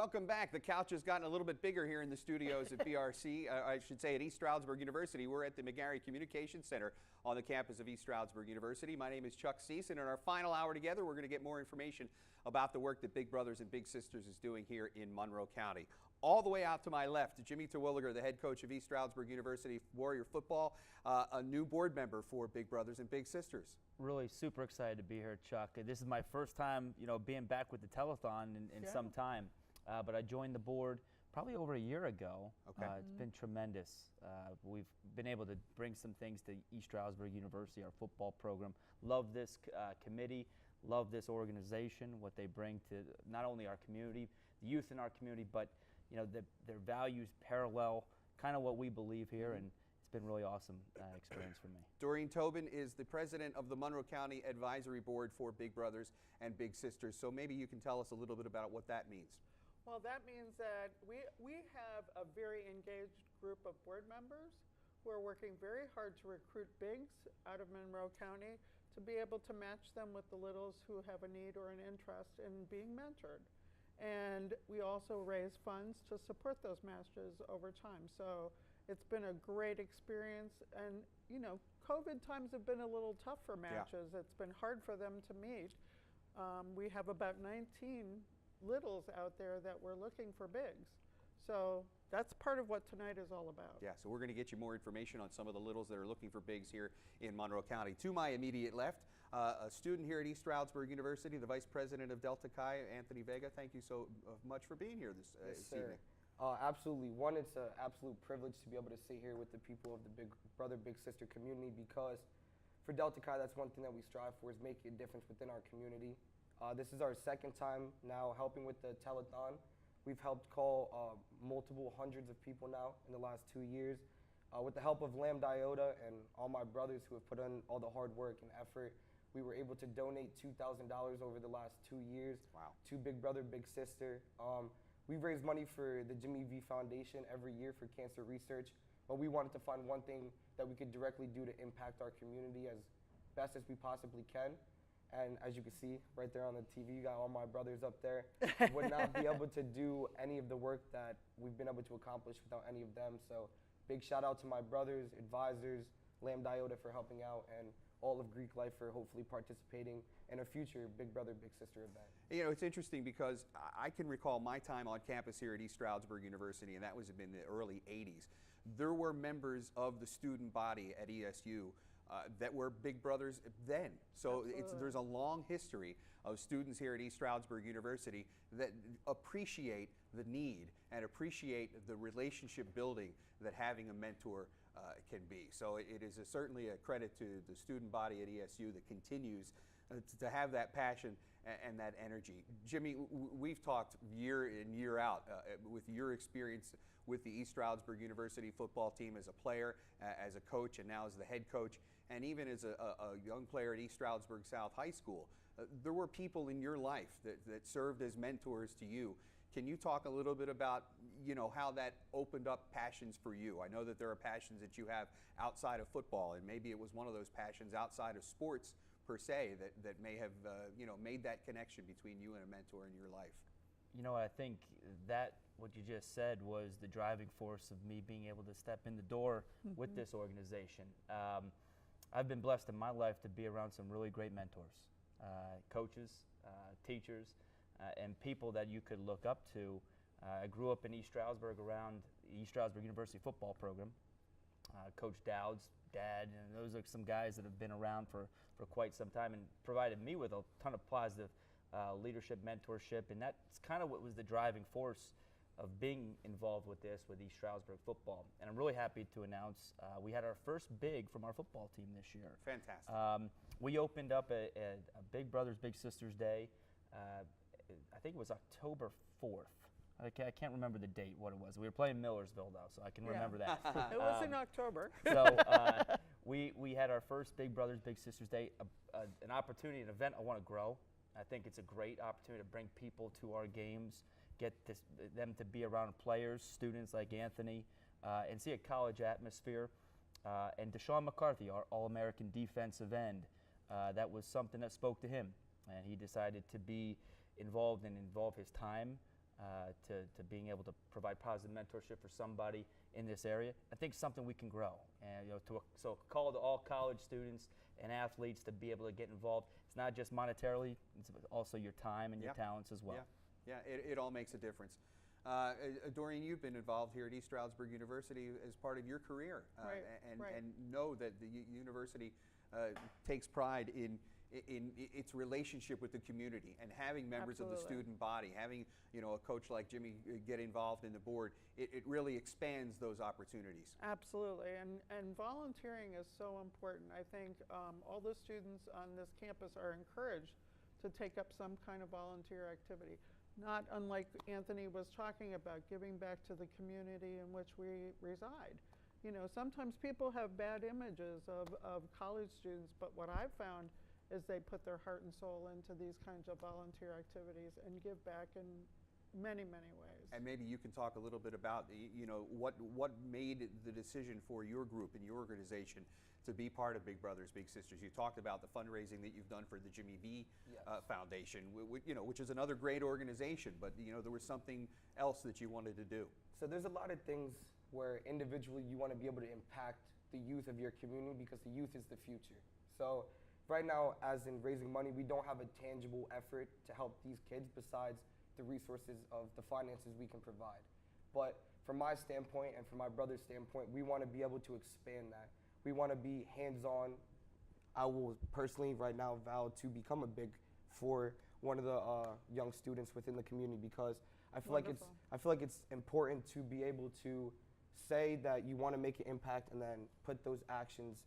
Welcome back. The couch has gotten a little bit bigger here in the studios at BRC. I should say at East Stroudsburg University. We're at the McGarry Communications Center on the campus of East Stroudsburg University. My name is Chuck Cease, and in our final hour together, we're going to get more information about the work that Big Brothers and Big Sisters is doing here in Monroe County. All the way out to my left, Jimmy Terwilliger, the head coach of East Stroudsburg University Warrior Football, a new board member for Big Brothers and Big Sisters. Really super excited to be here, Chuck. This is my first time, being back with the Telethon in some time. But I joined the board probably over a year ago. Okay. It's been tremendous. We've been able to bring some things to East Stroudsburg University, our football program. Love this committee, love this organization, what they bring to not only our community, the youth in our community, but their values parallel kind of what we believe here, and it's been really awesome experience for me. Doreen Tobin is the president of the Monroe County Advisory Board for Big Brothers and Big Sisters. So maybe you can tell us a little bit about what that means. Well, that means that we have a very engaged group of board members who are working very hard to recruit bigs out of Monroe County to be able to match them with the littles who have a need or an interest in being mentored. And we also raise funds to support those matches over time. So it's been a great experience. And, COVID times have been a little tough for matches. It's been hard for them to meet. We have about 19 littles out there that we're looking for bigs. So that's part of what tonight is all about. Yeah, so we're going to get you more information on some of the littles that are looking for bigs here in Monroe County. To my immediate left, a student here at East Stroudsburg University, the Vice President of Delta Chi, Anthony Vega. Thank you so much for being here this evening. Absolutely. One, it's an absolute privilege to be able to sit here with the people of the Big Brother, Big Sister community, because for Delta Chi, that's one thing that we strive for, is making a difference within our community. This is our second time now helping with the Telethon. We've helped call multiple hundreds of people now in the last 2 years. With the help of Lambda Iota and all my brothers who have put in all the hard work and effort, we were able to donate $2,000 over the last 2 years to Big Brother, Big Sister. We've raised money for the Jimmy V Foundation every year for cancer research, but we wanted to find one thing that we could directly do to impact our community as best as we possibly can. And as you can see right there on the TV, you got all my brothers up there. Would not be able to do any of the work that we've been able to accomplish without any of them. So big shout out to my brothers, advisors, Lambda Iota for helping out, and all of Greek Life for hopefully participating in a future Big Brother, Big Sister event. It's interesting because I can recall my time on campus here at East Stroudsburg University, and that was in the early 80s. There were members of the student body at ESU that were Big Brothers then. So there's a long history of students here at East Stroudsburg University that appreciate the need and appreciate the relationship building that having a mentor can be. So it is certainly a credit to the student body at ESU that continues to have that passion and that energy. Jimmy, we've talked year in, year out with your experience with the East Stroudsburg University football team as a player, as a coach, and now as the head coach, and even as a young player at East Stroudsburg South High School. There were people in your life that served as mentors to you. Can you talk a little bit about, how that opened up passions for you? I know that there are passions that you have outside of football, and maybe it was one of those passions outside of sports per se that may have, made that connection between you and a mentor in your life. I think that what you just said was the driving force of me being able to step in the door with this organization. I've been blessed in my life to be around some really great mentors, coaches, teachers, and people that you could look up to. I grew up in East Stroudsburg around the East Stroudsburg University football program. Coach Dowd's dad, and those are some guys that have been around for quite some time and provided me with a ton of positive leadership, mentorship, and that's kind of what was the driving force of being involved with this, with East Stroudsburg football. And I'm really happy to announce we had our first big from our football team this year. Fantastic. We opened up a Big Brothers, Big Sisters Day. I think it was October 4th. I can't remember the date, what it was. We were playing Millersville, though, so I can remember that. It was in October. So we had our first Big Brothers, Big Sisters Day, an opportunity, an event I want to grow. I think it's a great opportunity to bring people to our games, get them to be around players, students like Anthony, and see a college atmosphere. And Deshaun McCarthy, our All-American defensive end, that was something that spoke to him. And he decided to be involved and involve his time to being able to provide positive mentorship for somebody in this area. I think something we can grow, and so call to all college students and athletes to be able to get involved. It's not just monetarily; it's also your time and your talents as well. Yeah, it all makes a difference. Doreen, you've been involved here at East Stroudsburg University as part of your career, and know that the university takes pride in its relationship with the community, and having members of the student body, having a coach like Jimmy get involved in the board, it really expands those opportunities. Absolutely, and volunteering is so important. I think all the students on this campus are encouraged to take up some kind of volunteer activity. Not unlike Anthony was talking about, giving back to the community in which we reside. Sometimes people have bad images of college students, but what I've found is they put their heart and soul into these kinds of volunteer activities and give back in many, many ways. And maybe you can talk a little bit about what made the decision for your group and your organization to be part of Big Brothers Big Sisters. You talked about the fundraising that you've done for the Jimmy V Foundation, which is another great organization, but there was something else that you wanted to do. So there's a lot of things where individually you want to be able to impact the youth of your community, because the youth is the future. So right now, as in raising money, we don't have a tangible effort to help these kids besides the resources of the finances we can provide. But from my standpoint and from my brother's standpoint, we want to be able to expand that. We want to be hands-on. I will personally right now vow to become a big for one of the young students within the community, because I feel like it's important to be able to say that you want to make an impact and then put those actions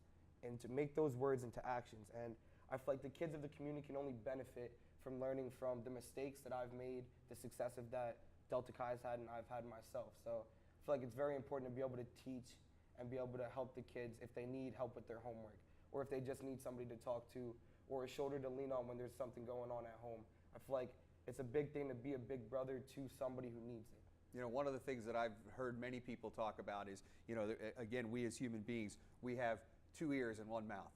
and to make those words into actions. And I feel like the kids of the community can only benefit from learning from the mistakes that I've made, the successes that Delta Chi's had and I've had myself. So I feel like it's very important to be able to teach and be able to help the kids if they need help with their homework, or if they just need somebody to talk to, or a shoulder to lean on when there's something going on at home. I feel like it's a big thing to be a big brother to somebody who needs it. One of the things that I've heard many people talk about is, again, we as human beings, we have 2 ears and 1 mouth.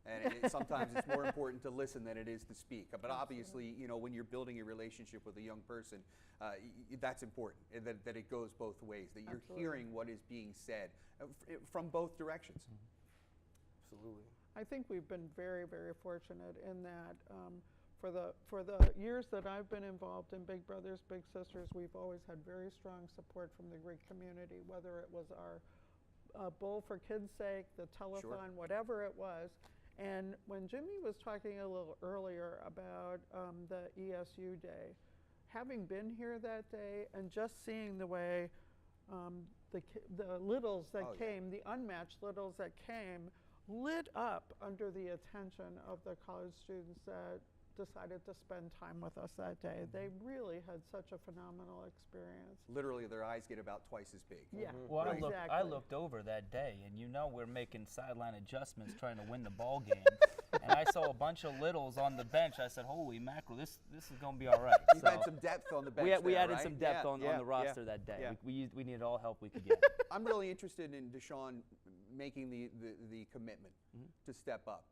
And sometimes it's more important to listen than it is to speak. But obviously, when you're building a relationship with a young person, that's important, that it goes both ways, that you're hearing what is being said from both directions. Absolutely. I think we've been very, very fortunate in that for the years that I've been involved in Big Brothers Big Sisters, we've always had very strong support from the Greek community, whether it was our Bowl for Kids' Sake, the Telethon, whatever it was. And when Jimmy was talking a little earlier about the ESU Day, having been here that day and just seeing the way the littles that came, the unmatched littles that came, lit up under the attention of the college students that decided to spend time with us that day. They really had such a phenomenal experience. Literally, their eyes get about twice as big. Yeah, Well, exactly. I looked over that day, and we're making sideline adjustments trying to win the ball game. And I saw a bunch of littles on the bench. I said, holy mackerel, this is going to be all right. You had some depth on the bench. We added right? some depth on the roster that day. We needed all help we could get. I'm really interested in Deshaun making the commitment to step up.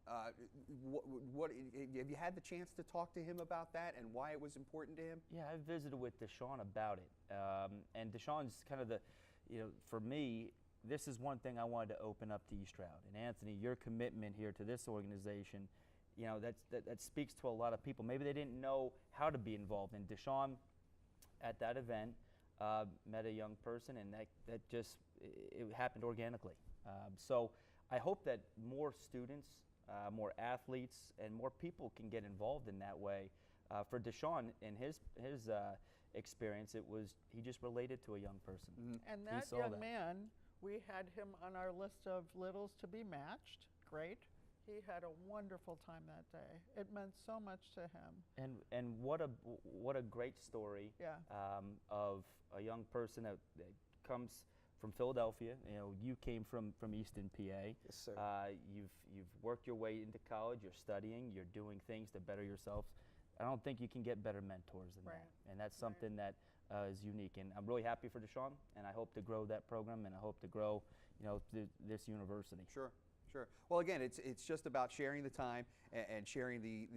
What have you had the chance to talk to him about that and why it was important to him? Yeah, I visited with Deshaun about it, and Deshaun's kind of for me, this is one thing I wanted to open up to East Stroud. And Anthony, your commitment here to this organization, that speaks to a lot of people. Maybe they didn't know how to be involved. And Deshaun, at that event, met a young person, and that just it happened organically. So I hope that more students, more athletes, and more people can get involved in that way. For Deshaun, in his experience, he just related to a young person. And that young man, we had him on our list of littles to be matched. Great. He had a wonderful time that day. It meant so much to him. And what a great story of a young person that comes from Philadelphia. You came from Easton, PA. Yes, sir. You've worked your way into college. You're studying. You're doing things to better yourself. I don't think you can get better mentors than that. And that's something that is unique. And I'm really happy for Deshaun, and I hope to grow that program, and I hope to grow, this university. Sure. Sure. Well, again, it's just about sharing the time and sharing the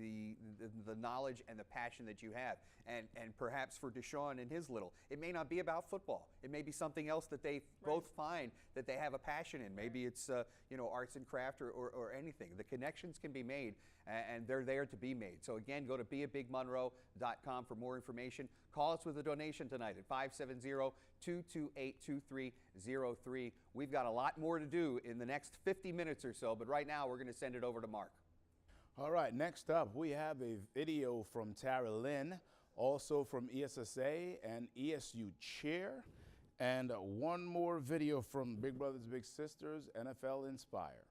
knowledge and the passion that you have. And perhaps for Deshaun and his little, it may not be about football. It may be something else that they both find that they have a passion in. Maybe it's arts and craft or anything. The connections can be made, and they're there to be made. So again, go to beabigmonroe.com for more information. Call us with a donation tonight at 570-228-2303. We've got a lot more to do in the next 50 minutes or so, but right now we're going to send it over to Mark. All right, next up, we have a video from Tara Lynn, also from ESSA and ESU Chair, and one more video from Big Brothers Big Sisters, NFL Inspire.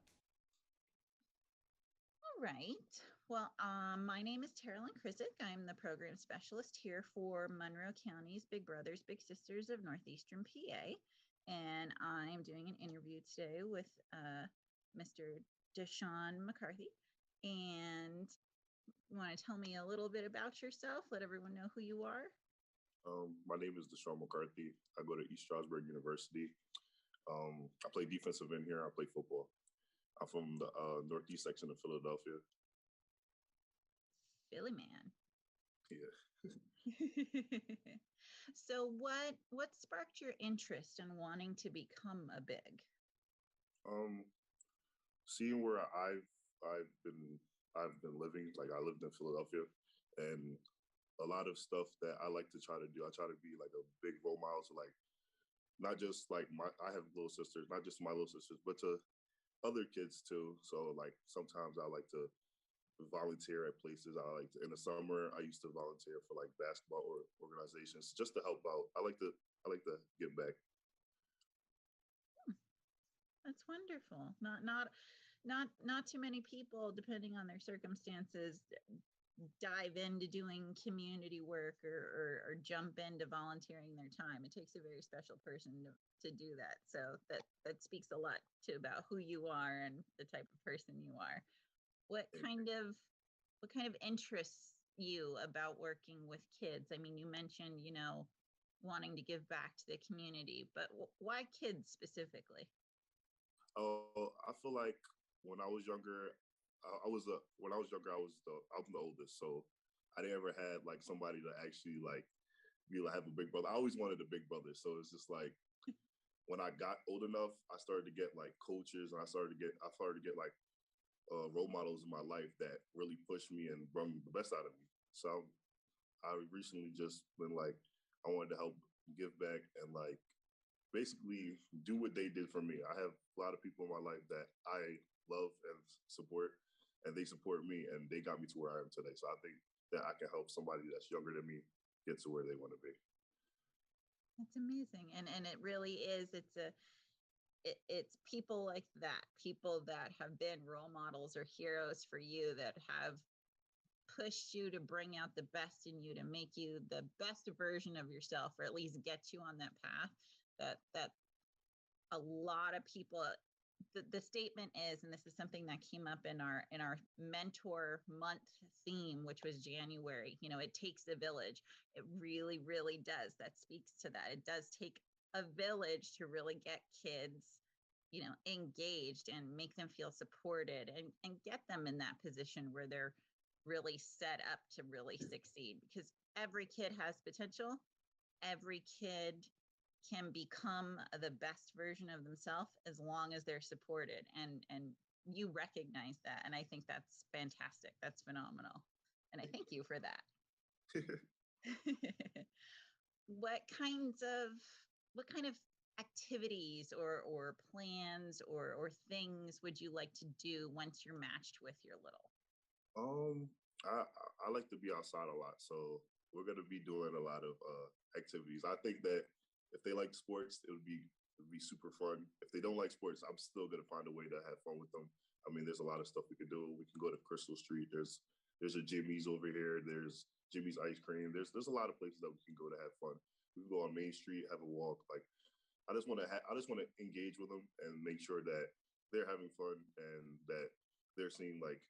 All right. Well, my name is Teralyn Krizik. I'm the program specialist here for Monroe County's Big Brothers Big Sisters of Northeastern PA. And I'm doing an interview today with Mr. Deshaun McCarthy. And you want to tell me a little bit about yourself? Let everyone know who you are. My name is Deshaun McCarthy. I go to East Stroudsburg University. I play defensive end here. I play football. I'm from the Northeast section of Philadelphia. Philly man. Yeah. So what sparked your interest in wanting to become a big? Seeing where I've been living, like I lived in Philadelphia, and a lot of stuff that I like to try to do. I try to be like a big role model to like not just like I have little sisters, not just my little sisters, but to other kids too. So like sometimes I like to volunteer at places. I like to, in the summer I used to volunteer for like basketball organizations just to help out. I like to give back. That's wonderful. Not too many people, depending on their circumstances, dive into doing community work or jump into volunteering their time. It takes a very special person to do that. So that speaks a lot about who you are and the type of person you are. What kind of interests you about working with kids? I mean, you mentioned, wanting to give back to the community, but why kids specifically? I feel like when I was younger, I'm the oldest, so I never had like somebody to actually like have a big brother. I always wanted a big brother, so it's just like when I got old enough, I started to get like coaches, and I started to get like role models in my life that really pushed me and brought the best out of me. So I recently just been like, I wanted to help give back and like basically do what they did for me. I have a lot of people in my life that I love and support, and they support me, and they got me to where I am today. So I think that I can help somebody that's younger than me get to where they want to be. That's amazing. And it really is. It's people like that, people that have been role models or heroes for you, that have pushed you to bring out the best in you, to make you the best version of yourself, or at least get you on that path. That a lot of people, the statement is, and this is something that came up in our mentor month theme, which was January, it takes a village. It really, really does. That speaks to that. It does take a village to really get kids, engaged and make them feel supported and get them in that position where they're really set up to really succeed, because every kid has potential. Every kid can become the best version of themselves as long as they're supported, and you recognize that. And I think that's fantastic. That's phenomenal. And I thank you for that. What kind of activities or plans or things would you like to do once you're matched with your little? I like to be outside a lot, so we're going to be doing a lot of activities. I think that if they like sports, it would be super fun. If they don't like sports, I'm still going to find a way to have fun with them. I mean, there's a lot of stuff we could do. We can go to Crystal Street. There's a Jimmy's over here. There's Jimmy's Ice Cream. There's a lot of places that we can go to have fun. We can go on Main Street, have a walk. Like, I just want to engage with them and make sure that they're having fun and that they're seeing like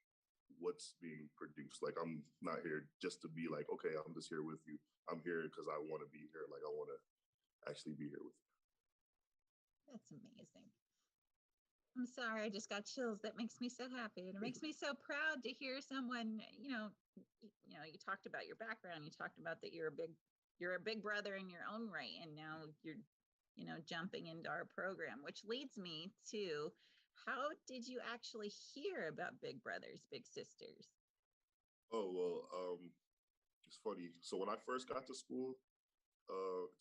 what's being produced. Like, I'm not here just to be like, okay, I'm just here with you. I'm here because I want to be here. Like, I want to actually be here with you. That's amazing. I'm sorry, I just got chills. That makes me so happy. And it makes me so proud to hear someone, you talked about your background. You talked about that you're a big brother in your own right. And now you're, jumping into our program, which leads me to how did you actually hear about Big Brothers, Big Sisters? Oh, well, it's funny. So when I first got to school,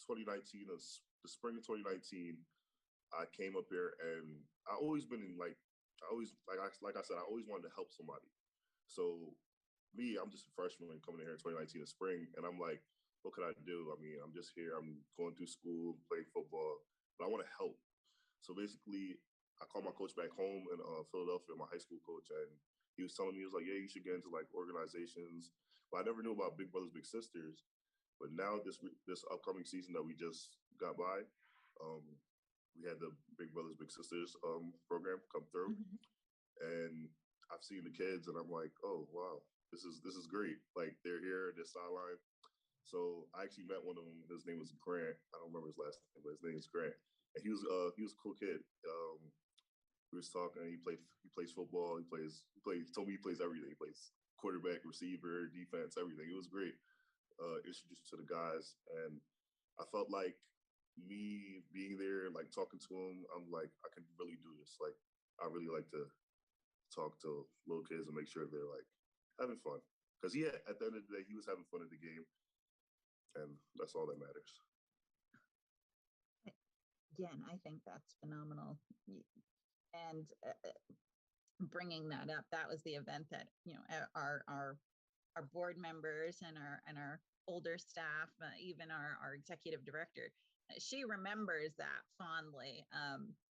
2019, the spring of 2019, I came up here, and I always been in like I said, I always wanted to help somebody. So me, I'm just a freshman coming in here in 2019 in spring, and I'm like, what could I do? I mean, I'm just here. I'm going through school, playing football, but I want to help. So basically, I called my coach back home in Philadelphia, my high school coach, and he was telling me, he was like, yeah, you should get into like organizations. But I never knew about Big Brothers Big Sisters. But now this upcoming season that we just got by, we had the Big Brothers Big Sisters program come through, and I've seen the kids, and I'm like, oh wow, this is great. Like they're here, they're sideline. So I actually met one of them. His name was Grant. I don't remember his last name, but his name is Grant, and he was a cool kid. We was talking. He plays football. He told me he plays everything. He plays quarterback, receiver, defense, everything. It was great. Introduced to the guys, and I felt like me being there, like talking to him, I'm like, I can really do this. Like, I really like to talk to little kids and make sure they're like having fun. Because at the end of the day, he was having fun at the game, and that's all that matters. Again, I think that's phenomenal. And bringing that up, that was the event that our board members and our older staff, even our executive director, she remembers that fondly.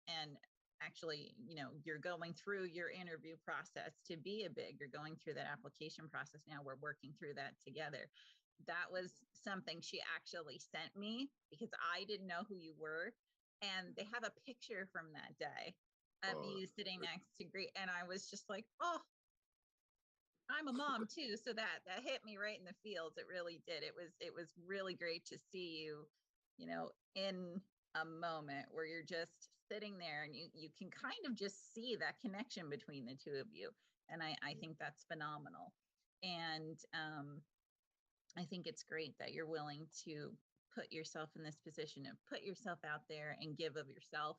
And actually, you're going through your interview process to be a big. You're going through that application process now. We're working through that together. That was something she actually sent me because I didn't know who you were, and they have a picture from that day of you sitting next to Greet, and I was just like, oh, I'm a mom too. So that hit me right in the feels. It really did. It was really great to see you, in a moment where you're just sitting there and you can kind of just see that connection between the two of you. And I think that's phenomenal. And I think it's great that you're willing to put yourself in this position and put yourself out there and give of yourself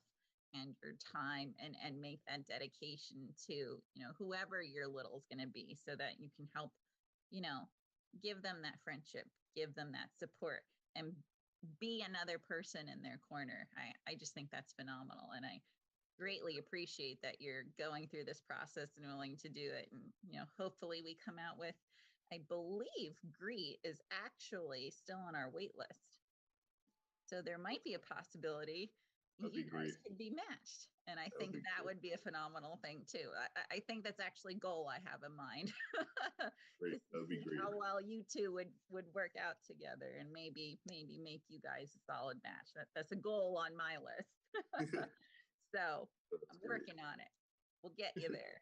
and your time and make that dedication to, whoever your little is going to be, so that you can help, give them that friendship, give them that support, and be another person in their corner. I just think that's phenomenal. And I greatly appreciate that you're going through this process and willing to do it. And, hopefully we come out with, I believe Greet is actually still on our wait list. So there might be a possibility you guys could be matched. And I think that would be a phenomenal thing too. I think that's actually a goal I have in mind. Great. That would be great. How well you two would work out together, and maybe make you guys a solid match. That's a goal on my list. So I'm working on it. We'll get you there.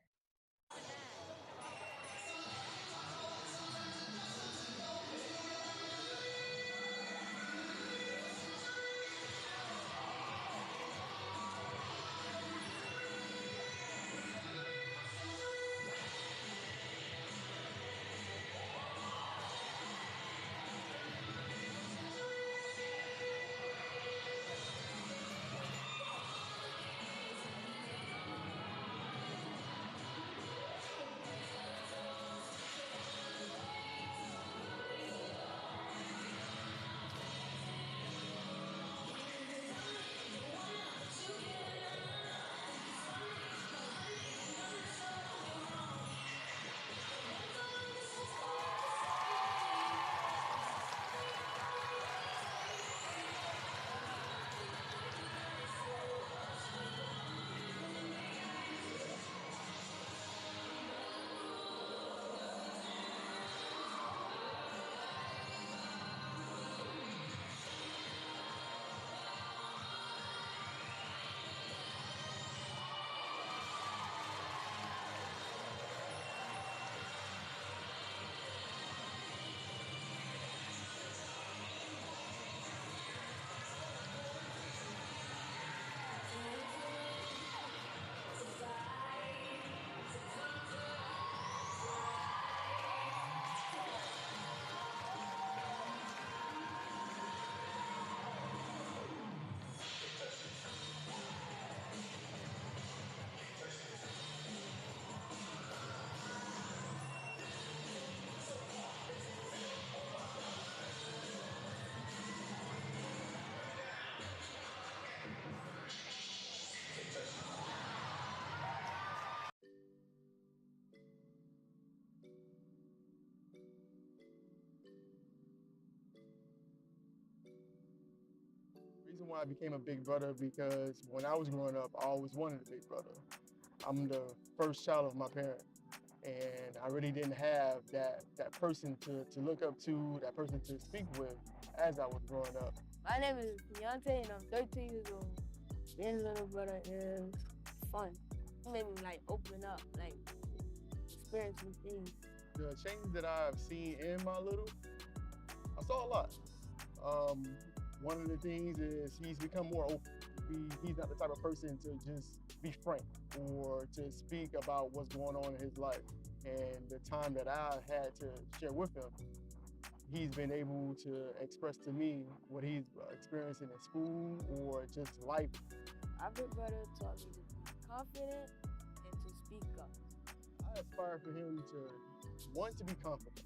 reason why I became a big brother because when I was growing up, I always wanted a big brother. I'm the first child of my parents, and I really didn't have that person to look up to, that person to speak with as I was growing up. My name is Deontay, and I'm 13 years old. Being a little brother is fun. It made me like open up, like experience new things. The changes that I've seen in my little, I saw a lot. One of the things is he's become more open. He's not the type of person to just be frank or to speak about what's going on in his life. And the time that I had to share with him, he's been able to express to me what he's experiencing in school or just life. My big brother taught me to be confident and to speak up. I aspire for him to want to be confident,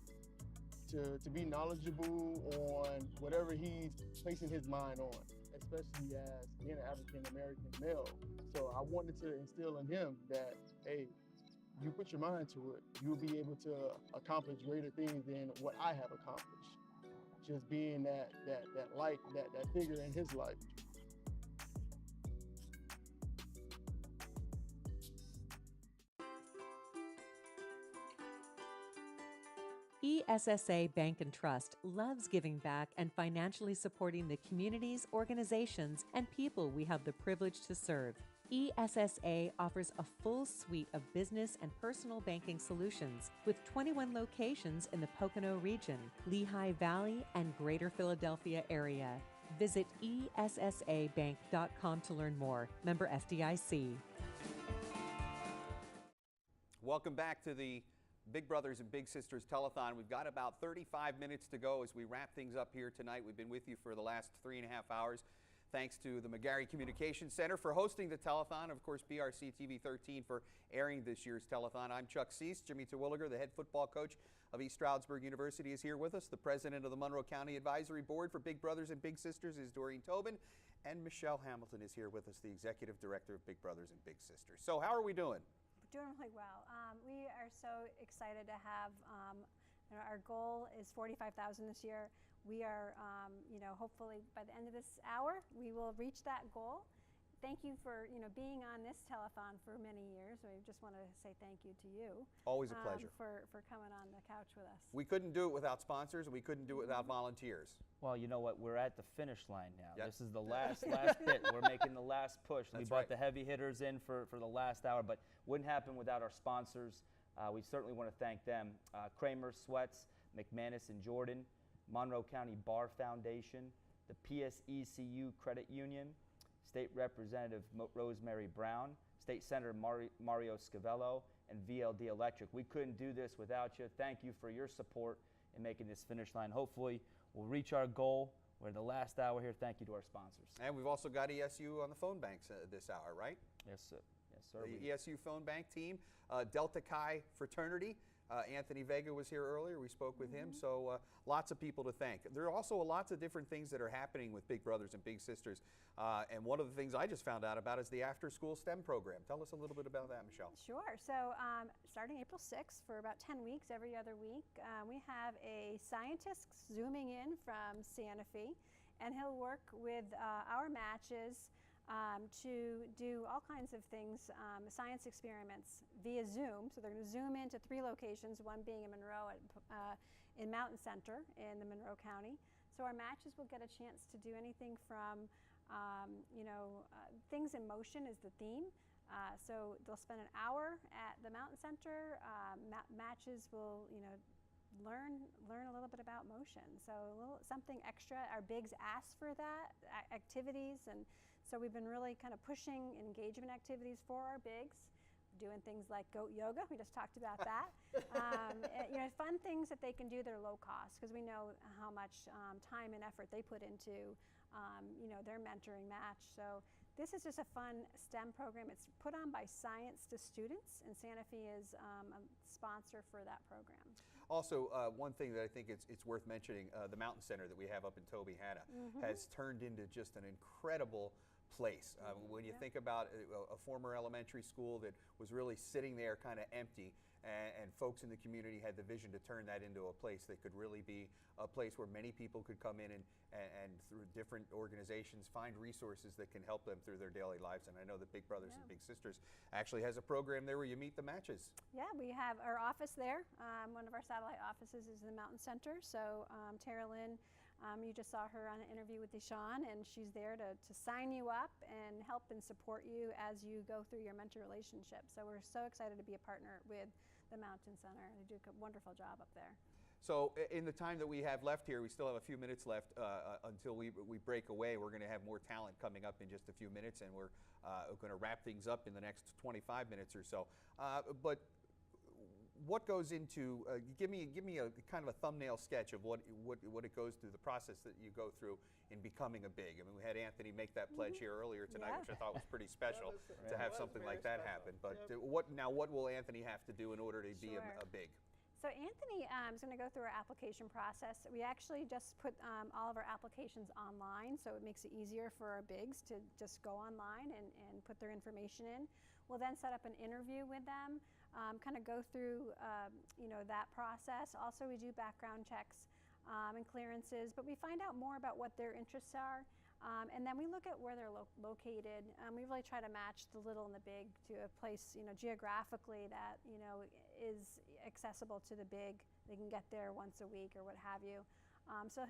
to be knowledgeable on whatever he's placing his mind on, especially as being an African-American male. So I wanted to instill in him that, hey, you put your mind to it, you'll be able to accomplish greater things than what I have accomplished. Just being that light, that figure in his life. ESSA Bank and Trust loves giving back and financially supporting the communities, organizations, and people we have the privilege to serve. ESSA offers a full suite of business and personal banking solutions with 21 locations in the Pocono region, Lehigh Valley, and Greater Philadelphia area. Visit ESSAbank.com to learn more. Member FDIC. Welcome back to the Big Brothers and Big Sisters Telethon. We've got about 35 minutes to go as we wrap things up here tonight. We've been with you for the last 3.5 hours. Thanks to the McGarry Communications Center for hosting the telethon. Of course, BRC TV 13 for airing this year's telethon. I'm Chuck Cease. Jimmy Terwilliger, the head football coach of East Stroudsburg University, is here with us. The president of the Monroe County Advisory Board for Big Brothers and Big Sisters is Doreen Tobin. And Michelle Hamilton is here with us, the executive director of Big Brothers and Big Sisters. So how are we doing? Doing really well. We are so excited to have, our goal is 45,000 this year. We are, hopefully by the end of this hour, we will reach that goal. Thank you for, being on this telethon for many years. We just want to say thank you to you. Always a pleasure. For coming on the couch with us. We couldn't do it without sponsors, and we couldn't do it without volunteers. Well, you know what? We're at the finish line now. Yep. This is the last bit. We're making the last push. We brought the heavy hitters in for the last hour, but wouldn't happen without our sponsors. We certainly want to thank them. Kramer, Sweats, McManus and Jordan, Monroe County Bar Foundation, the PSECU Credit Union, State Representative Rosemary Brown, State Senator Mario Scavello, and VLD Electric. We couldn't do this without you. Thank you for your support in making this finish line. Hopefully, we'll reach our goal. We're in the last hour here. Thank you to our sponsors. And we've also got ESU on the phone banks this hour, right? Yes, sir. Yes, sir. The ESU phone bank team, Delta Chi fraternity. Anthony Vega was here earlier. We spoke with him. So lots of people to thank. There are also lots of different things that are happening with Big Brothers and Big Sisters. And one of the things I just found out about is the after-school STEM program. Tell us a little bit about that, Michelle. Sure. So starting April 6th for about 10 weeks, every other week, we have a scientist zooming in from Santa Fe, and he'll work with our matches to do all kinds of things, science experiments via Zoom. So they're going to zoom into 3 locations, one being in Monroe in Mountain Center in the Monroe County. So our matches will get a chance to do anything from, things in motion is the theme. So they'll spend an hour at the Mountain Center. Matches will, learn a little bit about motion. So something extra. Our bigs ask for that, activities, and so we've been really kind of pushing engagement activities for our bigs, doing things like goat yoga. We just talked about that. Fun things that they can do that are low cost, because we know how much time and effort they put into, their mentoring match. So this is just a fun STEM program. It's put on by Science to Students, and Santa Fe is a sponsor for that program. Also, one thing that I think it's worth mentioning, the Mountain Center that we have up in Tobyhanna has turned into just an incredible place. When you think about a former elementary school that was really sitting there kind of empty, and folks in the community had the vision to turn that into a place that could really be a place where many people could come in and through different organizations find resources that can help them through their daily lives. And I know that Big Brothers and Big Sisters actually has a program there where you meet the matches. Yeah, we have our office there. One of our satellite offices is the Mountain Center. So Tara Lynn, you just saw her on an interview with Deshaun, and she's there to sign you up and help and support you as you go through your mentor relationship. So we're so excited to be a partner with the Mountain Center. They do a wonderful job up there. So in the time that we have left here, we still have a few minutes left until we break away. We're going to have more talent coming up in just a few minutes, and we're going to wrap things up in the next 25 minutes or so. But what goes into, give me a kind of a thumbnail sketch of what it goes through, the process that you go through in becoming a big. I mean, we had Anthony make that pledge here earlier tonight, which I thought was pretty special to have something like that happen. But what will Anthony have to do in order to be a big? So Anthony is going to go through our application process. We actually just put all of our applications online, so it makes it easier for our bigs to just go online and put their information in. We'll then set up an interview with them, kind of go through that process. Also, we do background checks and clearances, but we find out more about what their interests are. And then we look at where they're located. We really try to match the little and the big to a place, geographically that, is accessible to the big. They can get there once a week or what have you. So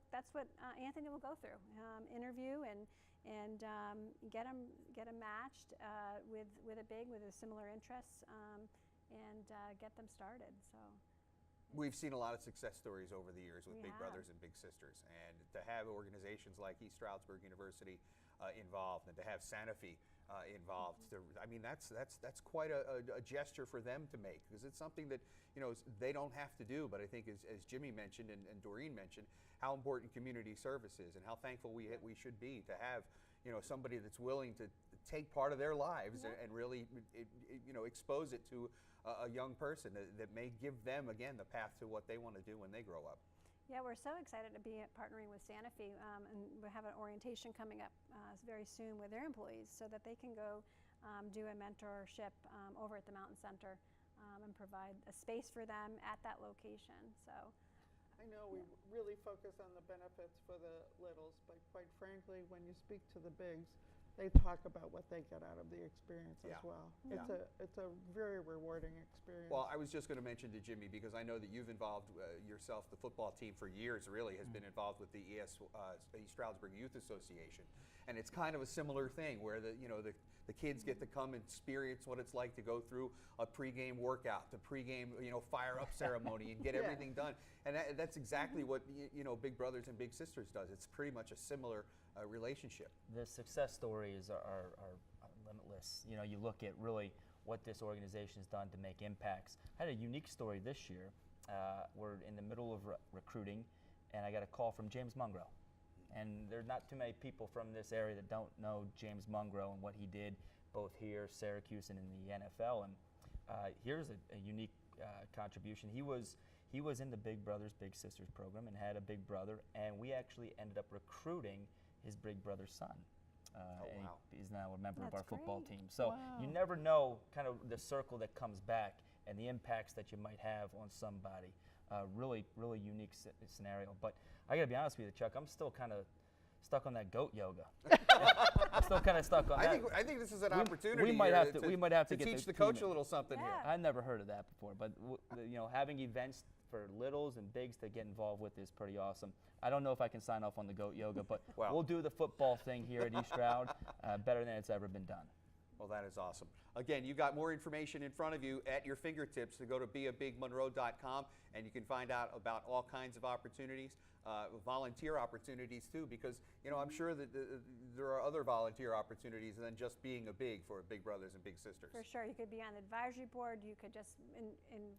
that's what Anthony will go through, interview and get them matched with a big with a similar interests and get them started. So. We've seen a lot of success stories over the years with Big Brothers and Big Sisters, and to have organizations like East Stroudsburg University involved, and to have Sanofi involved, I mean that's quite a gesture for them to make, because it's something that they don't have to do. But I think as Jimmy mentioned and Doreen mentioned, how important community service is, and how thankful we should be to have somebody that's willing to take part of their lives and really expose it to a young person that may give them, again, the path to what they want to do when they grow up. Yeah, we're so excited to be partnering with Sanofi, and we have an orientation coming up very soon with their employees so that they can go do a mentorship over at the Mountain Center and provide a space for them at that location. So, I know we really focus on the benefits for the littles, but quite frankly, when you speak to the bigs, they talk about what they get out of the experience as well. It's a very rewarding experience. Well, I was just going to mention to Jimmy, because I know that you've involved yourself, the football team for years really has been involved with the East Stroudsburg Youth Association, and it's kind of a similar thing where the kids get to come and experience what it's like to go through a pregame workout, the pregame fire up ceremony, and get everything done. And that's exactly what Big Brothers and Big Sisters does. It's pretty much a similar relationship. The success stories are limitless. You look at really what this organization has done to make impacts. I had a unique story this year. We're in the middle of recruiting, and I got a call from James Mungro. And there's not too many people from this area that don't know James Mungro and what he did both here, Syracuse, and in the NFL. And here's a unique contribution. He was in the Big Brothers Big Sisters program and had a big brother, and we actually ended up recruiting his big brother's son. And he's now a member of our football team. So you never know kind of the circle that comes back and the impacts that you might have on somebody. Really unique scenario. But I got to be honest with you, Chuck, I'm still kind of stuck on that goat yoga. I'm still kind of stuck on that. I think this is an opportunity. We might have to get teach the coach a little something here. I never heard of that before, but having events for littles and bigs to get involved with is pretty awesome. I don't know if I can sign off on the goat yoga, but we'll do the football thing here at East Stroud better than it's ever been done. Well, that is awesome. Again, you've got more information in front of you at your fingertips to go to beabigmonroe.com, and you can find out about all kinds of opportunities, volunteer opportunities too, because I'm sure that there are other volunteer opportunities than just being a big for Big Brothers and Big Sisters. For sure, you could be on the advisory board. You could just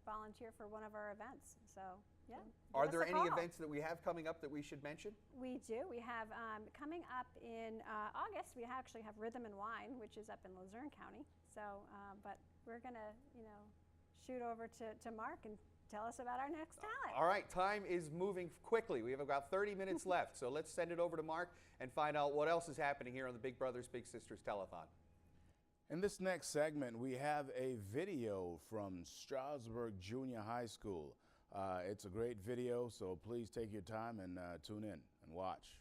volunteer for one of our events. So yeah. Are there any events that we have coming up that we should mention? We do. We have coming up in August. We actually have Rhythm and Wine, which is up in Luzerne County. So, but we're gonna shoot over to Mark and tell us about our next talent. All right, time is moving quickly. We have about 30 minutes left, so let's send it over to Mark and find out what else is happening here on the Big Brothers Big Sisters Telethon. In this next segment, we have a video from Stroudsburg Junior High School. It's a great video, so please take your time and tune in and watch.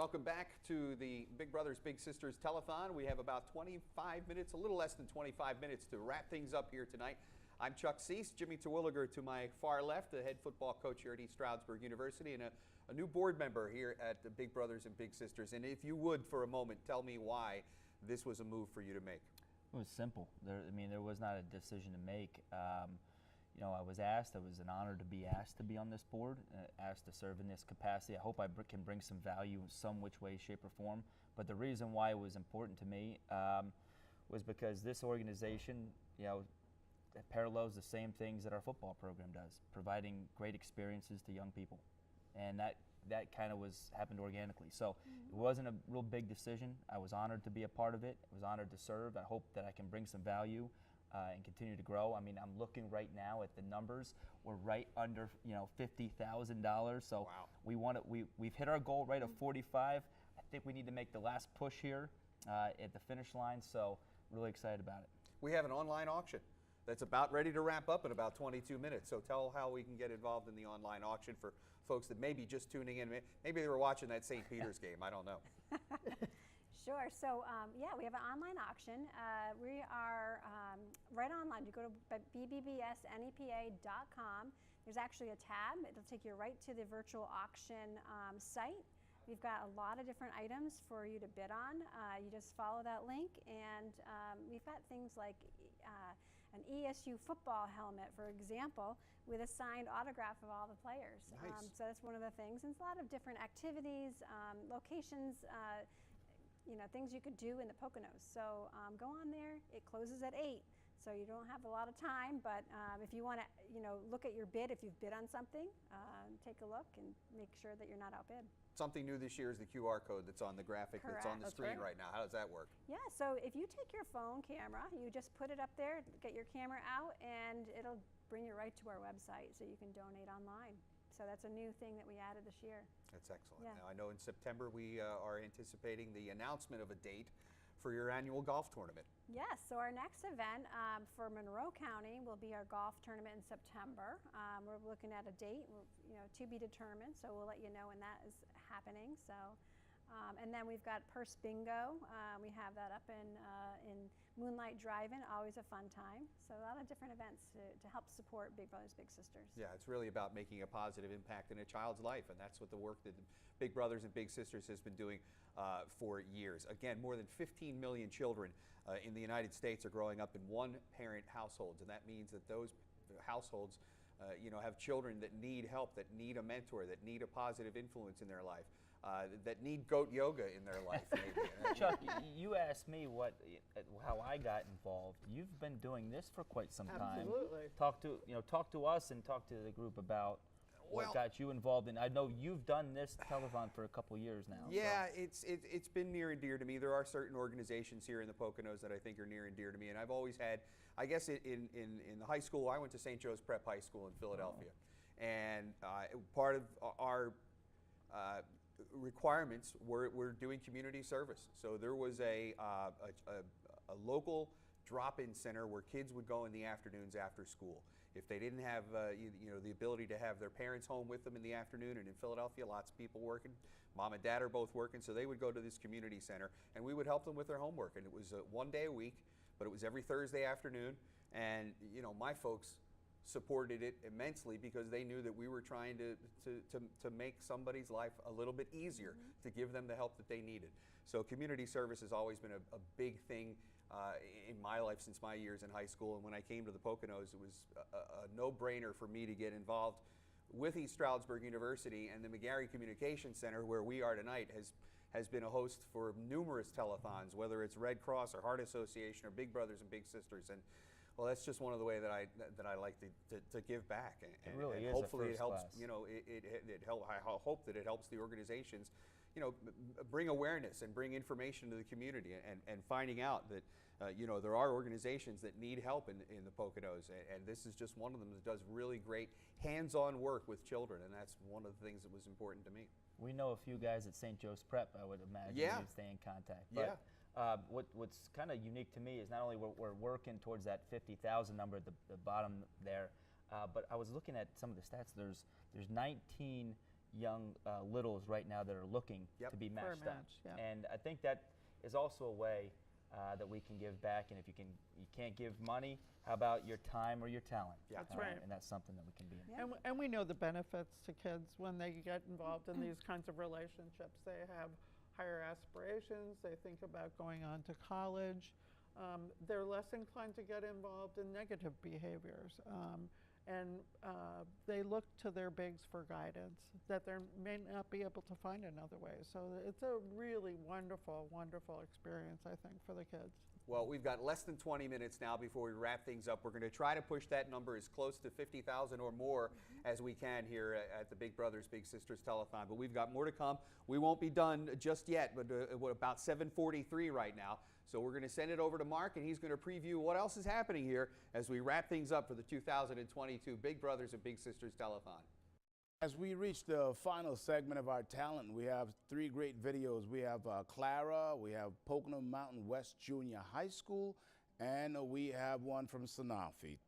Welcome back to the Big Brothers Big Sisters Telethon. We have about 25 minutes, a little less than 25 minutes to wrap things up here tonight. I'm Chuck Cease, Jimmy Terwilliger to my far left, the head football coach here at East Stroudsburg University, and a new board member here at the Big Brothers and Big Sisters. And if you would, for a moment, tell me why this was a move for you to make. It was simple. There was not a decision to make. You know, I was asked. It was an honor to be asked to be on this board, asked to serve in this capacity. I hope I can bring some value in some which way, shape, or form. But the reason why it was important to me was because this organization, you know, it parallels the same things that our football program does, providing great experiences to young people, and that kind of happened organically. So it wasn't a real big decision. I was honored to be a part of it. I was honored to serve. I hope that I can bring some value and continue to grow. I mean, I'm looking right now at the numbers. We're right under, you know, $50,000. So wow. We've hit our goal right of 45. I think we need to make the last push here at the finish line. So really excited about it. We have an online auction that's about ready to wrap up in about 22 minutes. So tell how we can get involved in the online auction for folks that may be just tuning in. Maybe they were watching that St. Peter's game. I don't know. Sure. So, yeah, we have an online auction. We are right online. You go to bbbsnepa.com. There's actually a tab. It'll take you right to the virtual auction site. We've got a lot of different items for you to bid on. You just follow that link, and we've got things like an ESU football helmet, for example, with a signed autograph of all the players. Nice. So that's one of the things. And it's a lot of different activities, locations, you know, things you could do in the Poconos. So go on there. It closes at 8, so you don't have a lot of time. But if you want to, you know, look at your bid, if you've bid on something, take a look and make sure that you're not outbid. Something new this year is the QR code that's on the graphic that's on the screen right now. How does that work? Yeah, so if you take your phone camera, you just put it up there, get your camera out, and it'll bring you right to our website so you can donate online. So that's a new thing that we added this year. That's excellent. Yeah. Now, I know in September we are anticipating the announcement of a date for your annual golf tournament. Yes, so our next event for Monroe County will be our golf tournament in September. We're looking at a date, you know, to be determined, so we'll let you know when that is happening. So, and then we've got Purse Bingo. We have that up in Moonlight Drive-In, always a fun time. So a lot of different events to help support Big Brothers Big Sisters. Yeah, it's really about making a positive impact in a child's life, and that's what the work that Big Brothers and Big Sisters has been doing for years. Again, more than 15 million children in the United States are growing up in one-parent households, and that means that those households you know, have children that need help, that need a mentor, that need a positive influence in their life, that need goat yoga in their life. Maybe. Chuck, you asked me how I got involved. You've been doing this for quite some time. Absolutely. Talk to us and talk to the group about what got you involved in. I know you've done this telethon for a couple years now. Yeah, so. It's been near and dear to me. There are certain organizations here in the Poconos that I think are near and dear to me, and I've always had, I guess in the high school, I went to St. Joe's Prep High School in Philadelphia, and part of our requirements were doing community service. So there was a local drop-in center where kids would go in the afternoons after school. If they didn't have you know, the ability to have their parents home with them in the afternoon, and in Philadelphia lots of people working, mom and dad are both working, so they would go to this community center and we would help them with their homework. And it was one day a week, but it was every Thursday afternoon, and you know, my folks supported it immensely because they knew that we were trying to make somebody's life a little bit easier, to give them the help that they needed. So community service has always been a big thing in my life since my years in high school, and when I came to the Poconos, it was a no-brainer for me to get involved with East Stroudsburg University, and the McGarry Communications Center, where we are tonight, has been a host for numerous telethons, whether it's Red Cross or Heart Association or Big Brothers and Big Sisters, and well, that's just one of the ways that I like to give back, and, it really and is hopefully a it helps. class. You know, I hope that it helps the organizations, you know, bring awareness and bring information to the community, and finding out that you know, there are organizations that need help in the Poconos, and this is just one of them that does really great hands-on work with children, and that's one of the things that was important to me. We know a few guys at St. Joe's Prep, I would imagine. Yeah. You'd stay in contact. Yeah. But what's kind of unique to me is not only we're working towards that 50,000 number at the bottom there, but I was looking at some of the stats. There's 19 young littles right now that are looking Yep. to be For a matched up. match, yeah. And I think that is also a way that we can give back. And if you can't give money, how about your time or your talent? Yeah. That's right. And that's something that we can be in. And we know the benefits to kids when they get involved in these kinds of relationships. They have higher aspirations. They think about going on to college. They're less inclined to get involved in negative behaviors. And they look to their bigs for guidance that they may not be able to find another way. So it's a really wonderful, wonderful experience, I think, for the kids. Well, we've got less than 20 minutes now before we wrap things up. We're going to try to push that number as close to 50,000 or more as we can here at the Big Brothers Big Sisters Telethon. But we've got more to come. We won't be done just yet, but we're about 7:43 right now. So we're going to send it over to Mark, and he's going to preview what else is happening here as we wrap things up for the 2022 Big Brothers and Big Sisters Telethon. As we reach the final segment of our talent, we have 3 great videos. We have Clara, we have Pocono Mountain West Junior High School, and we have one from Sanofi.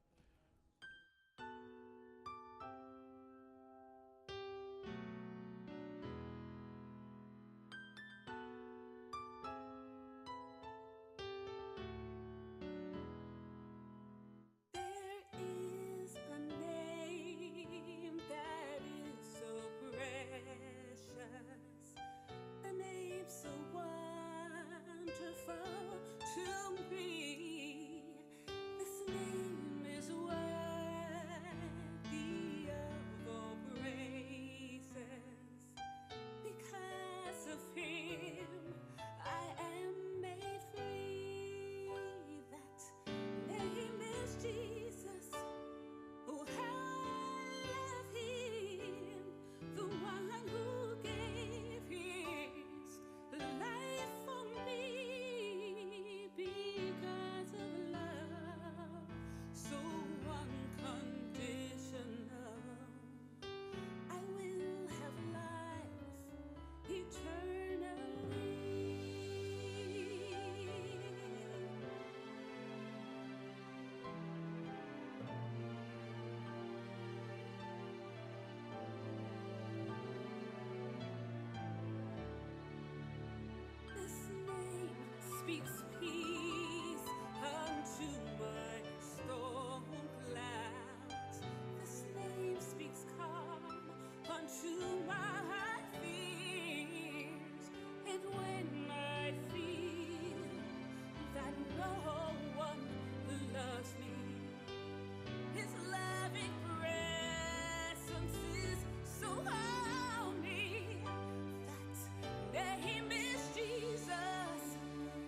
Name is Jesus.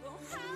Oh, how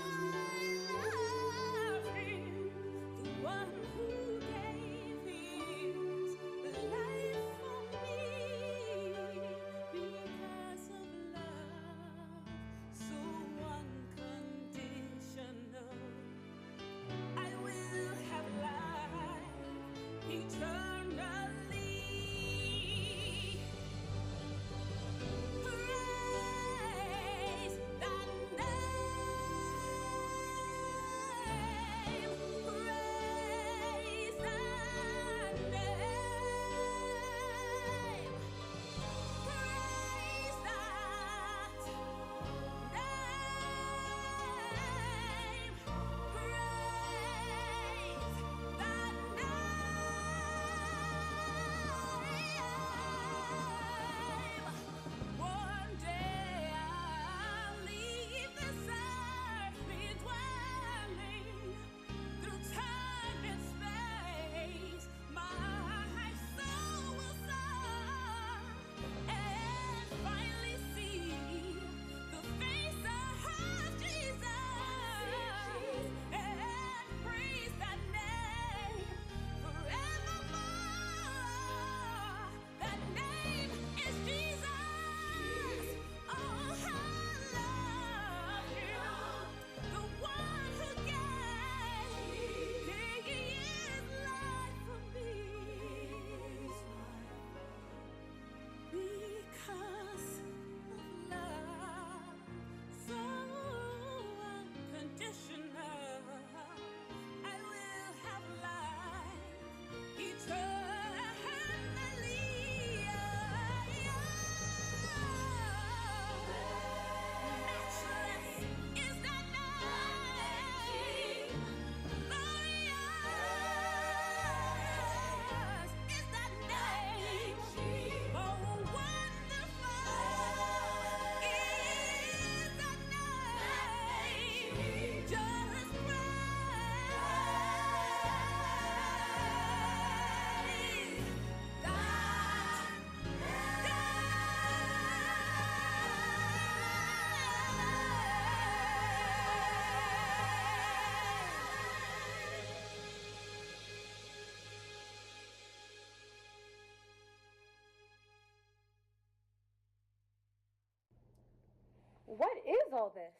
What is all this?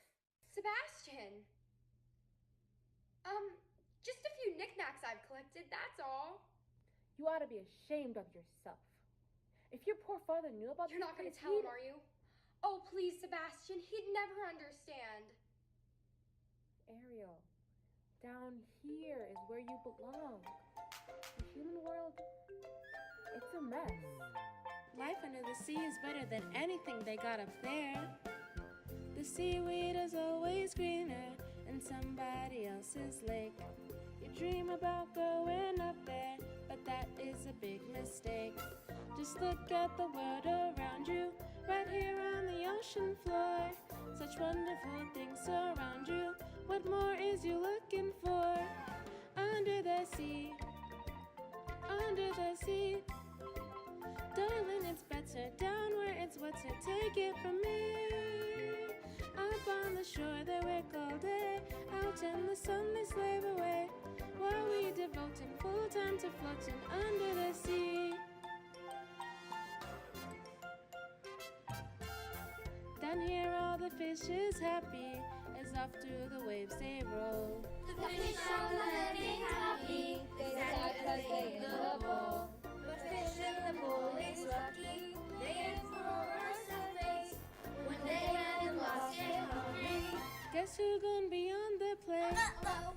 Sebastian! Just a few knickknacks I've collected, that's all. You ought to be ashamed of yourself. If your poor father knew about You're these not going to things, tell him, are you? Oh, please, Sebastian, he'd never understand. Ariel, down here is where you belong. The human world, it's a mess. Life under the sea is better than anything they got up there. The seaweed is always greener in somebody else's lake. You dream about going up there, but that is a big mistake. Just look at the world around you, right here on the ocean floor. Such wonderful things surround you. What more is you looking for? Under the sea, under the sea. Darling, it's better down where it's wetter. Take it from me. Up on the shore they work all day, out in the sun they slave away, while we devoting full time to floating under the sea. Down here all the fish is happy, as off through the waves they roll. The fish are living happy, they sad 'cause they in the bowl. But fish in the bowl is lucky, they in for worse face. When they had lost it hungry, Guess who gonna be on the plane?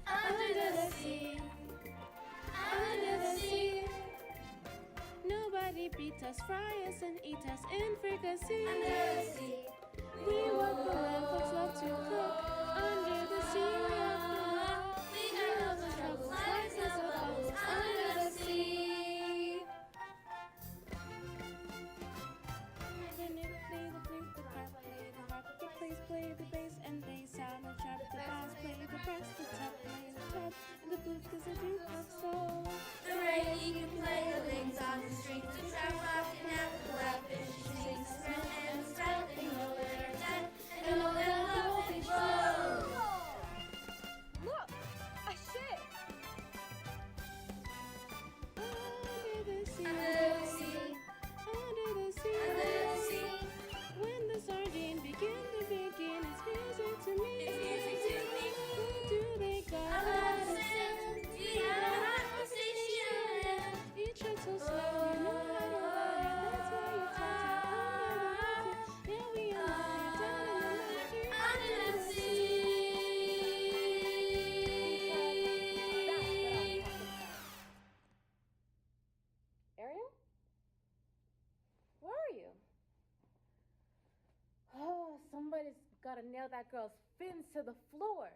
under the sea, under the sea. Nobody beat us, fry us and eat us in fricassee. Under the sea. We work the land, folks love to cook. Under the sea we have to look. We got no troubles, lives is a bubbles under the sea. Play the bass and bass sound and trap the bass, play the brass, the top, play the top, and the blues cause I do have soul. The rain, he can play the lings on the strings. The trout rockin' at the blackfish, he sings the smell and the spout. They know that are dead, and know that love fish flow. Look, a ship. Under the sea, Under the sea, under the sea, under the sea. when the sardine begin to begin, it's music to me. It's music to me. Who do they got? Understand? Do you know how to station? You tread so slow, you know how to ride. That's why you talk under the water. Yeah, we are down in the night. Under the sea. Ariel? Where are you? Oh, somebody's gotta nail that girl's fins to the floor.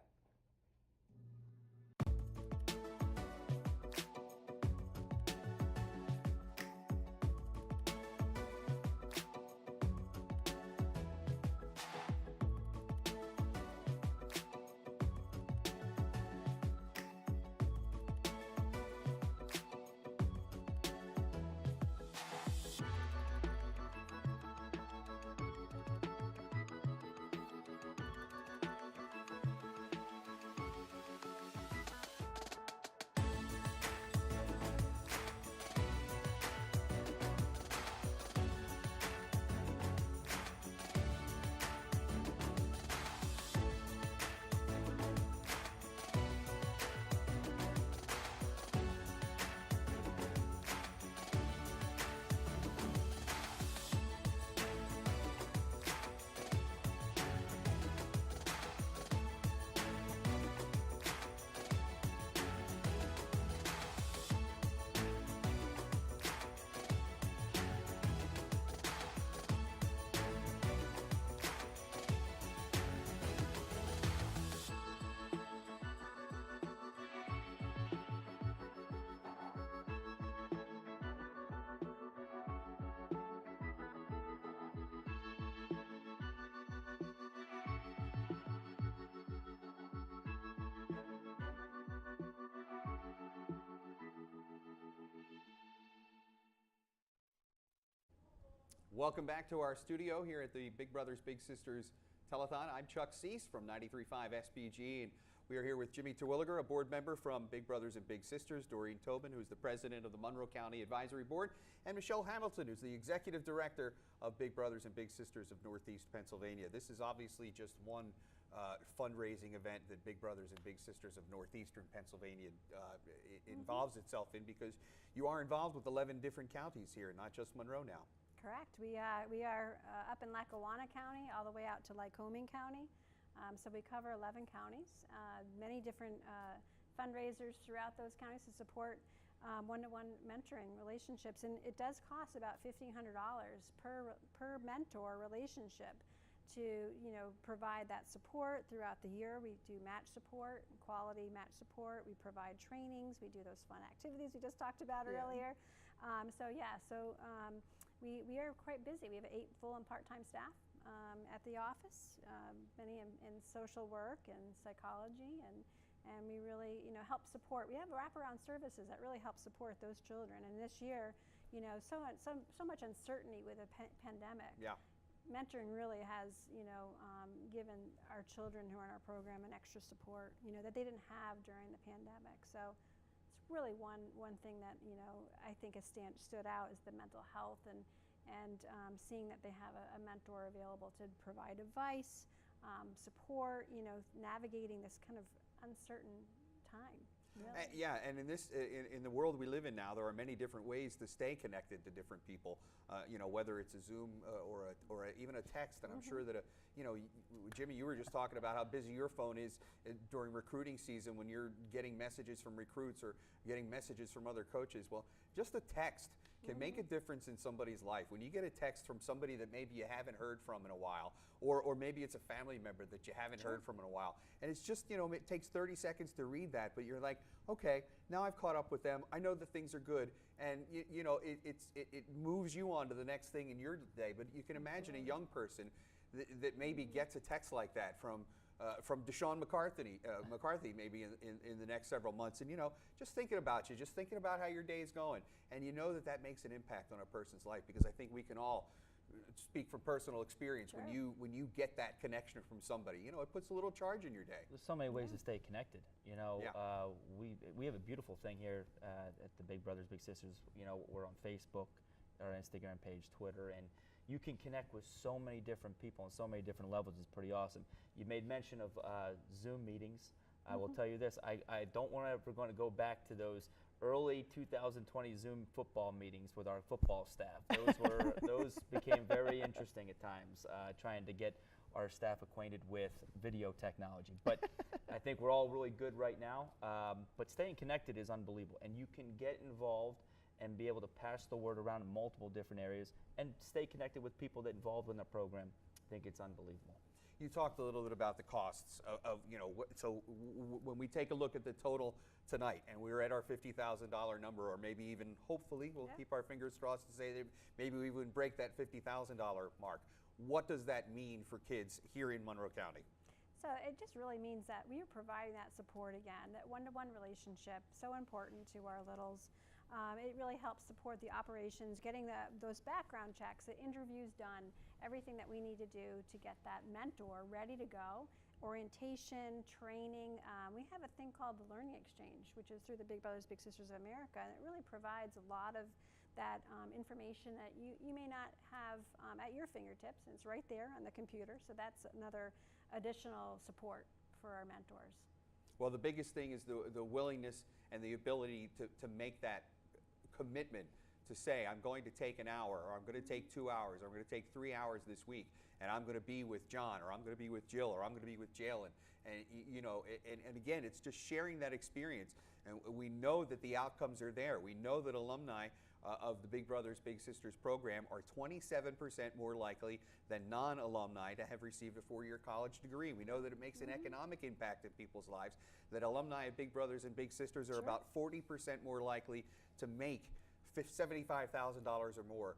Welcome back to our studio here at the Big Brothers Big Sisters Telethon. I'm Chuck Cease from 93.5 SPG, and We are here with Jimmy Terwilliger, a board member from Big Brothers and Big Sisters, Doreen Tobin, who's the president of the Monroe County Advisory Board, and Michelle Hamilton, who's the executive director of Big Brothers and Big Sisters of Northeast Pennsylvania. This is obviously just one fundraising event that Big Brothers and Big Sisters of Northeastern Pennsylvania involves itself in, because you are involved with 11 different counties here, not just Monroe now. Correct. We are up in Lackawanna County all the way out to Lycoming County. So we cover 11 counties, many different fundraisers throughout those counties to support one-to-one mentoring relationships. And it does cost about $1,500 per mentor relationship to provide that support throughout the year. We do match support, quality match support. We provide trainings. We do those fun activities we just talked about earlier. We are quite busy. We have 8 full and part-time staff at the office, many in social work and psychology, and we really help support. We have wraparound services that really help support those children. And this year, so much uncertainty with the pandemic. Yeah. Mentoring really has, given our children who are in our program an extra support, that they didn't have during the pandemic. So it's really one thing that, I think has stood out is the mental health and seeing that they have a mentor available to provide advice, support, navigating this kind of uncertain time. Really. Yeah, and in this, in the world we live in now, there are many different ways to stay connected to different people. Whether it's a Zoom or even a text. And I'm sure that Jimmy, you were just talking about how busy your phone is during recruiting season when you're getting messages from recruits or getting messages from other coaches. Well, just a text can make a difference in somebody's life. When you get a text from somebody that maybe you haven't heard from in a while, or maybe it's a family member that you haven't heard from in a while, and it's just, it takes 30 seconds to read that, but you're like, okay, now I've caught up with them. I know that things are good, and it moves you on to the next thing in your day. But you can imagine a young person that maybe gets a text like that from Deshaun McCarthy maybe in the next several months, and just thinking about you, just thinking about how your day is going, and that makes an impact on a person's life, because I think we can all speak from personal experience. Sure. When you get that connection from somebody, it puts a little charge in your day. There's so many ways to stay connected. We have a beautiful thing here at the Big Brothers Big Sisters. We're on Facebook, our Instagram page, Twitter, and you can connect with so many different people on so many different levels. It's pretty awesome. You made mention of Zoom meetings. I will tell you this, I don't want to ever going to go back to those early 2020 Zoom football meetings with our football staff. Those became very interesting at times, trying to get our staff acquainted with video technology. But I think we're all really good right now. But staying connected is unbelievable, and you can get involved and be able to pass the word around in multiple different areas and stay connected with people that involved in the program. I think it's unbelievable. You talked a little bit about the costs of when we take a look at the total tonight, and we're at our $50,000 number, or maybe even, hopefully, we'll keep our fingers crossed to say that maybe we would break that $50,000 mark. What does that mean for kids here in Monroe County? So it just really means that we are providing that support again, that one-to-one relationship, so important to our littles. It really helps support the operations, getting those background checks, the interviews done, everything that we need to do to get that mentor ready to go. Orientation, training. We have a thing called the Learning Exchange, which is through the Big Brothers Big Sisters of America, and it really provides a lot of that information that you may not have at your fingertips, and it's right there on the computer. So that's another additional support for our mentors. Well, the biggest thing is the willingness and the ability to make that commitment to say, I'm going to take an hour, or I'm going to take 2 hours, or I'm going to take 3 hours this week, and I'm going to be with John, or I'm going to be with Jill, or I'm going to be with Jalen. And again, it's just sharing that experience. And we know that the outcomes are there. We know that alumni of the Big Brothers Big Sisters program are 27% more likely than non-alumni to have received a 4-year college degree. We know that it makes an economic impact in people's lives, that alumni of Big Brothers and Big Sisters are about 40% more likely to make $75,000 or more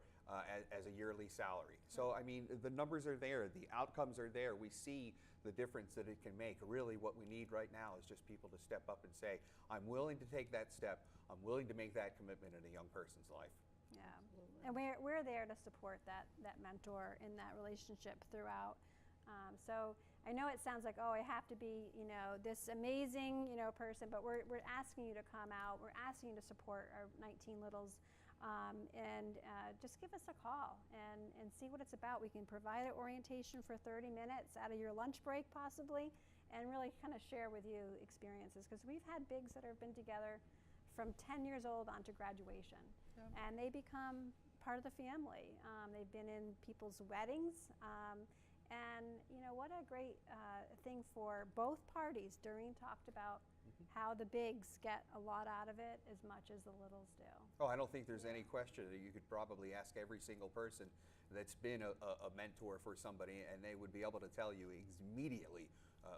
as a yearly salary. So, I mean, the numbers are there, the outcomes are there. We see the difference that it can make. Really, what we need right now is just people to step up and say, I'm willing to take that step. I'm willing to make that commitment in a young person's life. Yeah, and we're there to support that mentor in that relationship throughout. So I know it sounds like, oh, I have to be, you know, this amazing, you know, person, but we're asking you to come out. We're asking you to support our 19 Littles. And just give us a call and see what it's about. We can provide an orientation for 30 minutes out of your lunch break possibly, and really kind of share with you experiences, because we've had bigs that have been together from 10 years old on to graduation. Yeah. And they become part of the family. They've been in people's weddings, and you know, what a great thing for both parties. Doreen talked about how the bigs get a lot out of it as much as the littles do. Oh, I don't think there's any question. You could probably ask every single person that's been a mentor for somebody, and they would be able to tell you immediately,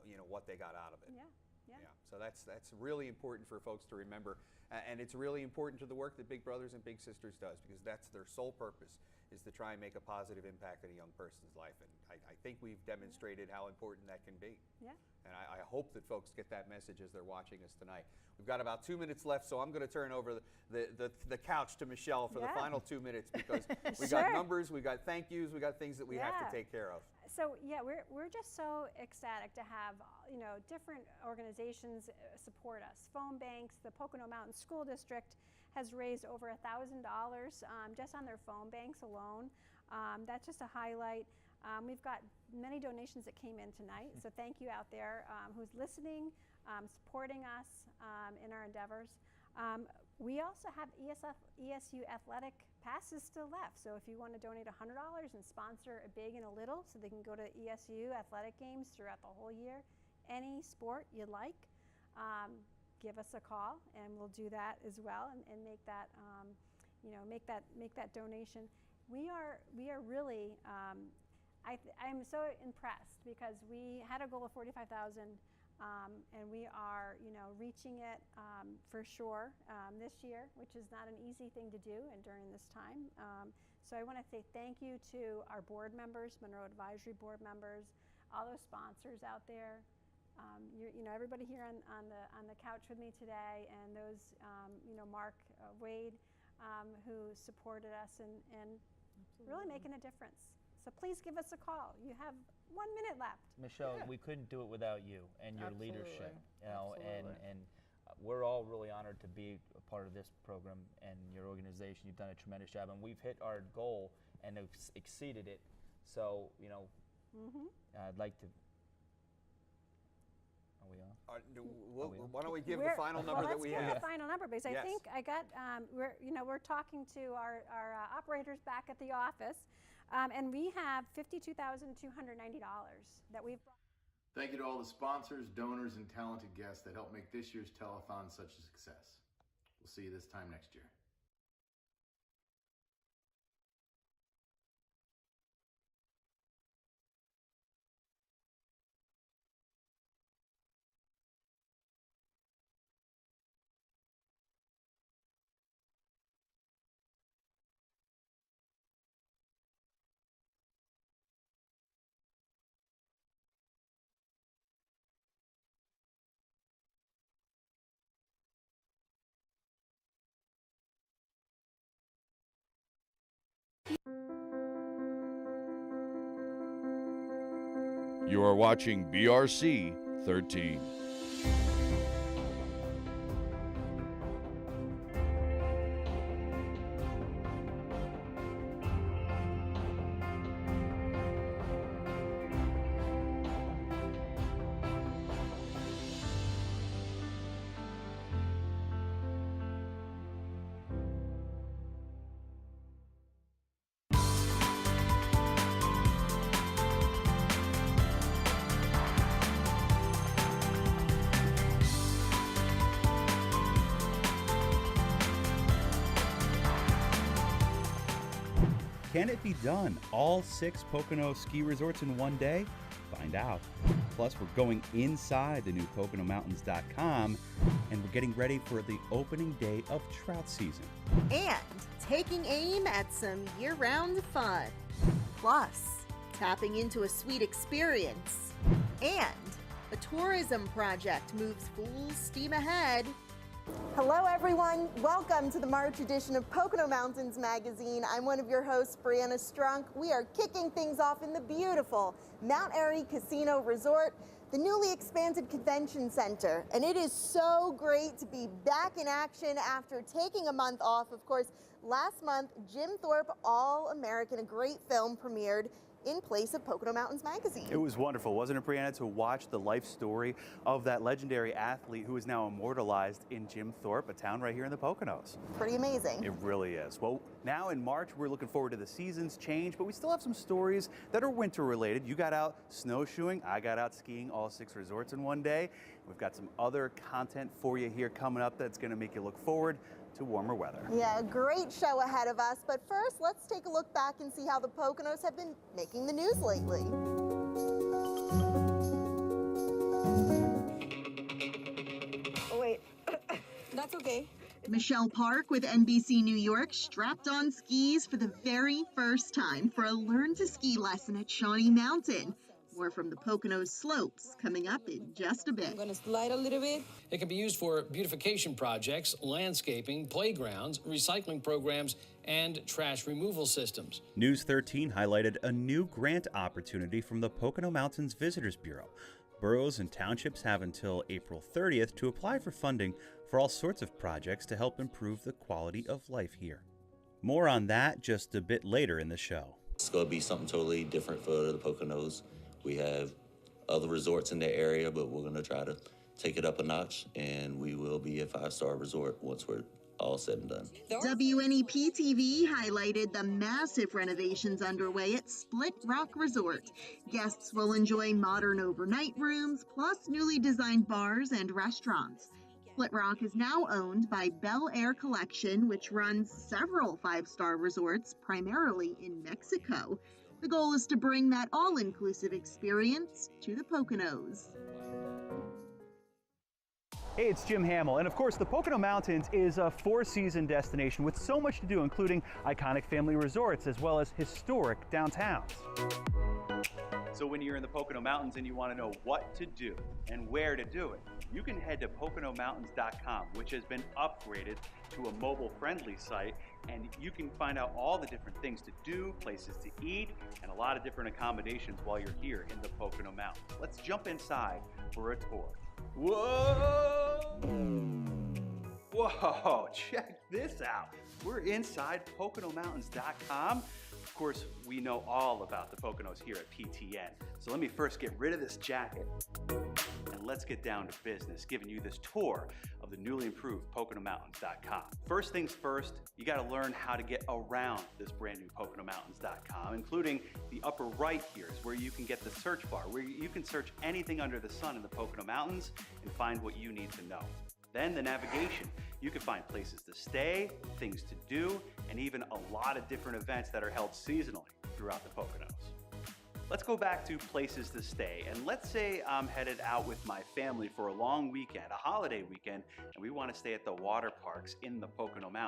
you know, what they got out of it. Yeah. So that's really important for folks to remember, and it's really important to the work that Big Brothers and Big Sisters does, because that's their sole purpose, is to try and make a positive impact in a young person's life. And I think we've demonstrated how important that can be. Yeah. And I hope that folks get that message as they're watching us tonight. We've got about 2 minutes left, so I'm going to turn over the couch to Michelle for the final 2 minutes, because we got numbers, we got thank yous, we got things that we have to take care of. So yeah, we're just so ecstatic to have, you know, different organizations support us. Phone banks, the Pocono Mountain School District has raised over $1,000 just on their phone banks alone. That's just a highlight. We've got many donations that came in tonight, so thank you out there who's listening, supporting us in our endeavors. We also have ESU athletic passes still left, so if you want to donate $100 and sponsor a big and a little so they can go to ESU athletic games throughout the whole year, any sport you'd like, give us a call and we'll do that as well, and make that, you know, make that donation. We are really, I'm so impressed, because we had a goal of 45,000, and we are, you know, reaching it for sure this year, which is not an easy thing to do and during this time. So I want to say thank you to our board members, Monroe Advisory Board members, all those sponsors out there. You know, everybody here on the couch with me today, and those, you know, Mark Wade, who supported us and really making a difference. So please give us a call. You have 1 minute left. Michelle, we couldn't do it without you and your leadership. You know, and we're all really honored to be a part of this program and your organization. You've done a tremendous job, and we've hit our goal and exceeded it. So, you know, I'd like to. Are we on? Why don't we give the final number that we have? Let's give the final number, because I think I got. We're talking to our operators back at the office. And we have $52,290 that we've brought. Thank you to all the sponsors, donors, and talented guests that helped make this year's telethon such a success. We'll see you this time next year. You are watching BRC 13. Can it be done? All 6 Pocono ski resorts in one day? Find out. Plus, we're going inside the new PoconoMountains.com, and we're getting ready for the opening day of trout season. And taking aim at some year-round fun. Plus, tapping into a sweet experience. And a tourism project moves full steam ahead. Hello everyone, welcome to the March edition of Pocono Mountains Magazine. I'm one of your hosts, Brianna Strunk. We are kicking things off in the beautiful Mount Airy Casino Resort, the newly expanded convention center. And it is so great to be back in action after taking a month off. Of course, last month, Jim Thorpe All-American, a great film, premiered in place of Pocono Mountains Magazine. It was wonderful, wasn't it, Brianna, to watch the life story of that legendary athlete who is now immortalized in Jim Thorpe, a town right here in the Poconos. Pretty amazing. It really is. Well, now in March, we're looking forward to the seasons change, but we still have some stories that are winter related. You got out snowshoeing, I got out skiing all 6 resorts in one day. We've got some other content for you here coming up that's going to make you look forward to warmer weather. Yeah, a great show ahead of us. But first, let's take a look back and see how the Poconos have been making the news lately. Oh, wait. That's okay. Michelle Park with NBC New York strapped on skis for the very first time for a Learn to Ski lesson at Shawnee Mountain. More from the Poconos slopes coming up in just a bit. I'm going to slide a little bit. It can be used for beautification projects, landscaping, playgrounds, recycling programs, and trash removal systems. News 13 highlighted a new grant opportunity from the Pocono Mountains Visitors Bureau. Boroughs and townships have until April 30th to apply for funding for all sorts of projects to help improve the quality of life here. More on that just a bit later in the show. It's going to be something totally different for the Poconos. We have other resorts in the area, but we're going to try to take it up a notch, and we will be a 5-star resort once we're all said and done. WNEP TV highlighted the massive renovations underway at Split Rock Resort. Guests will enjoy modern overnight rooms, plus newly designed bars and restaurants. Split Rock is now owned by Bel Air Collection, which runs several 5-star resorts, primarily in Mexico. The goal is to bring that all-inclusive experience to the Poconos. Hey, it's Jim Hamill, and of course the Pocono Mountains is a 4-season destination with so much to do, including iconic family resorts as well as historic downtowns. So when you're in the Pocono Mountains and you want to know what to do and where to do it, you can head to PoconoMountains.com, which has been upgraded to a mobile-friendly site, and you can find out all the different things to do, places to eat, and a lot of different accommodations while you're here in the Pocono Mountains. Let's jump inside for a tour. Whoa! Whoa, check this out. We're inside PoconoMountains.com. Of course, we know all about the Poconos here at PTN. So let me first get rid of this jacket and let's get down to business, giving you this tour of the newly improved PoconoMountains.com. First things first, you got to learn how to get around this brand new PoconoMountains.com, including the upper right here is where you can get the search bar, where you can search anything under the sun in the Pocono Mountains and find what you need to know. Then the navigation. You can find places to stay, things to do, and even a lot of different events that are held seasonally throughout the Poconos. Let's go back to places to stay, and let's say I'm headed out with my family for a long weekend, a holiday weekend, and we want to stay at the water parks in the Pocono Mountains.